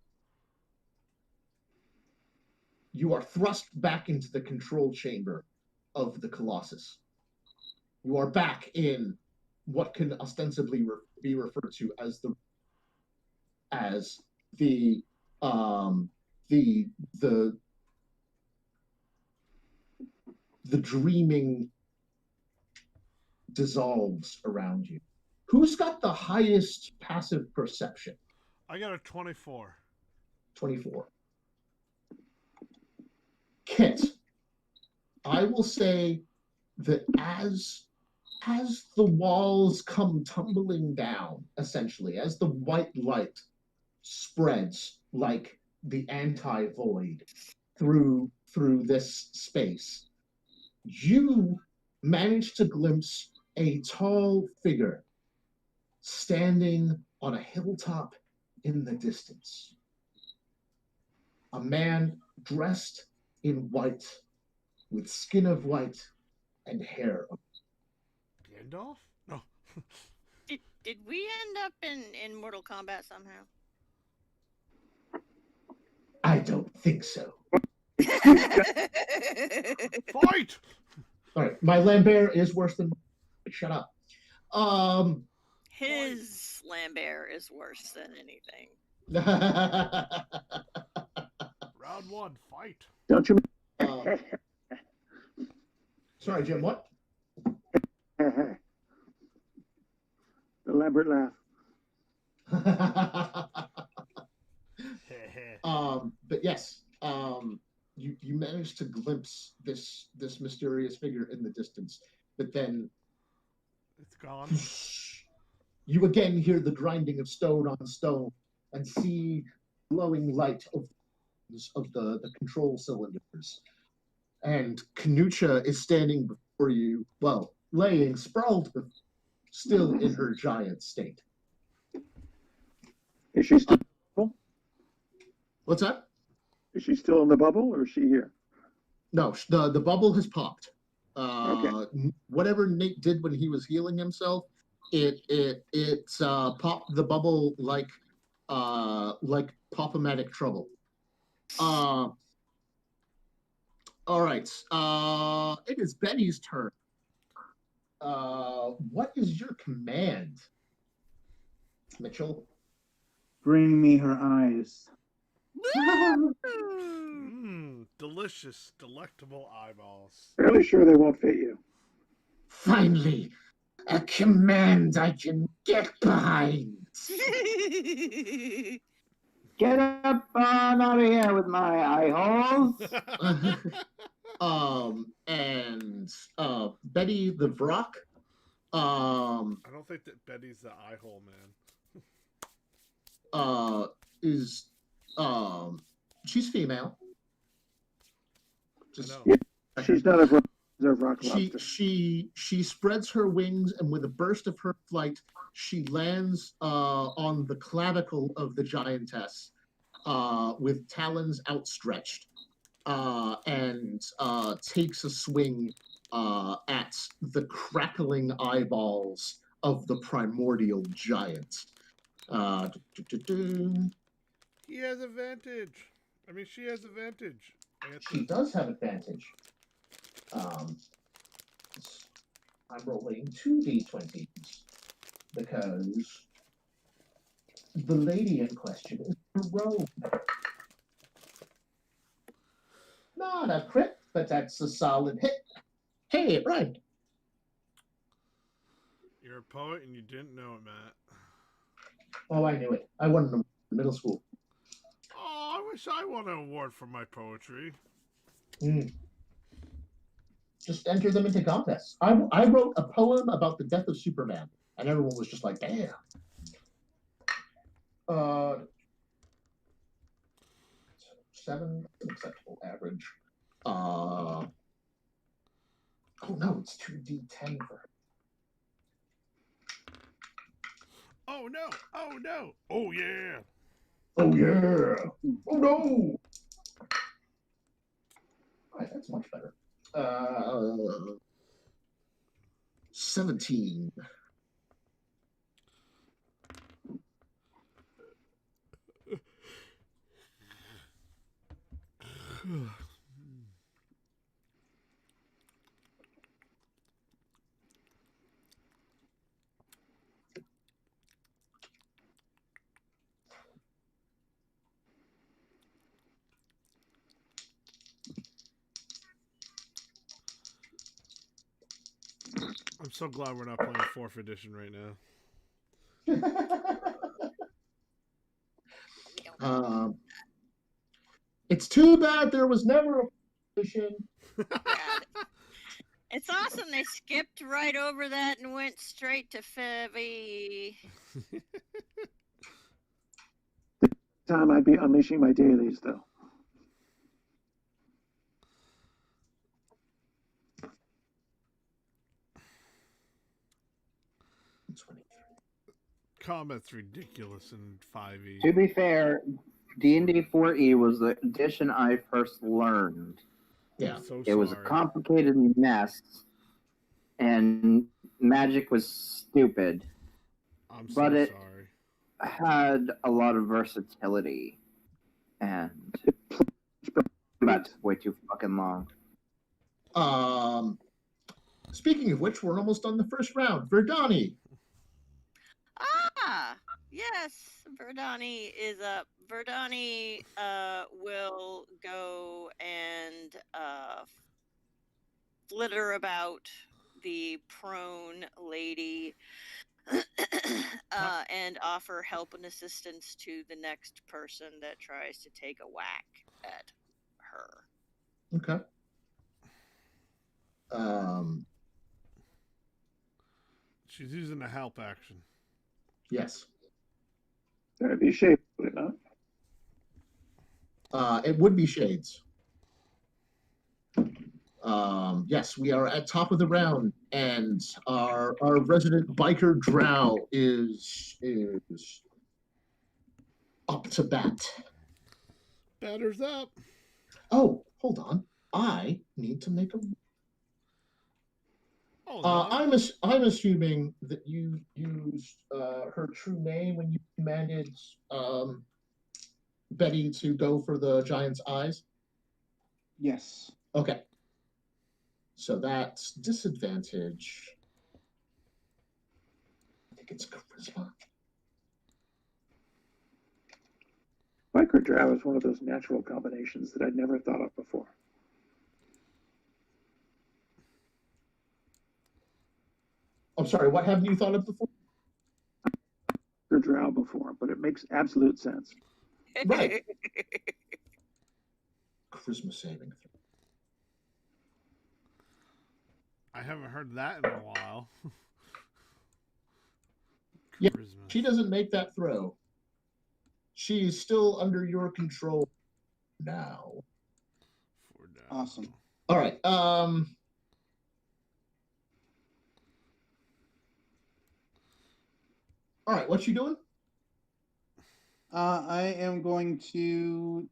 You are thrust back into the control chamber of the Colossus. You are back in what can ostensibly be referred to as the dreaming dissolves around you. Who's got the highest passive perception? I got a 24. 24. Kit, I will say that as the walls come tumbling down, essentially, as the white light spreads like the anti-void through this space, you manage to glimpse a tall figure standing on a hilltop in the distance. A man dressed in white, with skin of white and hair of Gandalf? No. Did we end up in Mortal Kombat somehow? I don't think so. Fight! All right, my Lambert is worse than. Shut up. His Lambert is worse than anything. Round 1, fight. Don't you? Sorry, Jim. What? The elaborate laugh. But yes, you managed to glimpse this mysterious figure in the distance, but then It's gone. you again hear the grinding of stone on stone and see glowing light of the control cylinders. And Kanucha is standing before you, well, laying sprawled, but still in her giant state. Is she still? What's that? Is she still in the bubble, or is she here? No, the bubble has popped. Okay. Whatever Nate did when he was healing himself, it popped the bubble like Pop-O-Matic trouble. All right. It is Betty's turn. What is your command, Mitchell? Bring me her eyes. Delicious, delectable eyeballs. Fairly sure they won't fit you. Finally, a command I can get behind. Get up on out of here with my eye holes. And Betty the Vrock. I don't think that Betty's the eye hole man. Is she's female. I know. Yeah, she's not a rock lobster. She spreads her wings, and with a burst of her flight, she lands on the clavicle of the giantess with talons outstretched, and takes a swing at the crackling eyeballs of the primordial giant. He has advantage. I mean, she has advantage. She does have advantage. I'm rolling 2d20s because the lady in question is a rogue. Not a crit, but that's a solid hit. Hey, right. You're a poet and you didn't know it, Matt. Oh, I knew it. I won in middle school. Oh, I wish I won an award for my poetry. Just enter them into contests. I wrote a poem about the death of Superman, and everyone was just like, damn. 7, acceptable average. Oh no, it's 2d10 for her. Oh no! Oh no! Oh yeah! Oh yeah! Oh no! All right, that's much better. 17. I'm so glad we're not playing 4th edition right now. We don't It's too bad there was never a edition. yeah. It's awesome they skipped right over that and went straight to Febby. Time I'd be unleashing my dailies, though. Combat's ridiculous in 5e. To be fair, D&D 4E was the edition I first learned. Yeah. I'm so It was a sorry. complicated mess, and magic was stupid. I'm but so it- sorry. Had a lot of versatility, and that's way too fucking long. Speaking of which, we're almost on the first round. Verdani. Ah, yes, Verdani is up. Verdani will go and flitter about the prone lady and offer help and assistance to the next person that tries to take a whack at her. Okay. She's using a help action. Yes. That'd be shaped, would it not? It would be shades. Yes, we are at top of the round, and our resident biker drow is up to bat. Batter's up. Oh, hold on. I need to make a. I'm assuming that you used her true name when you commanded Betty to go for the giant's eyes. Yes. Okay. So that's disadvantage. I think it's charisma. Biker Drow is one of those natural combinations that I'd never thought of before. I'm sorry, what haven't you thought of before? Biker Drow before, but it makes absolute sense. Right. Charisma saving throw. I haven't heard that in a while. Yeah, Charisma. she doesn't make that throw. She is still under your control now. Awesome. All right. All right, what you doing? I am going to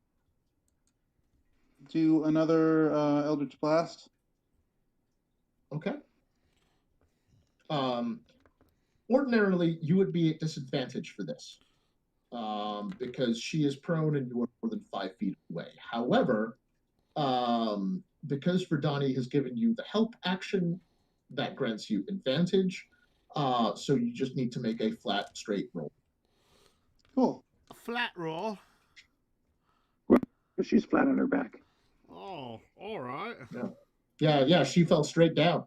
do another Eldritch Blast. Okay. Ordinarily, you would be at disadvantage for this, because she is prone and you are more than 5 feet away. However, because Verdani has given you the help action, that grants you advantage. So you just need to make a flat, straight roll. Cool. A flat roll. But she's flat on her back. Oh, all right. Yeah, she fell straight down.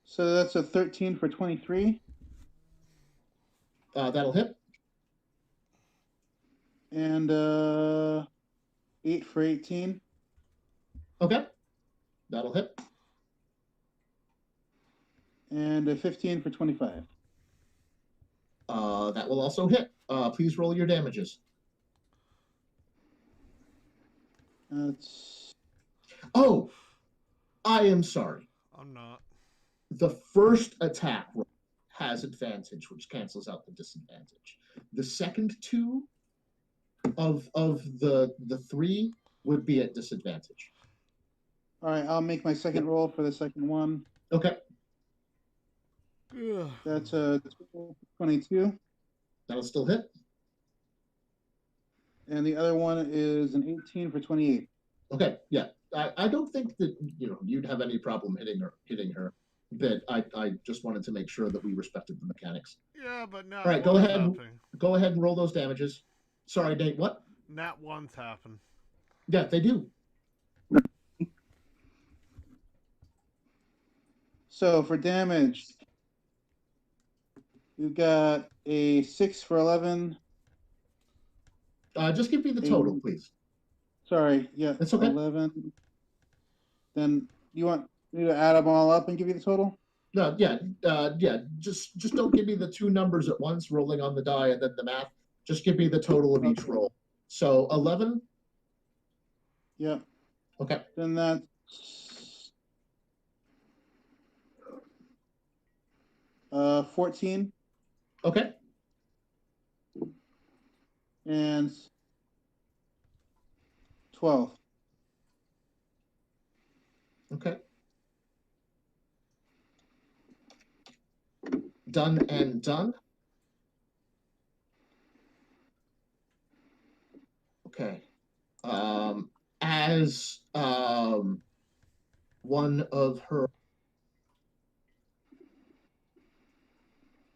So that's a 13 for 23. That'll hit. And 8 for 18. Okay. That'll hit. And a 15 for 25. That will also hit. Please roll your damages. That's... Oh, I am sorry. I'm not. The first attack roll has advantage, which cancels out the disadvantage. The second two of the 3 would be at disadvantage. All right, I'll make my second roll for the second one. Okay. Ugh. That's a 22. That'll still hit. and the other one is an 18 for 28. Okay, yeah. I don't think that you'd have any problem hitting her. But I just wanted to make sure that we respected the mechanics. Yeah, but not All right, go one's ahead. happening. Go ahead and roll those damages. Sorry, Nate. What? Not one's happen. Yeah, they do. So for damage, you've got a 6 for 11. Just give me the total, please. Sorry, yeah, That's okay. 11. Then you want me to add them all up and give you the total? No, yeah. Just don't give me the two numbers at once, rolling on the die and then the math. Just give me the total of each roll. So 11. Yeah. Okay. Then that's 14 Okay. and 12. Okay. Done and done. Okay. As one of her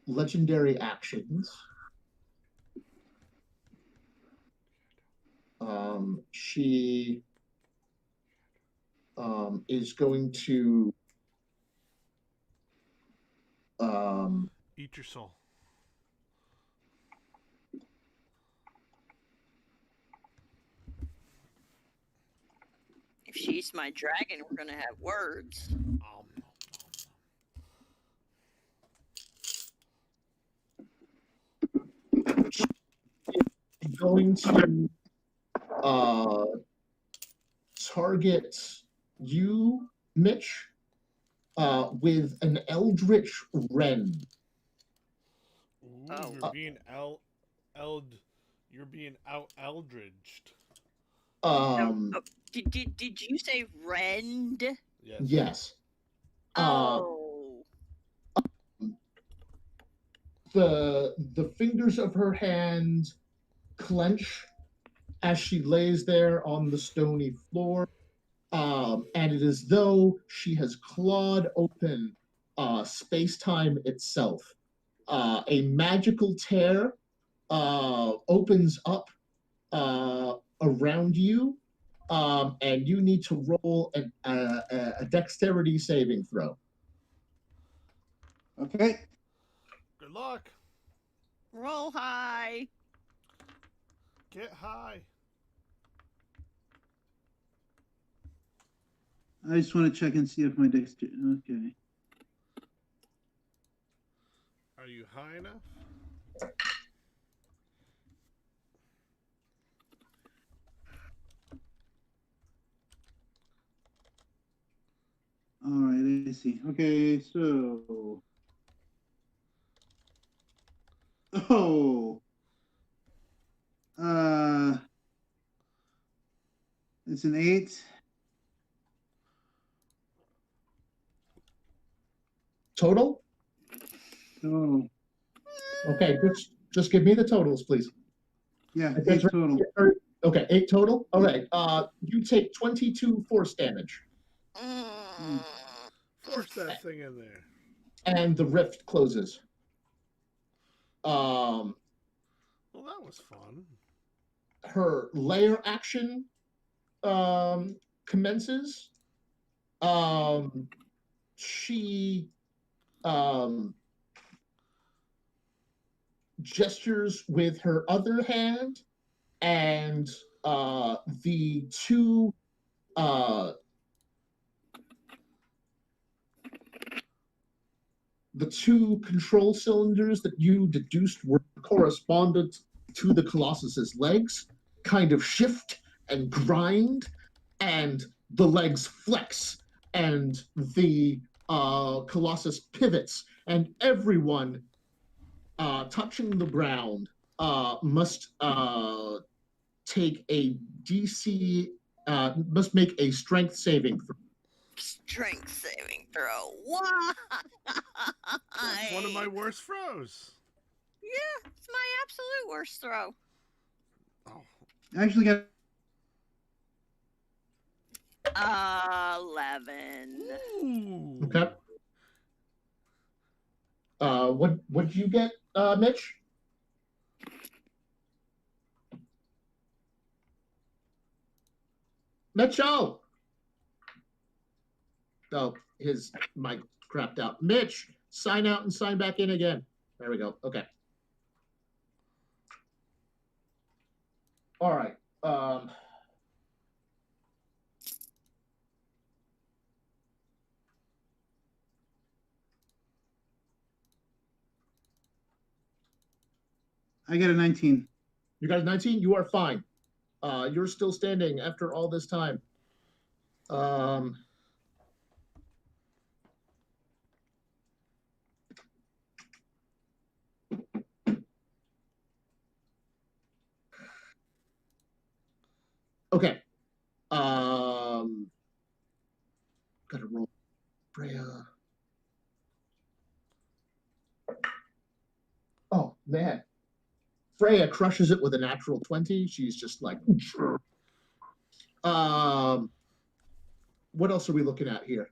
legendary actions, she is going to Eat your soul. If she's my dragon, we're gonna have words. going to target you, Mitch, with an Eldritch Rend. Ooh, Oh. you're being you're being out eldridged. Did you say rend? Yes. Yes. Oh. The fingers of her hand clench as she lays there on the stony floor, and it is though she has clawed open space-time itself. A magical tear opens up around you, and you need to roll a dexterity saving throw. Okay. Good luck. Roll high. Get high. I just want to check and see if my dexterity. Okay. Are you high enough? All right, I see. Okay, so. Oh. It's an 8. Total? Oh. Okay, just give me the totals, please. Yeah, 8 total. Okay, 8 total. All right. You take 22 force damage. Force that thing in there. And the rift closes. Well, that was fun. Her layer action commences. She gestures with her other hand, and the two control cylinders that you deduced were corresponded to the Colossus's legs kind of shift and grind, and the legs flex, and the Colossus pivots, and everyone touching the ground must take a DC, must make a strength saving throw. Strength saving throw. Why? That's one of my worst throws. Yeah, it's my absolute worst throw. Oh, I actually got 11. Ooh. Okay. What'd you get, Mitch? Mitchell! Oh, his mic crapped out. Mitch, sign out and sign back in again. There we go. Okay. All right. I got a 19. You got a 19? You are fine. You're still standing after all this time. Okay. Gotta roll. Freya. Oh man. Freya crushes it with a natural 20. She's just like what else are we looking at here?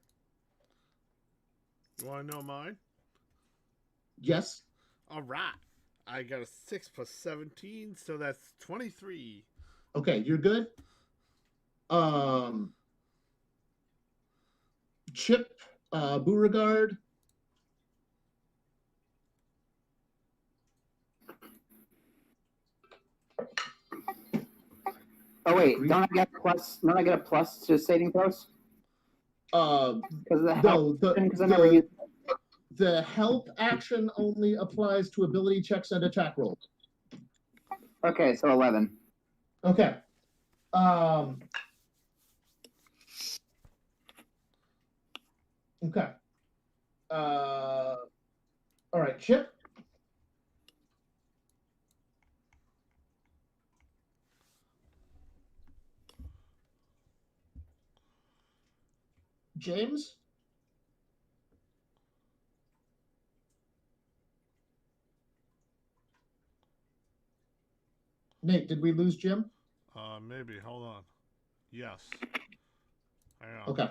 You want to know mine? Yes. All right. I got a 6 plus 17, so that's 23. Okay, you're good. Chip, Beauregard. Oh wait, don't I get a plus to saving throws? Because the help. No, Because I never used. the help action only applies to ability checks and attack rolls. Okay, so 11. Okay. Okay. All right, Chip. James. Nate, did we lose Jim? Maybe. Hold on. Yes. Hang on. Okay.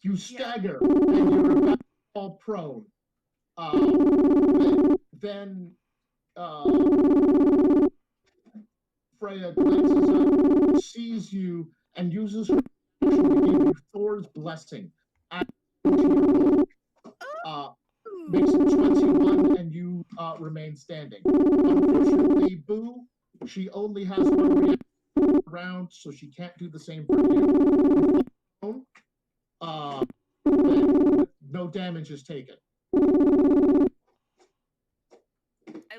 You stagger and you're about to fall prone. Then Freya glances up, sees you, and uses her action to give you Thor's blessing. Makes it 21, and you remain standing. Unfortunately, Boo, she only has one reaction round, so she can't do the same for you. No damage is taken. I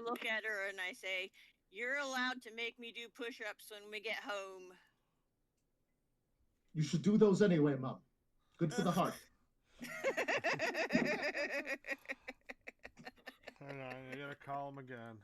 look at her and I say, "You're allowed to make me do push-ups when we get home." You should do those anyway, Mom. Good for the heart. Hang on, I gotta call him again.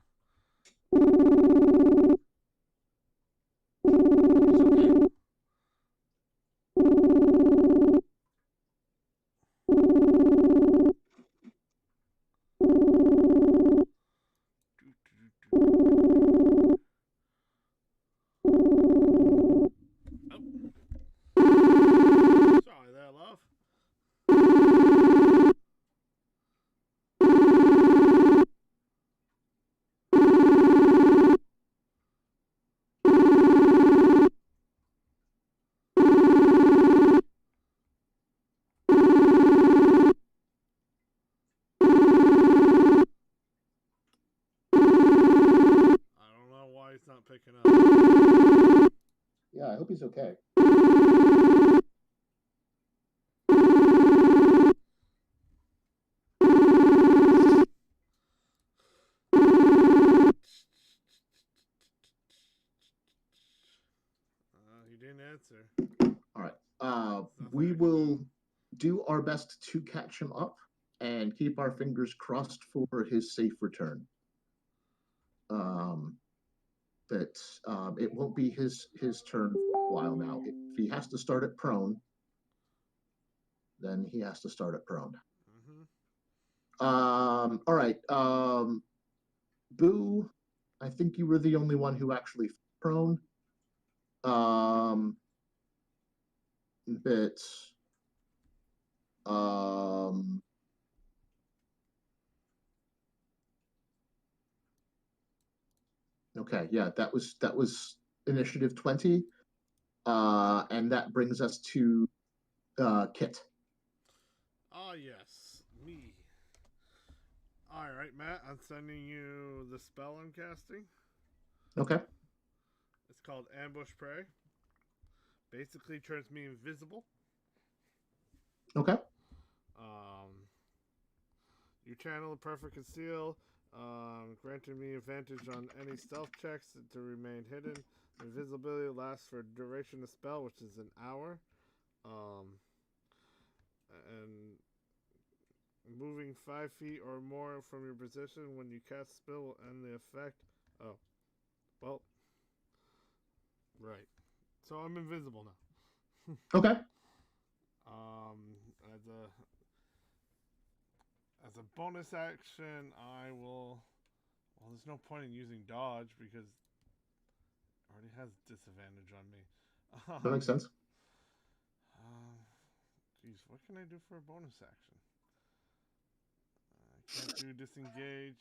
Sorry there, love. I don't know why he's not picking up. Yeah, I hope he's okay. He didn't answer. All right. We will do our best to catch him up and keep our fingers crossed for his safe return. That it won't be his turn for a while now. If he has to start at prone, then he has to start at prone. Mm-hmm. All right. Boo, I think you were the only one who actually prone. But okay, yeah, that was initiative 20. And that brings us to Kit. Ah, yes, me. All right, Matt, I'm sending you the spell I'm casting. Okay. It's called Ambush Prey. Basically turns me invisible. Okay. You channel a perfect conceal, granting me advantage on any stealth checks to remain hidden. Invisibility lasts for duration of spell, which is an hour. And moving 5 feet or more from your position when you cast spell will end the effect. Oh, well, right. So I'm invisible now. Okay. As a bonus action, I will. Well, there's no point in using dodge because it already has disadvantage on me. That makes sense. Geez, what can I do for a bonus action? I can't do disengage.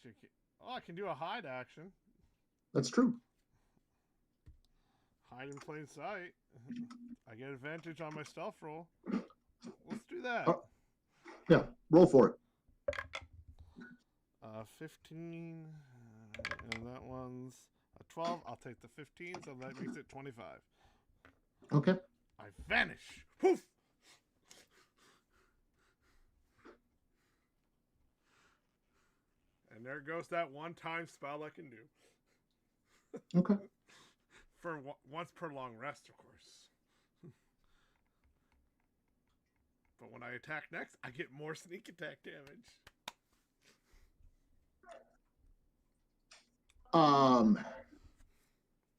I can do a hide action. That's true. Hide in plain sight. I get advantage on my stealth roll. Let's do that. Yeah, roll for it. 15, and that one's a 12. I'll take the 15, so that makes it 25. Okay. I vanish. Poof! And there goes that one-time spell I can do. Okay. For once per long rest, of course. But when I attack next, I get more sneak attack damage.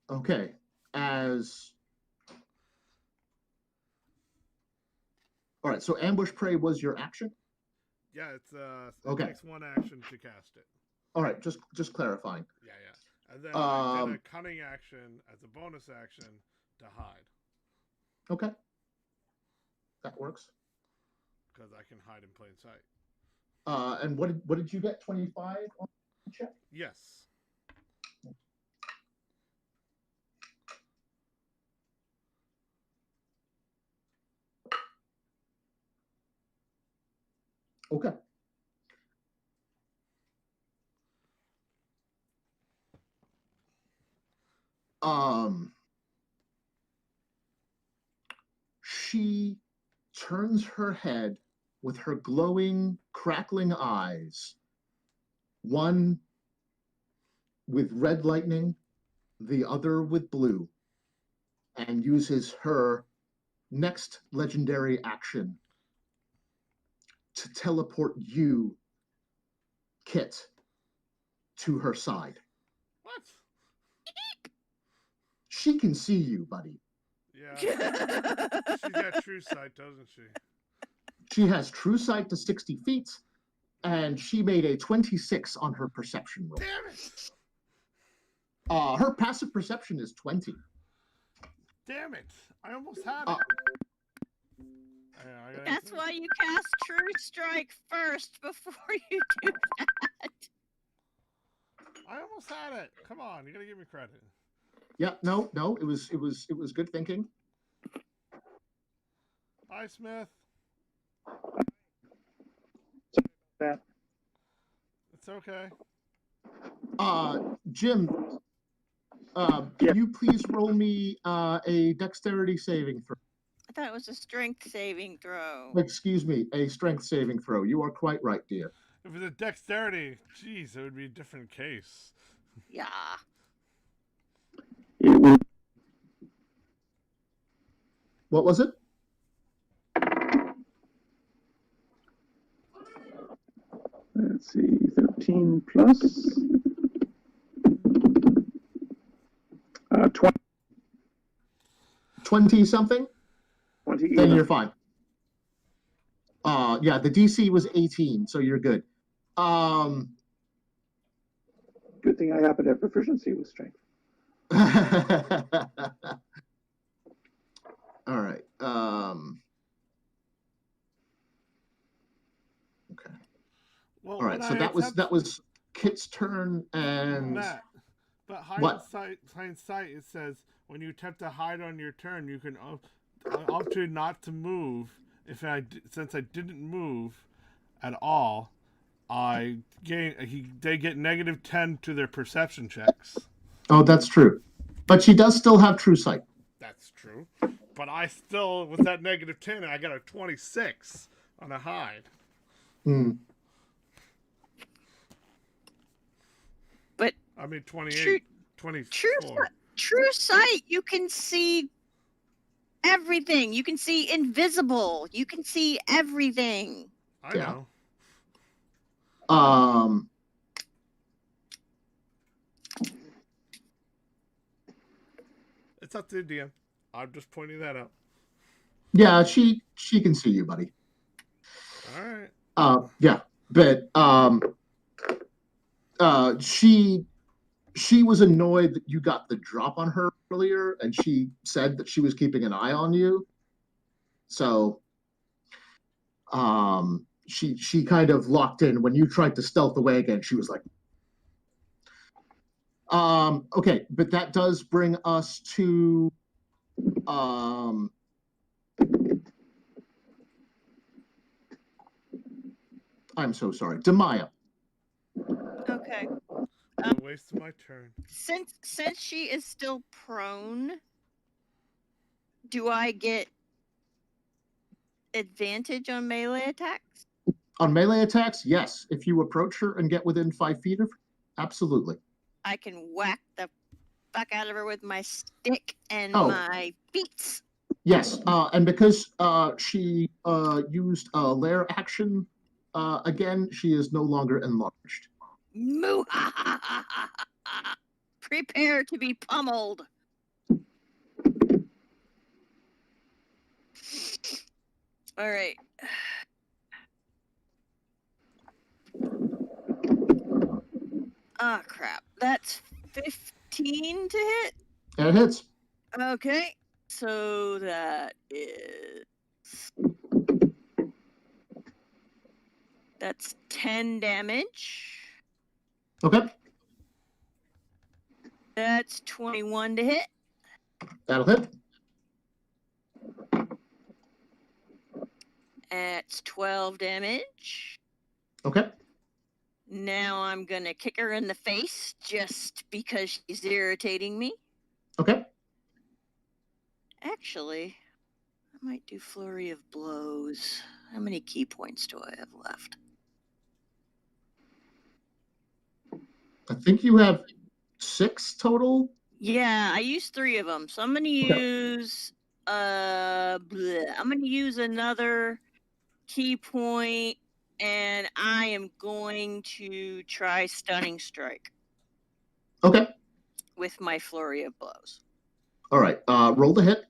Okay. All right, so ambush prey was your action? Yeah, it Okay. takes one action to cast it. All right, just clarifying. Yeah. And then I did a cunning action as a bonus action to hide. Okay. That works. Because I can hide in plain sight. And what did you get? 25 on the check? Yes. Okay. She turns her head with her glowing, crackling eyes, one with red lightning, the other with blue, and uses her next legendary action to teleport you, Kit, to her side. What? She can see you, buddy. Yeah. She's got true sight, doesn't she? She has true sight to 60 feet, and she made a 26 on her perception roll. Damn it! Her passive perception is 20. Damn it! I almost had it. That's why you cast True Strike first before you do that. I almost had it. Come on, you gotta give me credit. Yeah, no, it was good thinking. Hi, Smith. That. It's okay. Jim, can you please roll me a dexterity saving throw? I thought it was a strength saving throw. Excuse me, a strength saving throw. You are quite right, dear. If it was a dexterity, geez, it would be a different case. Yeah. What was it? Let's see, 13 plus 20. 20 something? 20. Then you're fine. Yeah, the DC was 18, so you're good. Good thing I happen to have proficiency with strength. All right. Okay. Well, All right. So that was Kit's turn, and that. But hindsight, it says when you attempt to hide on your turn, you can up to not to move. Since I didn't move at all, they get -10 to their perception checks. Oh, that's true. But she does still have true sight. That's true. But I still, with that -10, I got a 26 on a hide. Hmm. But I mean 28, 24. True sight, you can see everything. You can see invisible. You can see everything. I know. It's up to the DM. I'm just pointing that out. Yeah, she can see you, buddy. All right. Yeah, but she was annoyed that you got the drop on her earlier, and she said that she was keeping an eye on you. So she kind of locked in when you tried to stealth away again. She was like, okay, but that does bring us to I'm so sorry, Demaya. Okay. Wasted my turn. Since she is still prone, do I get advantage on melee attacks? On melee attacks, yes. If you approach her and get within 5 feet of her, absolutely. I can whack the fuck out of her with my stick and my feet. Yes, and because she used a lair action again, she is no longer enlarged. Moo! Prepare to be pummeled. All right. Ah, crap. That's 15 to hit? That hits. Okay. So that is... That's 10 damage. Okay. That's 21 to hit. That'll hit. That's 12 damage. Okay. Now I'm going to kick her in the face just because she's irritating me. Okay. Actually, I might do Flurry of Blows. How many key points do I have left? I think you have 6 total. Yeah, I used 3 of them. So I'm going to use... I'm going to use another key point, and I am going to try Stunning Strike. Okay. With my Flurry of Blows. All right. Roll the hit.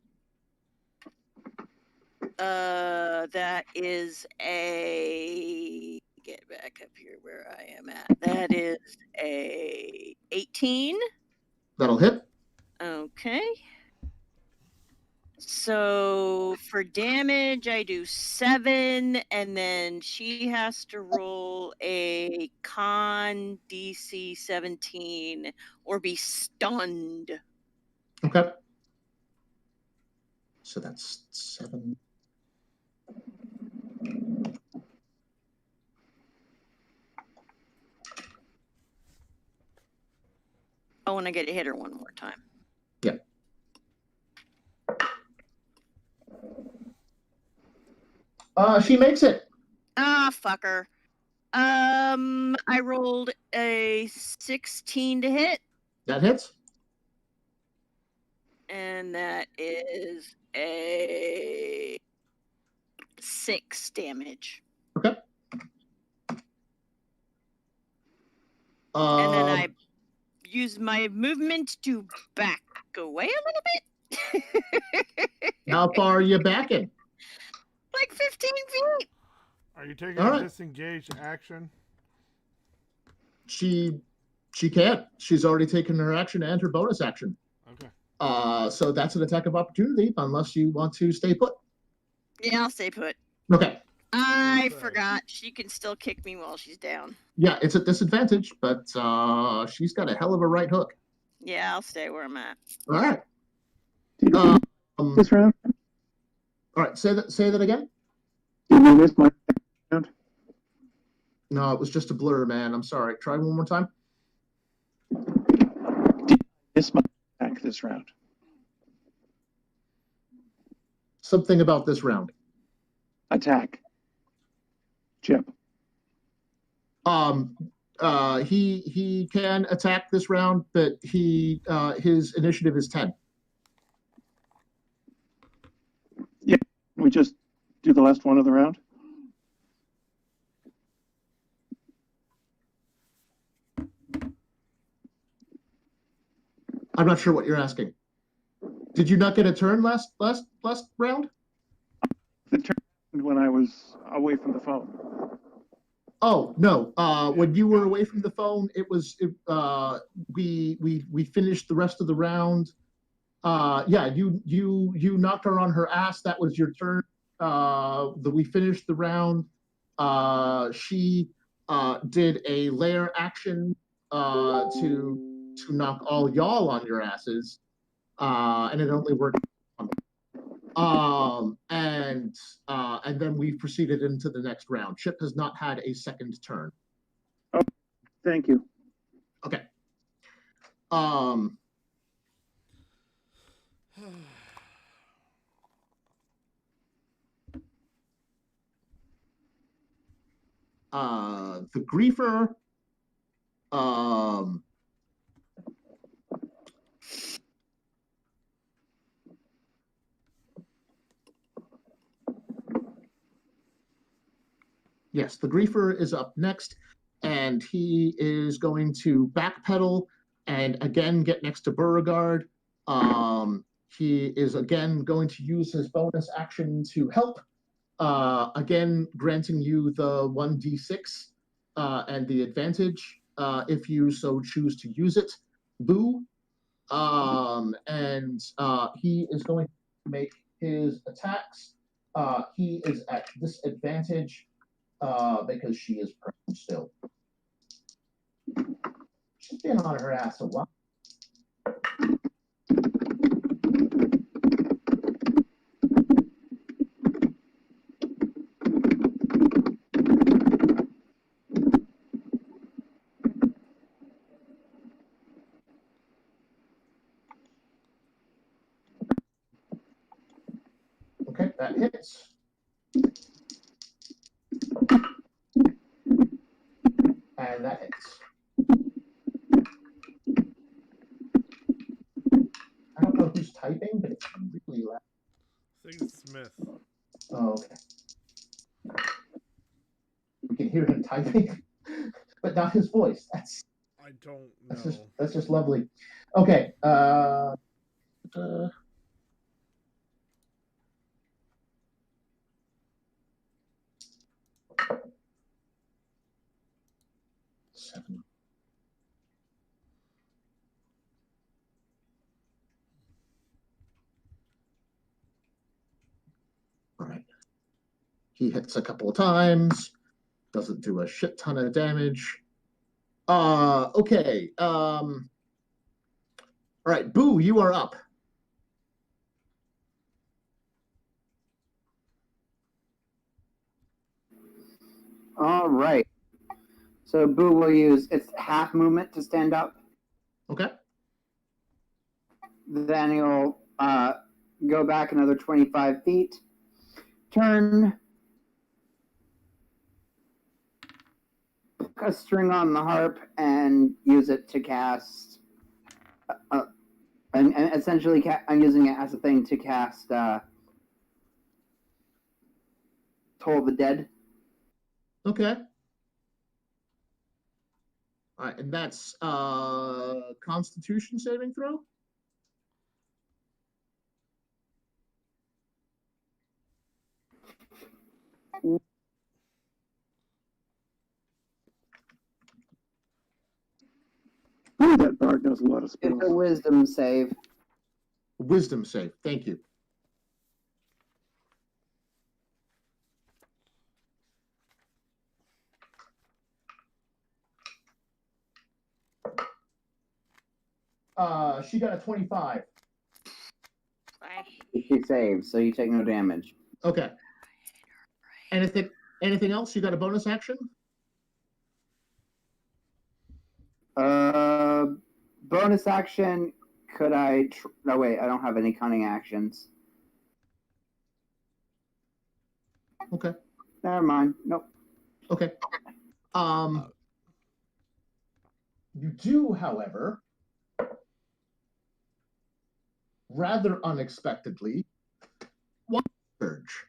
That is a... Get back up here where I am at. That is a 18. That'll hit. Okay. So for damage, I do 7, and then she has to roll a con DC 17 or be stunned. Okay. So that's 7. Oh, and I get to hit her one more time. Yeah. She makes it. Ah, fucker. I rolled a 16 to hit. That hits. And that is a 6 damage. Okay. And then I use my movement to back away a little bit. How far are you backing? Like 15 feet. Are you taking All a right. disengage action? She can't. She's already taken her action and her bonus action. Okay. So that's an attack of opportunity unless you want to stay put. Yeah, I'll stay put. Okay. I Okay. forgot. She can still kick me while she's down. Yeah, it's at disadvantage, but she's got a hell of a right hook. Yeah, I'll stay where I'm at. All right. Did you this round? All right. Say that again. Did you miss my round? No, it was just a blur, man. I'm sorry. Try one more time. Miss my attack this round. Something about this round. Attack. Chip. He can attack this round, but his initiative is 10. We just do the last one of the round. I'm not sure what you're asking. Did you not get a turn last round? The turn when I was away from the phone. Oh no! When you were away from the phone, we finished the rest of the round. Yeah, you knocked her on her ass. That was your turn. We finished the round. She did a lair action to knock all y'all on your asses, and it only worked. And then we proceeded into the next round. Chip has not had a second turn. Thank you. Okay. The griefer. Yes, the griefer is up next, and he is going to backpedal and again get next to Beauregard. He is again going to use his bonus action to help, again granting you the 1d6 and the advantage if you so choose to use it. Boo. And he is going to make his attacks. He is at disadvantage because she is prone still. She's been on her ass a while. Okay, that hits. And that hits. I don't know who's typing, but it's really loud. I think it's Smith. Oh, okay. We can hear him typing, but not his voice. I don't know. That's just lovely. Okay. Seven. All right. He hits a couple of times. Doesn't do a shit ton of damage. Okay. All right, Boo, you are up. All right. So Boo will use its half movement to stand up. Okay. Then he'll go back another 25 feet. Turn. A string on the harp and use it to cast. And essentially, I'm using it as a thing to cast Toll the Dead. Okay. All right, and that's Constitution saving throw. Ooh, that bard knows a lot of It's spells. a wisdom save. Wisdom save. Thank you. She got a 25. She saves, so you take no damage. Okay. Anything else? You got a bonus action? Bonus action. Could I? No, wait. I don't have any cunning actions. Okay. Never mind. Nope. Okay. You do, however, rather unexpectedly, one surge.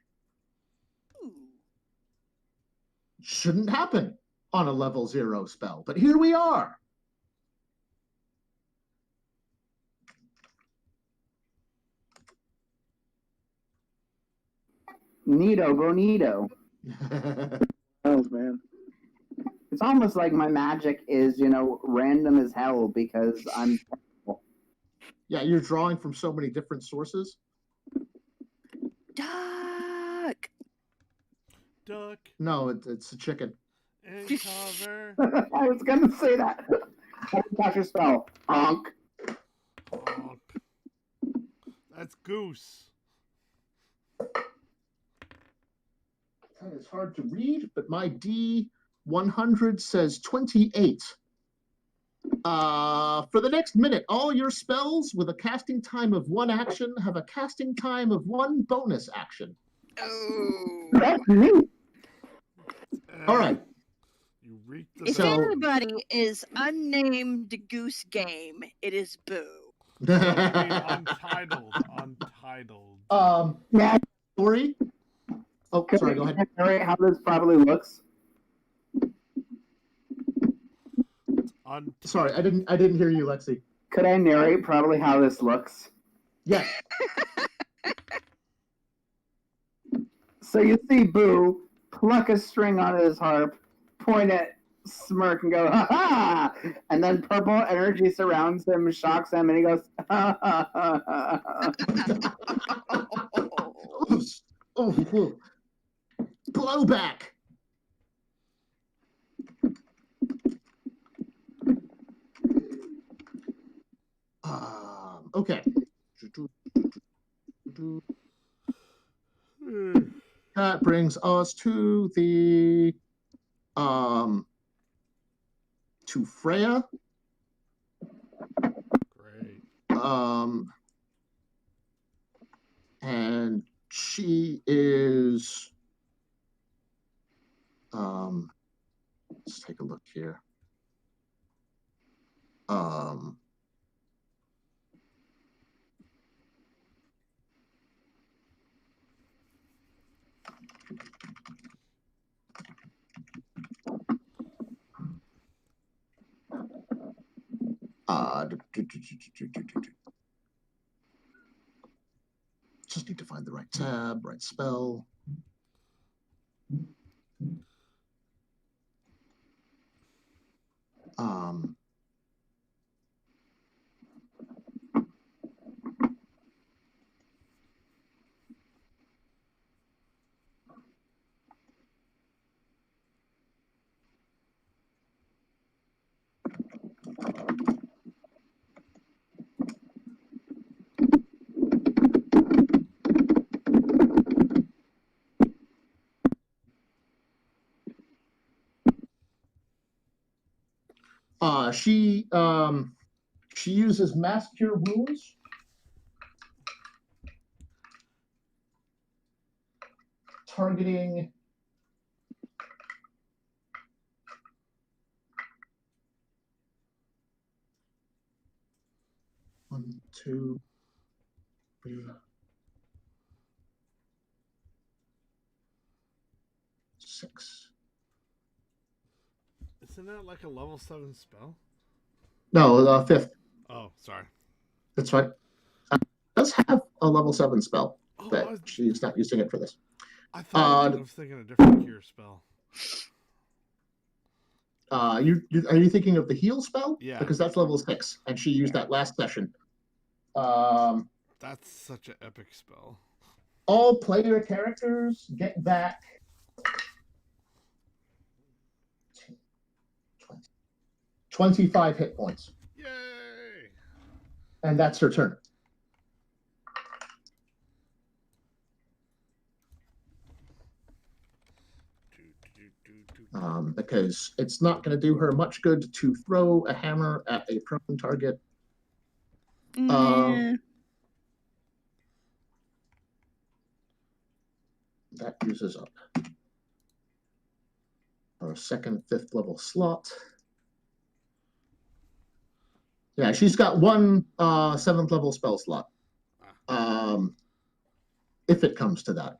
Shouldn't happen on a level 0 spell, but here we are. Neato, bonito. Spells, man. It's almost like my magic is, random as hell because I'm. Yeah, you're drawing from so many different sources. Duck. Duck No, it's a chicken. in cover. I was gonna say that. Catch your spell. Honk. Honk. That's goose. That is hard to read, but my D100 says 28. For the next minute, all your spells with a casting time of 1 action have a casting time of 1 bonus action. Oh. That's neat. All right. You reap the If So- anybody is unnamed goose game, it is Boo. Untitled. Yeah. Story. Oh, Could sorry. I Go ahead. narrate how this probably looks? Sorry, I didn't hear you, Lexi. Could I narrate probably how this looks? Yes. So you see Boo pluck a string on his harp, point it, smirk, and go, ha ha! And then purple energy surrounds him, shocks him, and he goes, ha ha ha ha. Oh, blowback. Okay. That brings us to the to Freya. Great. And she is let's take a look here. Just need to find the right tab, right spell. She uses Mass Cure Wounds. Targeting one, two, three, 6. Isn't that like a level 7 spell? No, fifth. Oh, sorry. That's right. Does have a level 7 spell, Oh, but she's not using it for this. I thought I was thinking a different cure spell. Are you thinking of the heal spell? Yeah. Because that's level 6, and she used that last session. That's such an epic spell. All player characters get back 25 hit points. Yay! And that's her turn. Because it's not going to do her much good to throw a hammer at a prone target. That uses up our second, 5th level slot. Yeah, she's got one 7th level spell slot. If it comes to that.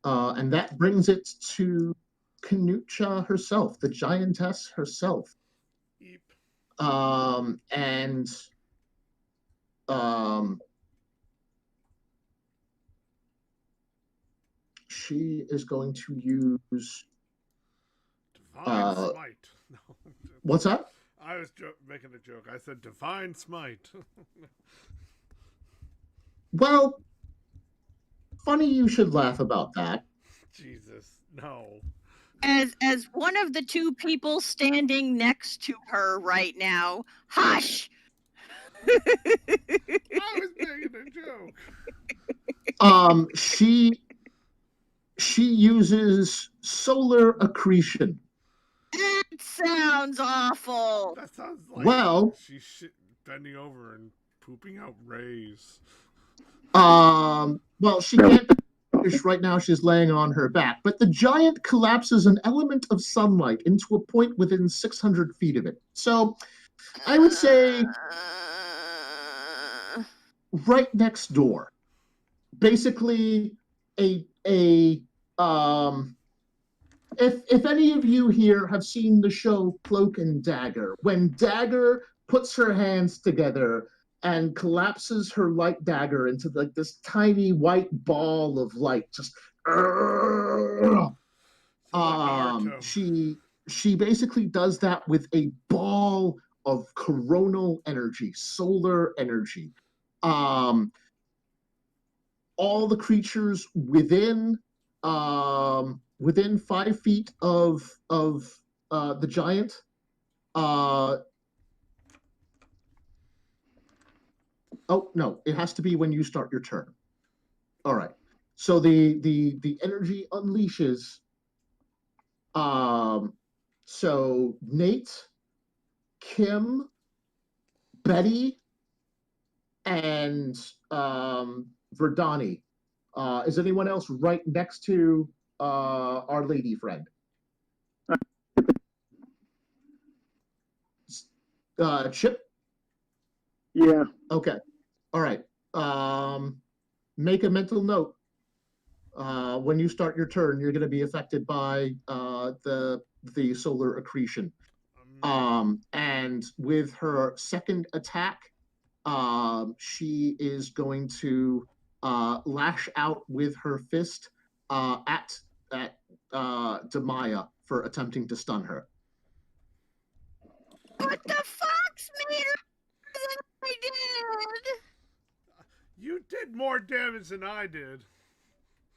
And that brings it to Kanucha herself, the giantess herself. Yep. She is going to use Divine Smite. No. What's that? I was making a joke. I said Divine Smite. Well, funny you should laugh about that. Jesus, no. As one of the two people standing next to her right now, hush. I was making a joke. She uses solar accretion. That sounds awful. That sounds like she's bending over and pooping out rays. Well, she can't. Right now, she's laying on her back, but the giant collapses an element of sunlight into a point within 600 feet of it. So, I would say right next door. Basically, if any of you here have seen the show Cloak and Dagger, when Dagger puts her hands together and collapses her light dagger into like this tiny white ball of light, just she basically does that with a ball of coronal energy, solar energy. All the creatures within 5 feet of the giant oh no, it has to be when you start your turn. All right. So the energy unleashes. So Nate, Kim, Betty, and Verdani. Is anyone else right next to our lady friend? Chip? Yeah. Okay. All right. Make a mental note. When you start your turn, you're going to be affected by the solar accretion. And with her second attack, she is going to lash out with her fist at Demaya for attempting to stun her. What the fox made her than I did? You did more damage than I did.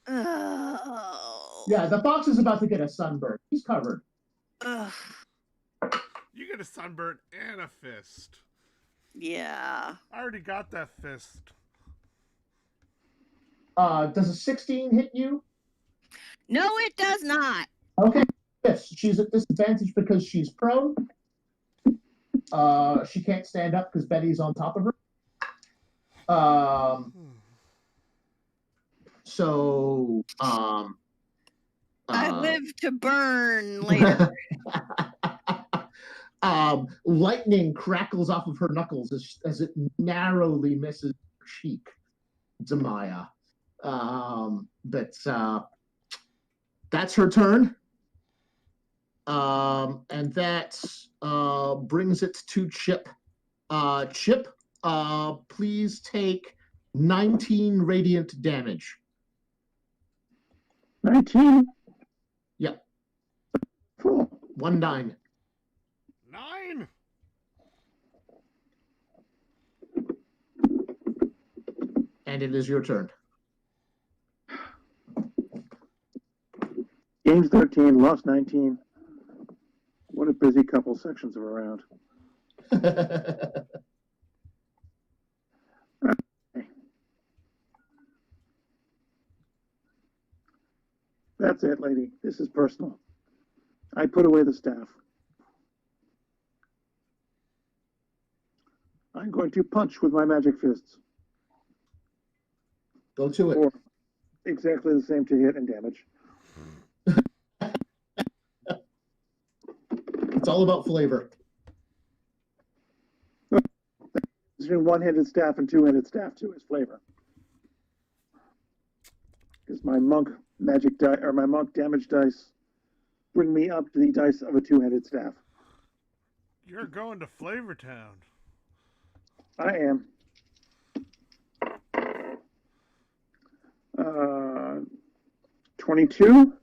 Oh. Yeah, the fox is about to get a sunburn. He's covered. Ugh. You get a sunburn and a fist. Yeah. I already got that fist. Does a 16 hit you? No, it does not. Okay. Yes, she's at disadvantage because she's prone. She can't stand up because Betty's on top of her. I live to burn later. Lightning crackles off of her knuckles as it narrowly misses her cheek, Zamaya. But that's her turn. And that brings it to Chip. Chip, please take 19 radiant damage. 19? Yep. Cool. 19. 9. And it is your turn. Games 13, lost 19. What a busy couple sections of a round. That's it, lady. This is personal. I put away the staff. I'm going to punch with my magic fists. Go to it. Or exactly the same to hit and damage. It's all about flavor. Between one-handed staff and two-handed staff too is flavor. Because my monk magic die or my monk damage dice bring me up to the dice of a two-handed staff. You're going to Flavor Town. I am. 22.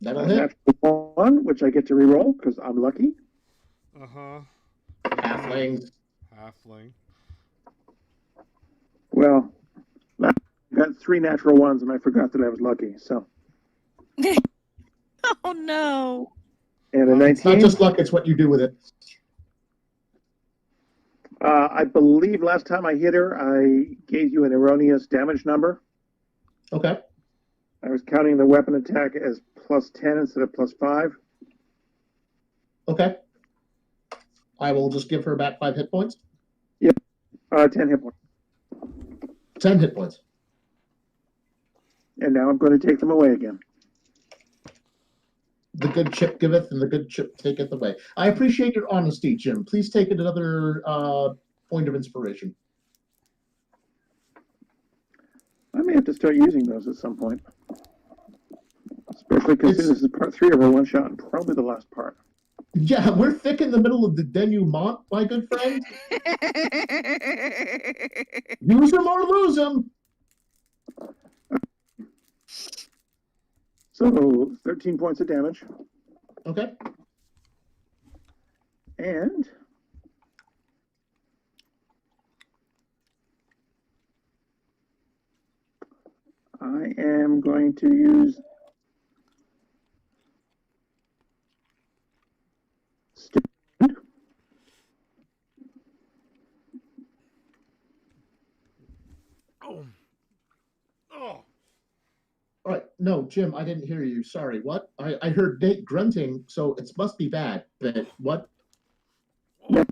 That'll hit. Natural 1, which I get to reroll because I'm lucky. Uh-huh. Halflings. Halfling. Well, I got 3 natural 1s and I forgot that I was lucky. So. Oh no. And a 19. It's not just luck, it's what you do with it. I believe last time I hit her, I gave you an erroneous damage number. Okay. I was counting the weapon attack as +10 instead of +5. Okay. I will just give her back 5 hit points. Yep. 10 hit points. 10 hit points. And now I'm going to take them away again. The good chip giveth and the good chip taketh away. I appreciate your honesty, Jim. Please take another point of inspiration. I may have to start using those at some point. Especially because this is part 3 of our one shot and probably the last part. Yeah, we're thick in the middle of the denouement, my good friend. Use them or lose them. So 13 points of damage. Okay. And I am going to use stand. Oh. Oh. All right. No, Jim, I didn't hear you. Sorry. What? I heard Nate grunting, so it must be bad. But what? Yeah,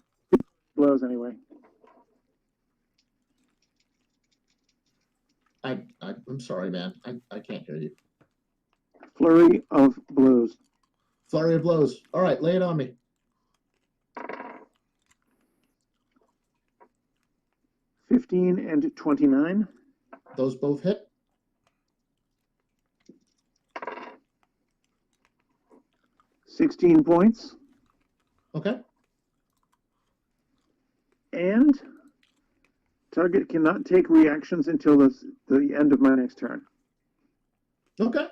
blows anyway. I'm sorry, man. I can't hear you. Flurry of blows. Flurry of blows. All right, lay it on me. 15 and 29. Those both hit. 16 points. Okay. And target cannot take reactions until the end of my next turn. Okay.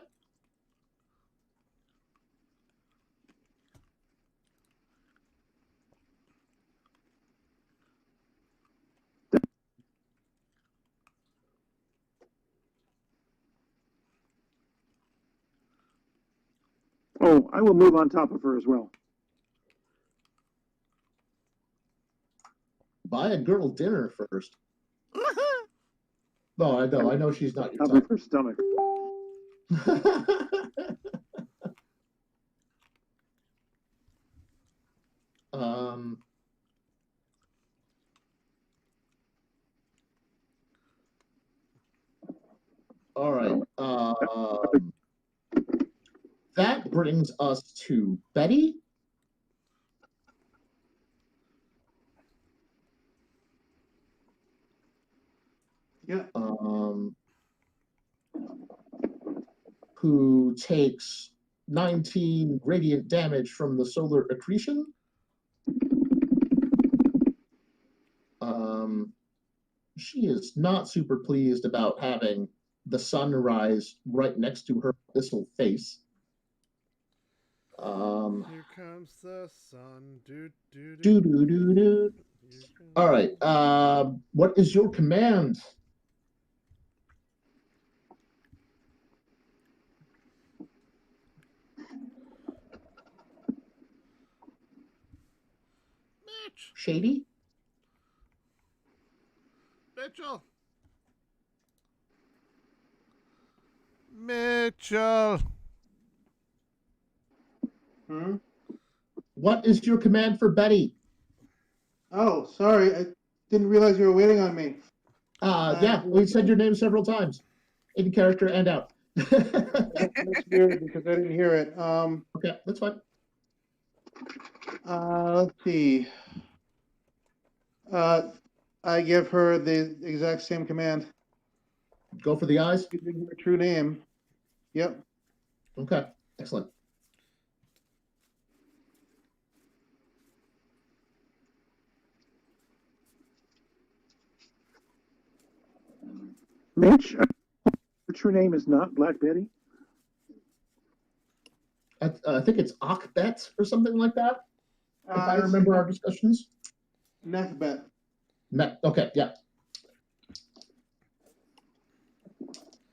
Oh, I will move on top of her as well. Buy a girl dinner first. No, I know. I know she's not your Top of type. her stomach. All right. That brings us to Betty. who takes 19 radiant damage from the solar accretion. She is not super pleased about having the sun rise right next to her abyssal face. Here comes the sun. Do, do, Do, do. do, do, do. All right. What is your command? Mitch! Shady? Mitchell! Mitchell! Hmm? What is your command for Betty? Oh, sorry. I didn't realize you were waiting on me. Yeah, we said your name several times, in character and out. That's weird because I didn't hear it. Okay, that's fine. Let's see. I give her the exact same command. Go for the eyes. Using her true name. Yep. Okay, excellent. Mitch, her true name is not Black Betty. I think it's Akbet or something like that. If I It's remember our discussions. Neckbet. Okay, yeah.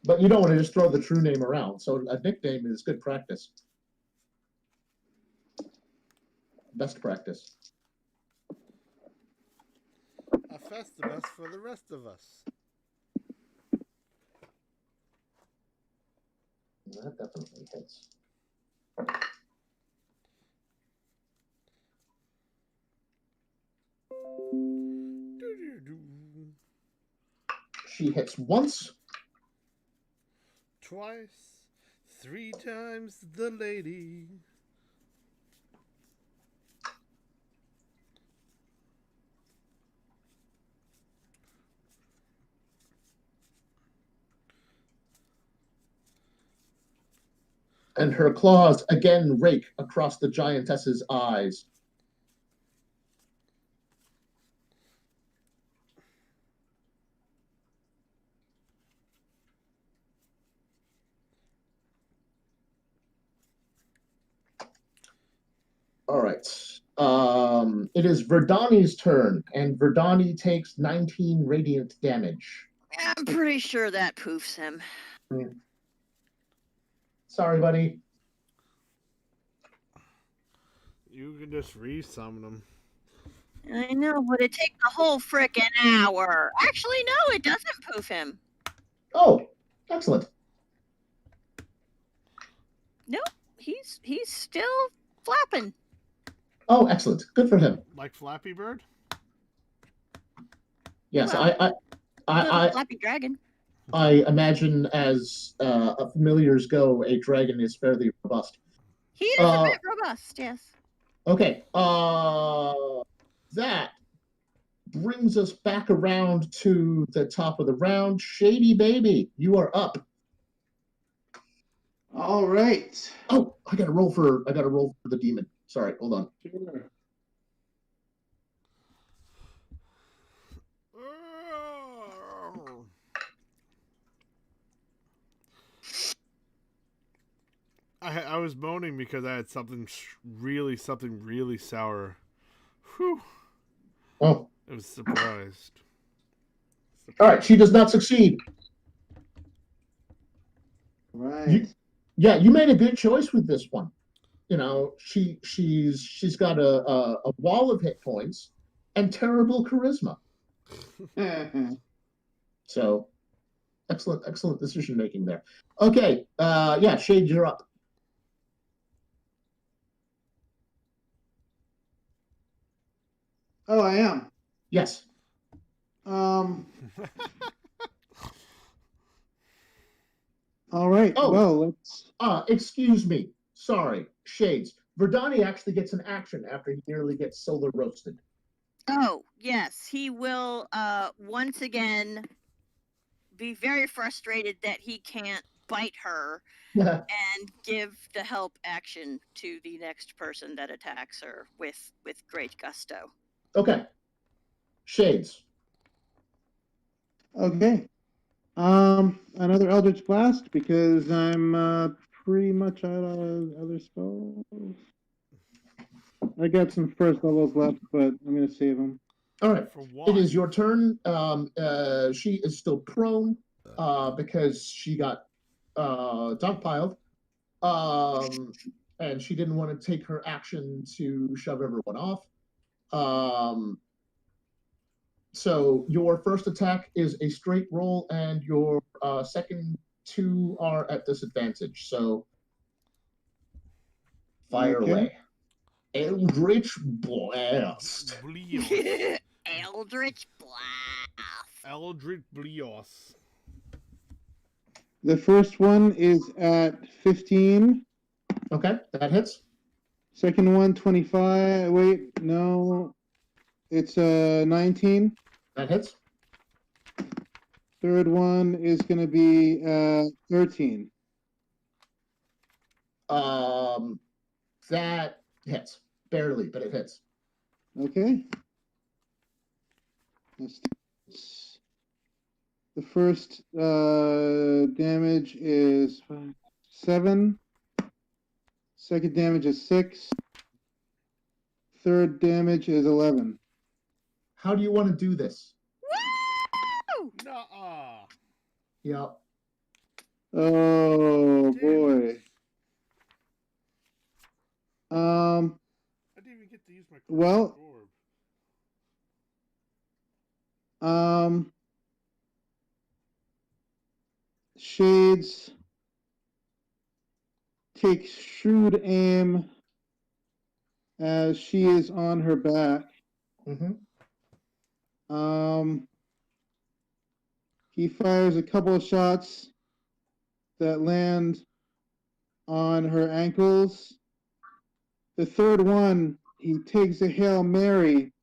But you don't want to just throw the true name around. So a nickname is good practice. Best practice. A Festivus for the rest of us. That definitely hits. She hits once. Twice. 3 times the lady. And her claws again rake across the giantess's eyes. All right. It is Verdani's turn, and Verdani takes 19 radiant damage. I'm pretty sure that poofs him. Sorry, buddy. You can just resummon them. I know, but it takes a whole frickin' hour. Actually, no, it doesn't poof him. Oh, excellent. Nope, he's still flapping. Oh, excellent. Good for him. Like Flappy Bird? Yes, Well, I Flappy Dragon. I imagine as familiars go, a dragon is fairly robust. He is a bit robust, yes. Okay. That brings us back around to the top of the round. Shady Baby, you are up. All right. Oh, I gotta roll for the demon. Sorry, hold on. Sure. I was moaning because I had something really sour. Whew. Oh, I was surprised. all right. She does not succeed. Right. Yeah, you made a good choice with this one. You know, she's got a wall of hit points and terrible charisma. So, excellent decision making there. Okay, yeah, Shade, you're up. Oh, I am. Yes. All right. Oh. Well, let's. Excuse me. Sorry, Shades. Verdani actually gets an action after he nearly gets solar roasted. Oh, yes, he will once again be very frustrated that he can't bite her Yeah. and give the help action to the next person that attacks her with great gusto. Okay. Shades. Okay. Another Eldritch Blast because I'm pretty much out of other spells. I got some first levels left, but I'm gonna save them. All right. For what? It is your turn. She is still prone because she got dogpiled. And she didn't want to take her action to shove everyone off. So your first attack is a straight roll, and your second two are at disadvantage. So fire Okay. away. Eldritch Blast. Blios. Eldritch Blast. Eldritch Blios. The first one is at 15. Okay, that hits. Second one, 25. Wait, no. It's 19. That hits. Third one is going to be 13. That hits. Barely, but it hits. Okay. The first damage is 7. Second damage is 6. Third damage is 11. How do you want to do this? Woo! Nuh-uh. Yep. Oh boy. I didn't even get to use my Well, orb. Shades takes shrewd aim as she is on her back. Mm-hmm. He fires a couple of shots that land on her ankles. The third one, he takes a Hail Mary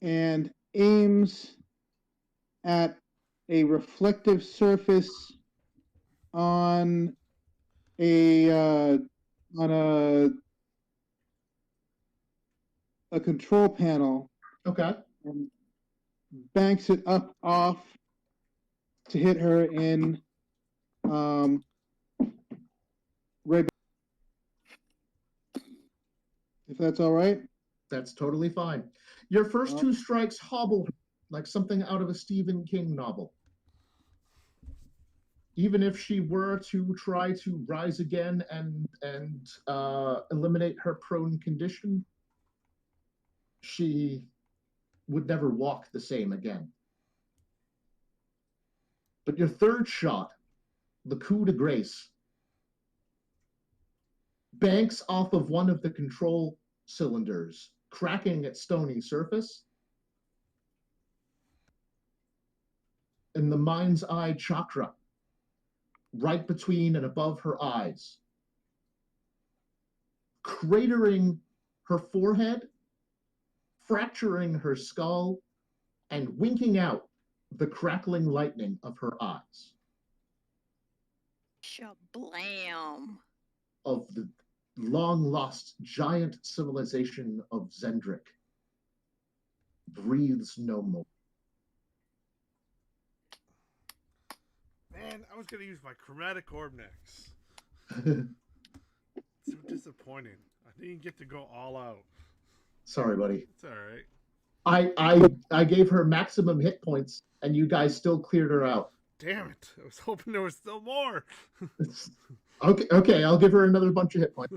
and aims at a reflective surface on a control panel. Okay. And banks it up off to hit her in right. If that's all right. That's totally fine. Your first two strikes hobble her like something out of a Stephen King novel. Even if she were to try to rise again and eliminate her prone condition, she would never walk the same again. But your third shot, the coup de grace, banks off of one of the control cylinders, cracking its stony surface. In the mind's eye chakra, right between and above her eyes, cratering her forehead, fracturing her skull, and winking out the crackling lightning of her eyes. Shablam. Of the long-lost giant civilization of Zendrick breathes no more. Man, I was going to use my chromatic orb next. So disappointing. I didn't get to go all out. Sorry, buddy. It's all right. I gave her maximum hit points, and you guys still cleared her out. Damn it. I was hoping there was still more. Okay, I'll give her another bunch of hit points.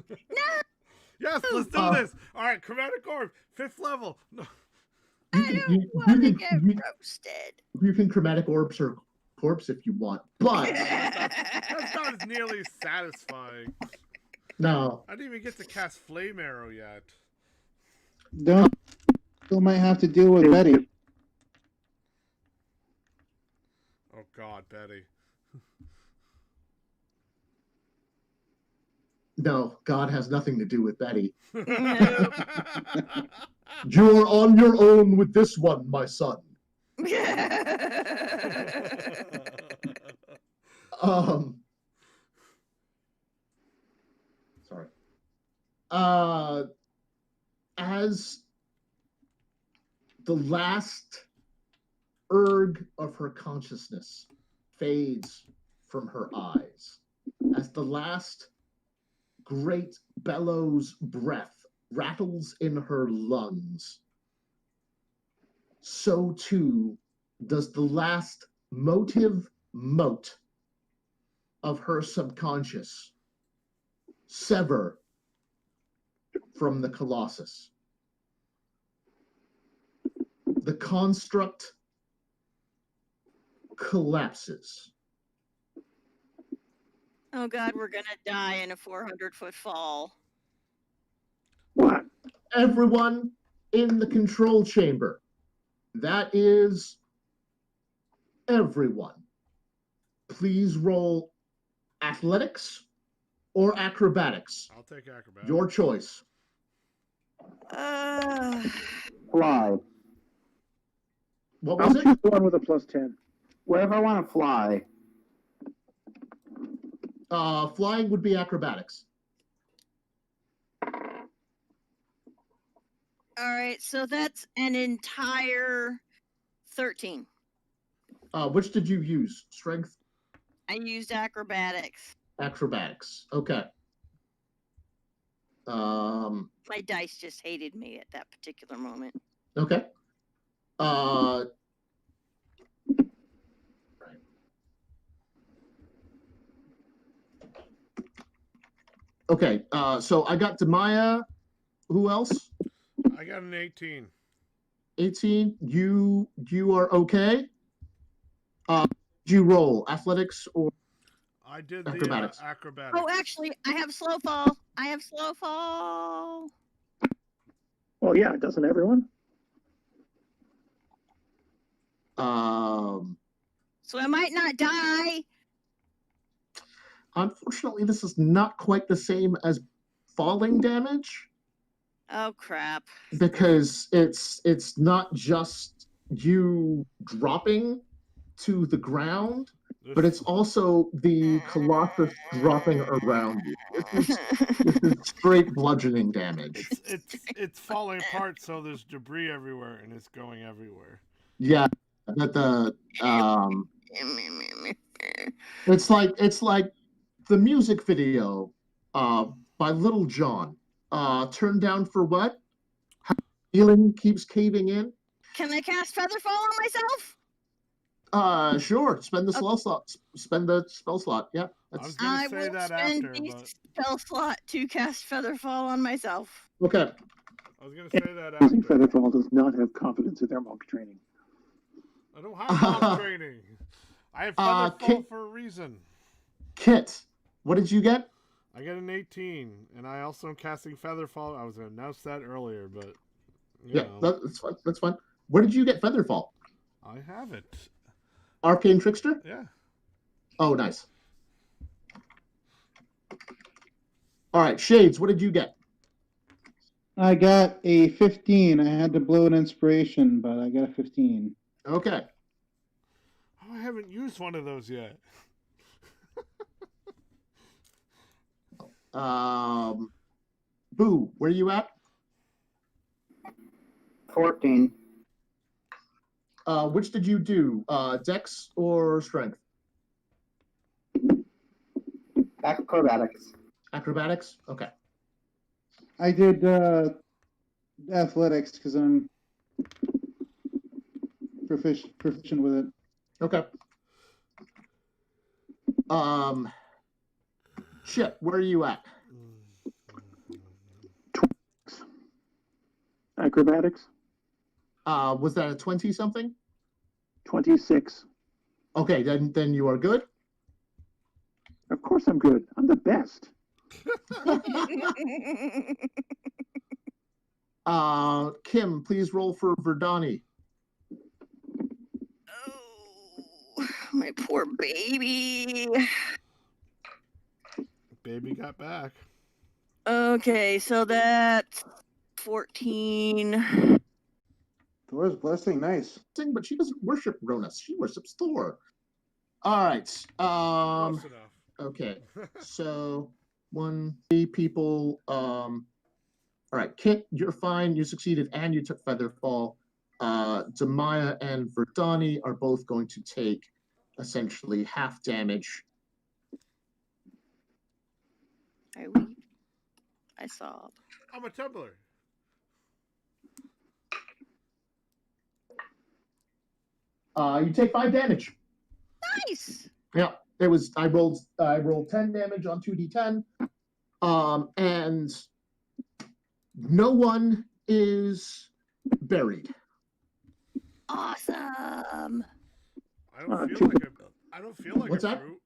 Yes, let's do this. All right, chromatic orb, 5th level. No. I don't want to get roasted. You can chromatic orbs her corpse if you want, but That's not as nearly satisfying. no. I didn't even get to cast Flame Arrow yet. Don't. Still might have to deal with Betty. Oh God, Betty. No, God has nothing to do with Betty. You're on your own with this one, my son. As the last erg of her consciousness fades from her eyes, as the last great bellows breath rattles in her lungs, so too does the last motive mote of her subconscious sever from the Colossus. The construct collapses. Oh God, we're gonna die in a 400-foot fall. What? Everyone in the control chamber. That is everyone. Please roll athletics or acrobatics. I'll take acrobatics. Your choice. Fly. What I'll was it? choose the one with a +10. Wherever I want to fly. Flying would be acrobatics. All right, so that's an entire 13. Which did you use? Strength, I used acrobatics. acrobatics. Okay. My dice just hated me at that particular moment. Okay. Okay. So I got Demaya. Who else? I got an 18. 18. You are okay. Did you roll athletics or I did acrobatics? the acrobatics. Oh, actually, I have slow fall. I have slow fall. Well, yeah, doesn't everyone? So I might not die. Unfortunately, this is not quite the same as falling damage Oh crap. because it's not just you dropping to the ground, but it's also the Colossus dropping around you. This is straight bludgeoning damage. It's falling apart, so there's debris everywhere, and it's going everywhere. Yeah, but it's like the music video by Little John. Turned down for what? How feeling keeps caving in. Can I cast Feather Fall on myself? Sure. Spend the spell slot. Spend the spell slot. Yeah. I was gonna say will that spend after, the but spell slot to cast Feather Fall on myself. Okay. I was gonna say that Using after. Featherfall does not have confidence in their monk training. I don't have monk training. I have Featherfall for a reason. Kit, what did you get? I get an 18, and I also am casting Featherfall. I was gonna announce that earlier, but you know. That's fine. That's fine. Where did you get Featherfall? I have it. Arcane Trickster? Yeah. Oh, nice. All right, Shades, what did you get? I got a 15. I had to blow an inspiration, but I got a 15. Okay. Oh, I haven't used one of those yet. Boo, where are you at? 14. Which did you do? Dex or Strength? Acrobatics. Acrobatics? Okay. I did athletics because I'm proficient with it. Okay. Chip, where are you at? Acrobatics? Was that a 20 something? 26. Okay, then you are good. Of course I'm good. I'm the best. Kim, please roll for Verdani. Oh, my poor baby. Baby got back. Okay, so that's 14. Thor's blessing, nice. But she doesn't worship Ronus. She worships Thor. All right. Close enough. Okay. So 1, 3 people All right, Kit, you're fine. You succeeded and you took feather fall. Demaya and Verdani are both going to take essentially half damage. I weep. I sob. I'm a tumbler. You take 5 damage. Nice. Yeah, it was. I rolled 10 damage on 2d10, and no one is buried. Awesome. I don't feel too like I don't feel like What's a that? fruit.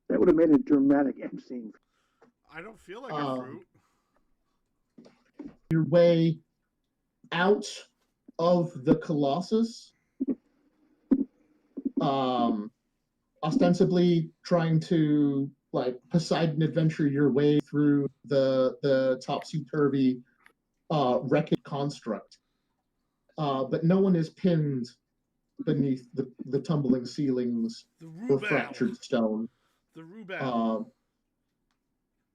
That would have made a dramatic end scene. I don't feel like a fruit. Your way out of the Colossus, ostensibly trying to like Poseidon adventure your way through the topsy-turvy wrecked construct. But no one is pinned beneath the tumbling ceilings The or Rubel. fractured stone. The Rubel.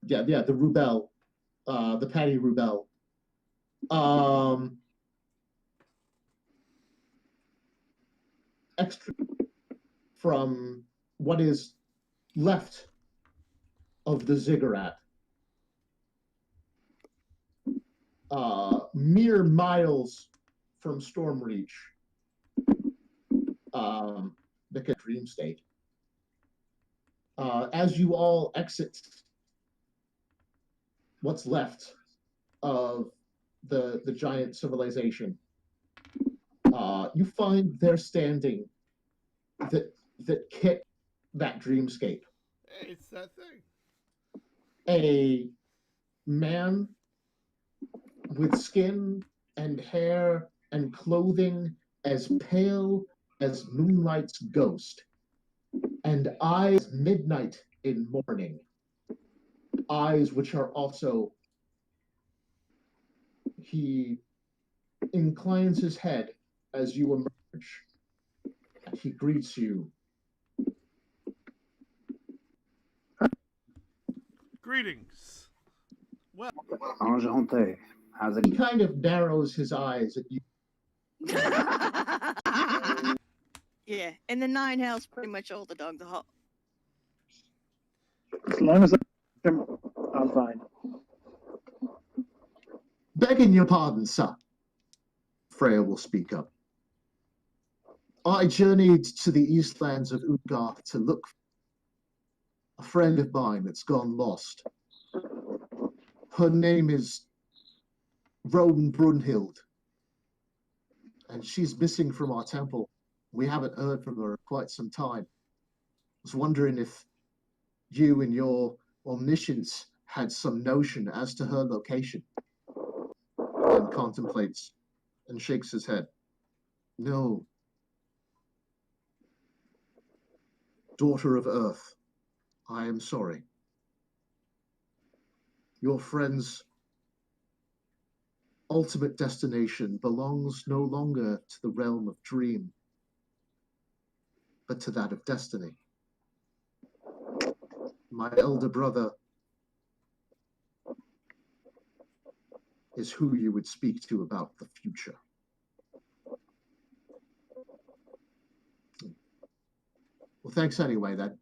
Yeah, the Rubel, the Patty Rubel. Extra from what is left of the ziggurat. Mere miles from Stormreach, the dream state. As you all exit what's left of the giant civilization, you find there standing that kit that dreamscape. Hey, it's that thing. A man with skin and hair and clothing as pale as moonlight's ghost, and eyes midnight in morning, eyes which are also. He inclines his head as you emerge, and he greets you. Greetings. Well, Enchanté. How's it He kind of narrows his eyes at you. Yeah, and the 9 hells pretty much all the dog the hall. As long as I'm fine. Begging your pardon, sir. Freya will speak up. I journeyed to the eastlands of Utgard to look for a friend of mine that's gone lost. Her name is Rowan Brunhild, and she's missing from our temple. We haven't heard from her in quite some time. I was wondering if you and your omniscience had some notion as to her location. And contemplates and shakes his head. No. Daughter of Earth, I am sorry. Your friend's ultimate destination belongs no longer to the realm of dream, but to that of destiny. My elder brother is who you would speak to about the future. Well, thanks anyway, then.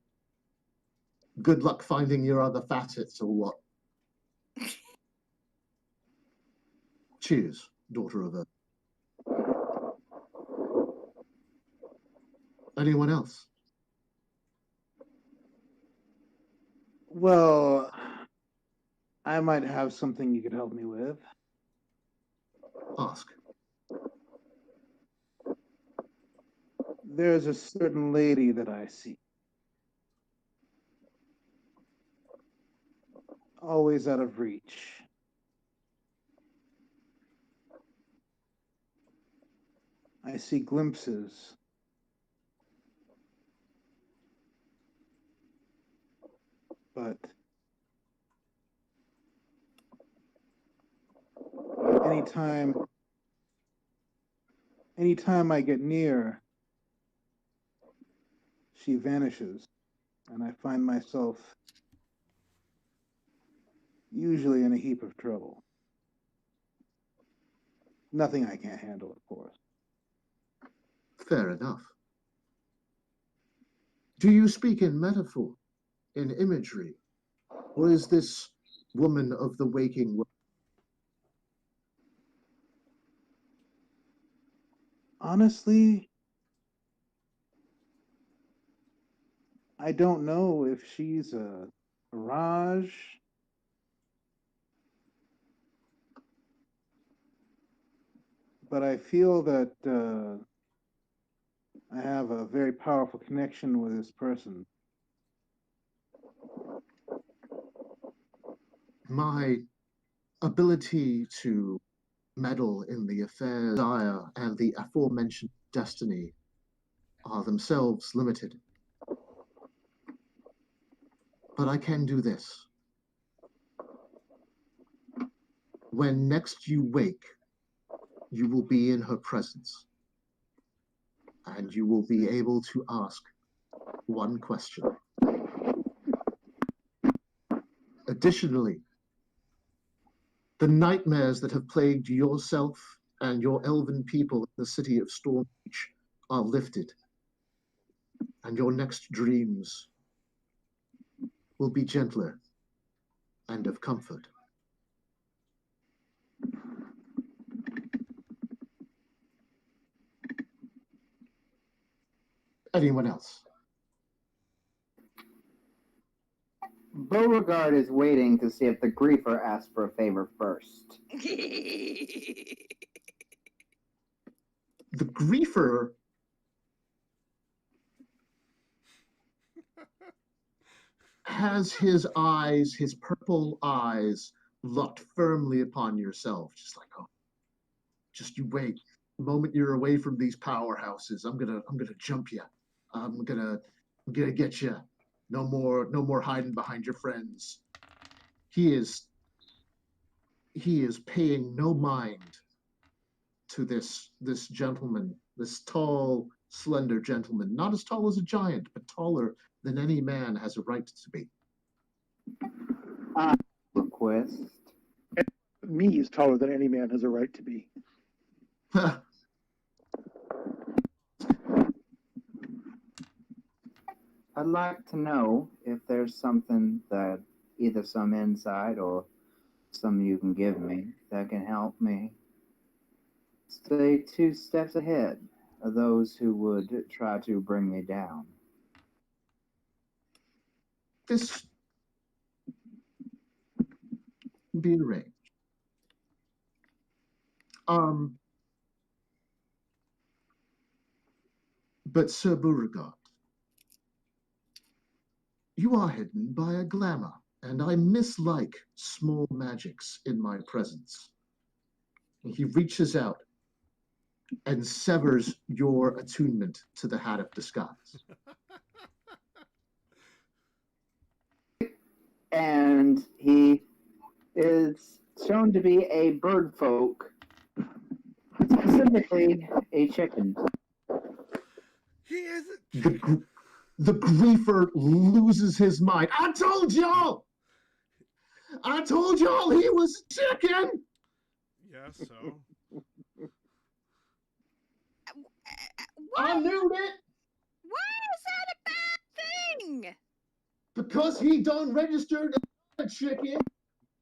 Good luck finding your other facets, or what? Cheers, daughter of Earth. Anyone else? Well, I might have something you could help me with. Ask. There's a certain lady that I see. Always out of reach. I see glimpses. But anytime I get near, she vanishes, and I find myself usually in a heap of trouble. Nothing I can't handle, of course. Fair enough. Do you speak in metaphor, in imagery, or is this woman of the waking world? Honestly, I don't know if she's a mirage. But I feel that I have a very powerful connection with this person. My ability to meddle in the affairs of desire and the aforementioned destiny are themselves limited. But I can do this. When next you wake, you will be in her presence, and you will be able to ask one question. Additionally, the nightmares that have plagued yourself and your elven people in the city of Stormreach are lifted, and your next dreams will be gentler and of comfort. Anyone else? Beauregard is waiting to see if the griefer asks for a favor first. The griefer has his eyes, his purple eyes, locked firmly upon yourself, just like, oh, just you wait. The moment you're away from these powerhouses, I'm gonna jump you. I'm gonna get you. No more hiding behind your friends. He is paying no mind to this gentleman, this tall, slender gentleman, not as tall as a giant, but taller than any man has a right to be. Request. Me is taller than any man has a right to be. I'd like to know if there's something that either some insight or some you can give me that can help me stay 2 steps ahead of those who would try to bring me down. This can be arranged. But Sir Beauregard, you are hidden by a glamour, and I mislike small magics in my presence. He reaches out and severs your attunement to the Hat of Disguise. And he is shown to be a bird folk, specifically a chicken. He isn't. The griefer loses his mind. I told y'all he was chicken. Yeah, so. I knew it. Why is that a bad thing? Because he done registered a chicken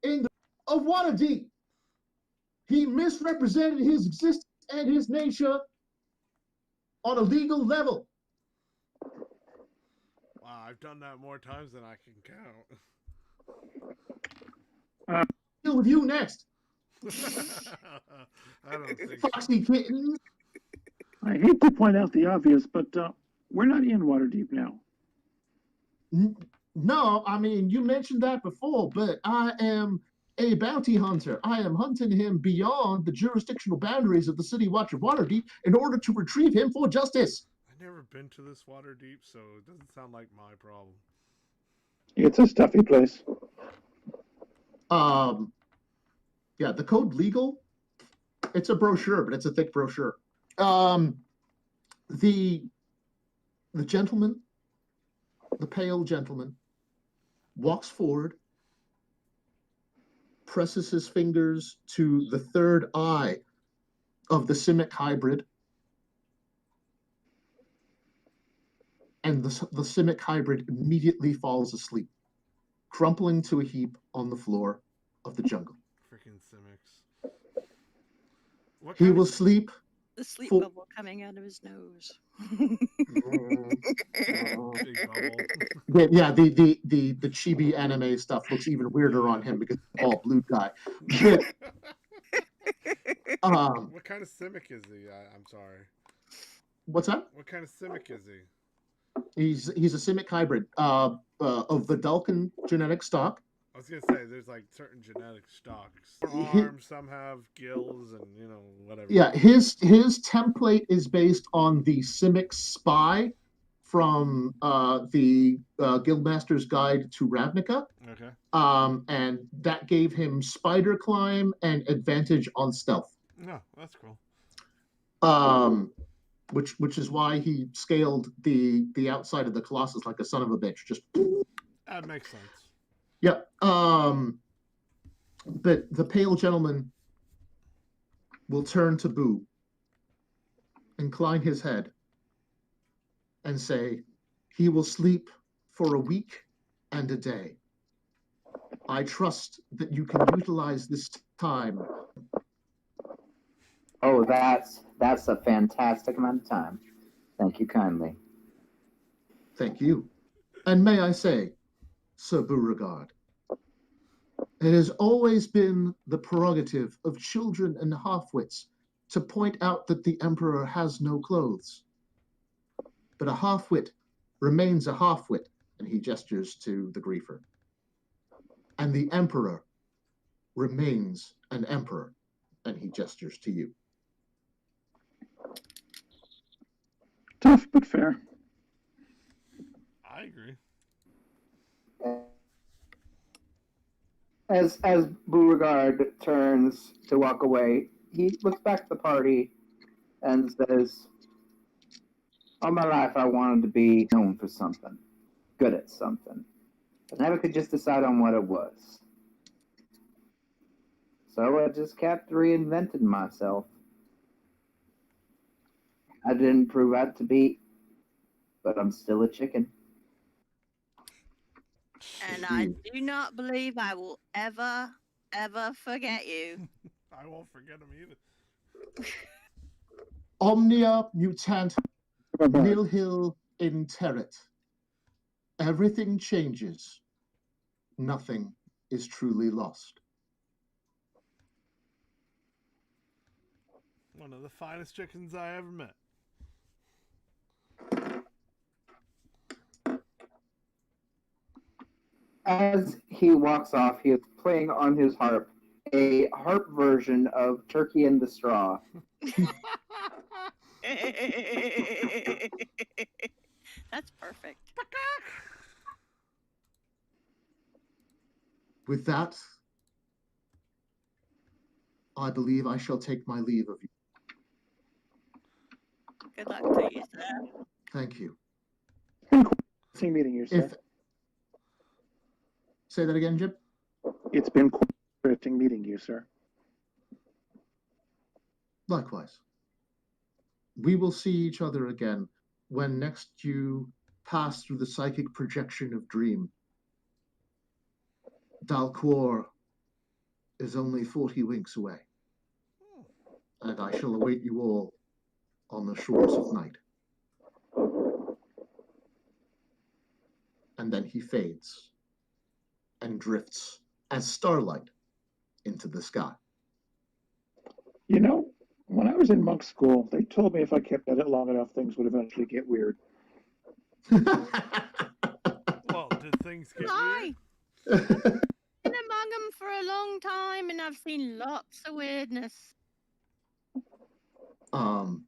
in the of Waterdeep. He misrepresented his existence and his nature on a legal level. Wow, I've done that more times than I can count. Deal with you next. I don't think Foxy kittens. I hate to point out the obvious, but we're not in Waterdeep now. No, I mean, you mentioned that before, but I am a bounty hunter. I am hunting him beyond the jurisdictional boundaries of the City Watch of Waterdeep in order to retrieve him for justice. I've never been to this water deep, so it doesn't sound like my problem. It's a stuffy place. Yeah, the code legal. It's a brochure, but it's a thick brochure. The gentleman, the pale gentleman, walks forward, presses his fingers to the third eye of the Simic hybrid, and the Simic hybrid immediately falls asleep, crumpling to a heap on the floor of the jungle. Freaking Simics. What He kind will of sleep. The sleep Full- bubble coming out of his nose. big bubble? Yeah, the chibi anime stuff looks even weirder on him because he's all blue guy. But What kind of Simic is he? I'm sorry. what's that? What kind of Simic is he? He's a Simic hybrid of the Vulcan genetic stock. I was gonna say there's like certain genetic stocks. He- Arms, some have gills, and whatever. Yeah, his template is based on the Simic spy from the Guildmaster's Guide to Ravnica. Okay. And that gave him spider climb and advantage on stealth. No, that's cool. Which is why he scaled the outside of the Colossus like a son of a bitch. Just That makes sense. yeah. But the pale gentleman will turn to Boo, incline his head, and say, "He will sleep for a week and a day. I trust that you can utilize this time." Oh, that's a fantastic amount of time. Thank you kindly. Thank you. And may I say, Sir Beauregard, it has always been the prerogative of children and half-wits to point out that the Emperor has no clothes. But a half-wit remains a half-wit, and he gestures to the griefer. And the Emperor remains an emperor, and he gestures to you. Tough but fair. I agree. As Beauregard turns to walk away, he looks back at the party and says, "All my life I wanted to be known for something, good at something. I never could just decide on what it was. So I just kept reinventing myself. I didn't prove out to be, but I'm still a chicken." And I do not believe I will ever, ever forget you. I won't forget him either. Omnia mutant nihil interit. Everything changes. Nothing is truly lost. One of the finest chickens I ever met. As he walks off, he is playing on his harp, a harp version of Turkey in the Straw. That's perfect. With that, I believe I shall take my leave of you. Good luck to you, sir. Thank you. Interesting meeting you, sir. Say that again, Jim? It's been quite interesting meeting you, sir. Likewise. We will see each other again when next you pass through the psychic projection of Dream. Dalquor is only 40 winks away, and I shall await you all on the shores of night. And then he fades and drifts as starlight into the sky. You know, when I was in monk school, they told me if I kept at it long enough, things would eventually get weird. Well, did things get Hi. weird? Been among them for a long time, and I've seen lots of weirdness. And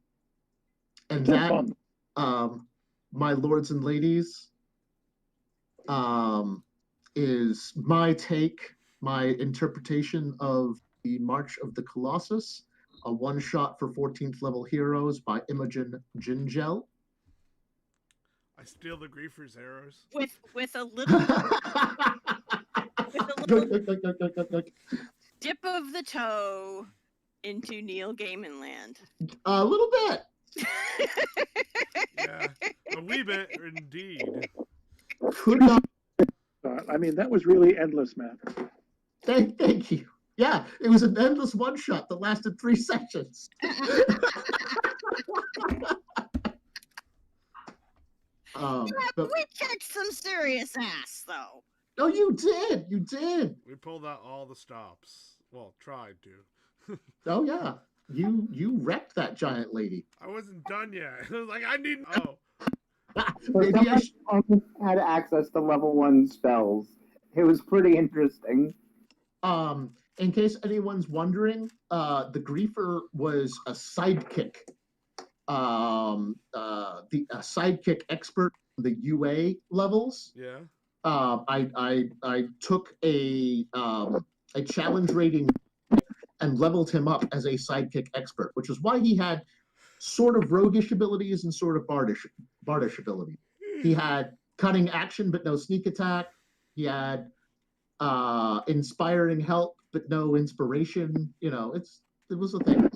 It's that, fun. my lords and ladies, is my take, my interpretation of the March of the Colossus, a one-shot for 14th level heroes by Imogen Gingel. I steal the griefer's arrows. With a little dip of the toe. into Neil Gaiman land? A little bit. Yeah, a wee bit indeed. Could not. I mean, that was really endless, Matt. Thank you. Yeah, it was an endless one shot that lasted 3 sessions. But, We kicked some serious ass, though. oh, you did. You did. We pulled out all the stops. Well, tried to. Oh yeah. You wrecked that giant lady. I wasn't done yet. I was like, I need. Oh, Maybe I Someone almost had access to level 1 spells. It was pretty interesting. In case anyone's wondering, the Griefer was a sidekick. The sidekick expert on the UA levels. yeah. I took a challenge rating and leveled him up as a sidekick expert, which is why he had sort of roguish abilities and sort of bardish ability. He had cutting action but no sneak attack. He had inspiring help but no inspiration. You know, it was a thing. It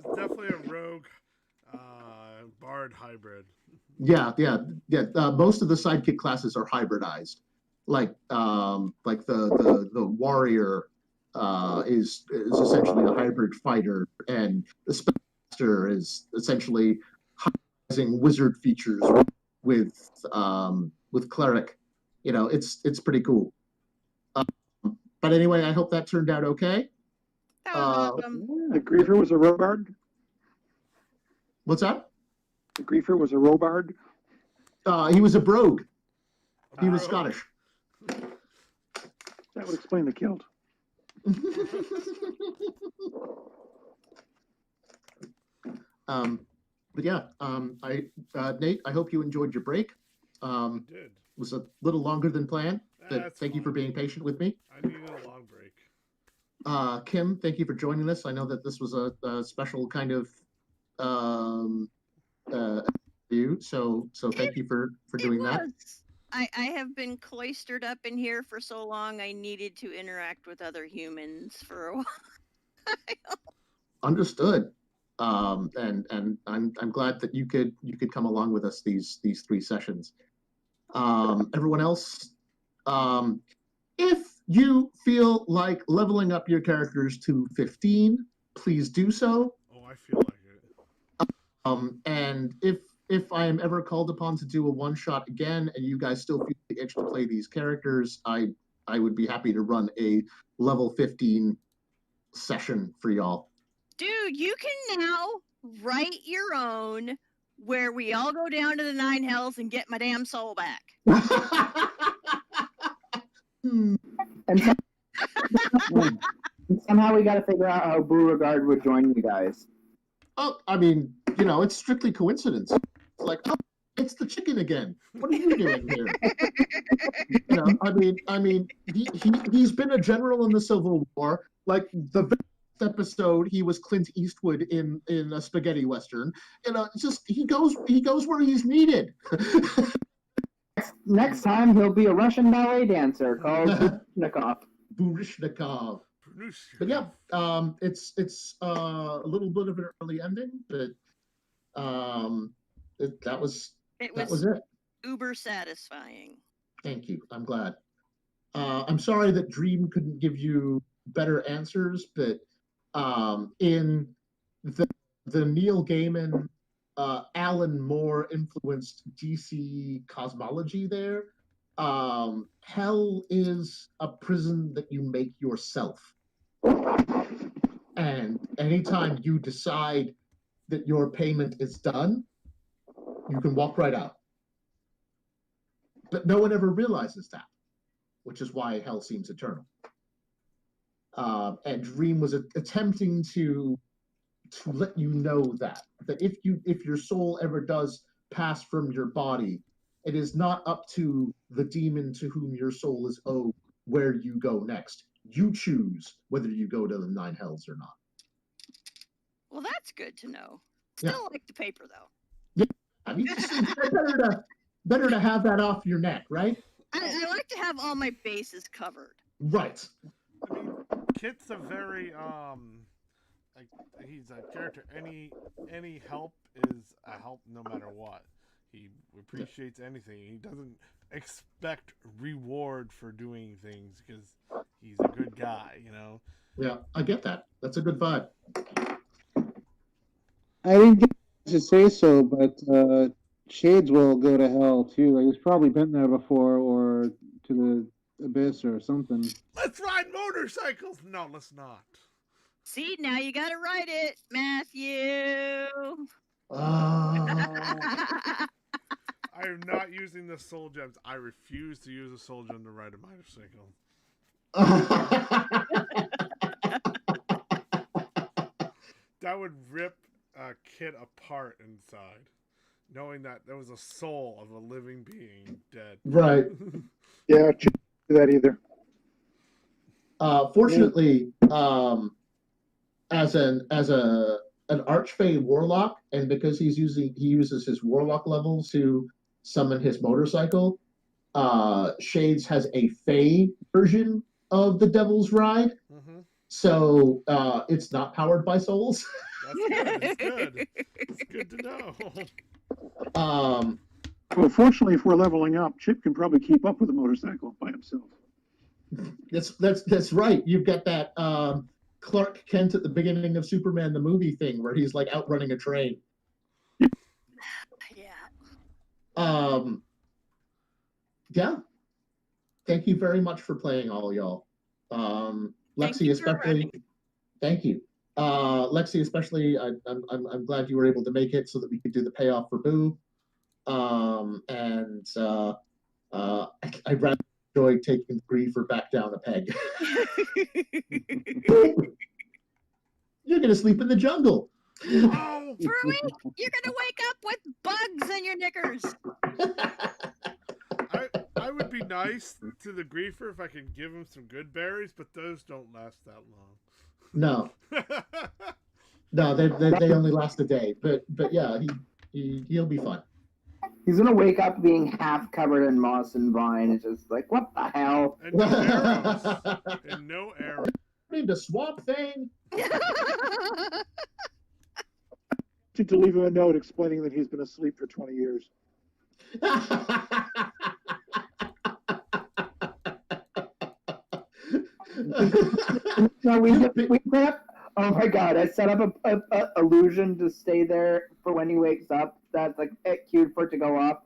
was definitely a rogue bard hybrid. Yeah. Most of the sidekick classes are hybridized. Like the warrior is essentially a hybrid fighter, and the spellcaster is essentially hybridizing wizard features with cleric. You know, it's pretty cool. But anyway, I hope that turned out okay. That was awesome. The Griefer was a robard. What's that? The Griefer was a robard. He was a brogue. He was Oh. Scottish. That would explain the kilt. But yeah, Nate, I hope you enjoyed your break. I did. It was a little longer than planned, but That's thank you for fine. being patient with me. I needed a long break. Kim, thank you for joining us. I know that this was a special kind of view, so thank you for doing that. I have been cloistered up in here for so long. I needed to interact with other humans for a while. Understood. And I'm glad that you could come along with us these 3 sessions. Everyone else, if you feel like leveling up your characters to 15, please do so. Oh, I feel like it. And if I am ever called upon to do a one-shot again, and you guys still feel the itch to play these characters, I would be happy to run a level 15 session for y'all. Dude, you can now write your own where we all go down to the 9 hells and get my damn soul back. And somehow we got to figure out how Beauregard would join you guys. Oh, I mean, you know, it's strictly coincidence. It's like, oh, it's the chicken again. What are you doing here? You know, I mean, he's been a general in the Civil War. Like the very first episode, he was Clint Eastwood in a spaghetti western. You know, it's just he goes where he's needed. Next time he'll be a Russian ballet dancer called Burishnikov. Burishnikov. But yeah, it's a little bit of an early ending, but that was it. Uber satisfying. Thank you. I'm glad. I'm sorry that Dream couldn't give you better answers, but in the Neil Gaiman, Alan Moore influenced DC cosmology there, hell is a prison that you make yourself. And anytime you decide that your payment is done, you can walk right out. But no one ever realizes that, which is why hell seems eternal. And Dream was attempting to let you know that if your soul ever does pass from your body, it is not up to the demon to whom your soul is owed where you go next. You choose whether you go to the 9 hells or not. Well, that's good to know. Still like the paper, though. Yeah, I mean, better to have that off your neck, right? I like to have all my bases covered. Right. I mean, Kit's a very he's a character. Any help is a help, no matter what. He appreciates anything. He doesn't expect reward for doing things because he's a good guy. Yeah, I get that. That's a good vibe. I didn't get to say so, but Shades will go to hell too. He's probably been there before, or to the abyss or something. Let's ride motorcycles. No, let's not. See, now you got to write it, Matthew. Ah. I am not using the soul gems. I refuse to use a soul gem to ride a motorcycle. That would rip a kid apart inside, knowing that there was a soul of a living being dead. Right. Yeah, do that either. Fortunately, as an archfey warlock, and because he uses his warlock level to summon his motorcycle, Shades has a fey version of the Devil's Ride. Mm-hmm. So it's not powered by souls. That's good. It's good. It's good to know. Well, fortunately, if we're leveling up, Chip can probably keep up with a motorcycle by himself. That's right. You've got that Clark Kent at the beginning of Superman the movie thing where he's like outrunning a train. Yeah. Yeah. Thank you very much for playing, all y'all. Lexi especially. Thank you. Lexi especially. I'm glad you were able to make it so that we could do the payoff for Boo. And I rather enjoy taking the griefer back down a peg. You're gonna sleep in the jungle. Oh, Fruit, you're gonna wake up with bugs in your knickers. I would be nice to the griefer if I could give him some good berries, but those don't last that long. No, no, they only last a day. But yeah, he'll be fine. He's gonna wake up being half covered in moss and vine. It's just like, what the hell? And no arrows. And no arrows. Need the swamp thing. To leave him a note explaining that he's been asleep for 20 years. No, we set up. Oh my god! I set up a illusion to stay there for when he wakes up. That's like cued for it to go off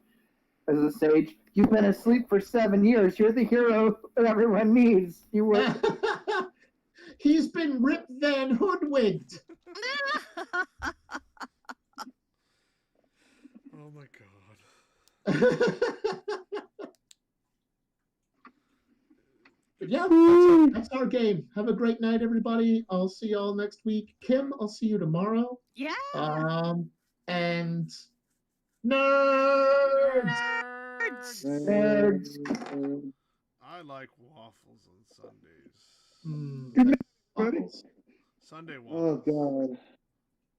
as a sage. You've been asleep for 7 years. You're the hero that everyone needs. You were. He's been Rip Van hoodwinked. Oh my god. Yeah, that's our game. Have a great night, everybody. I'll see y'all next week. Kim, I'll see you tomorrow. Yeah. And nerds. I like waffles on Sundays. Waffles. Sunday Oh waffles. god.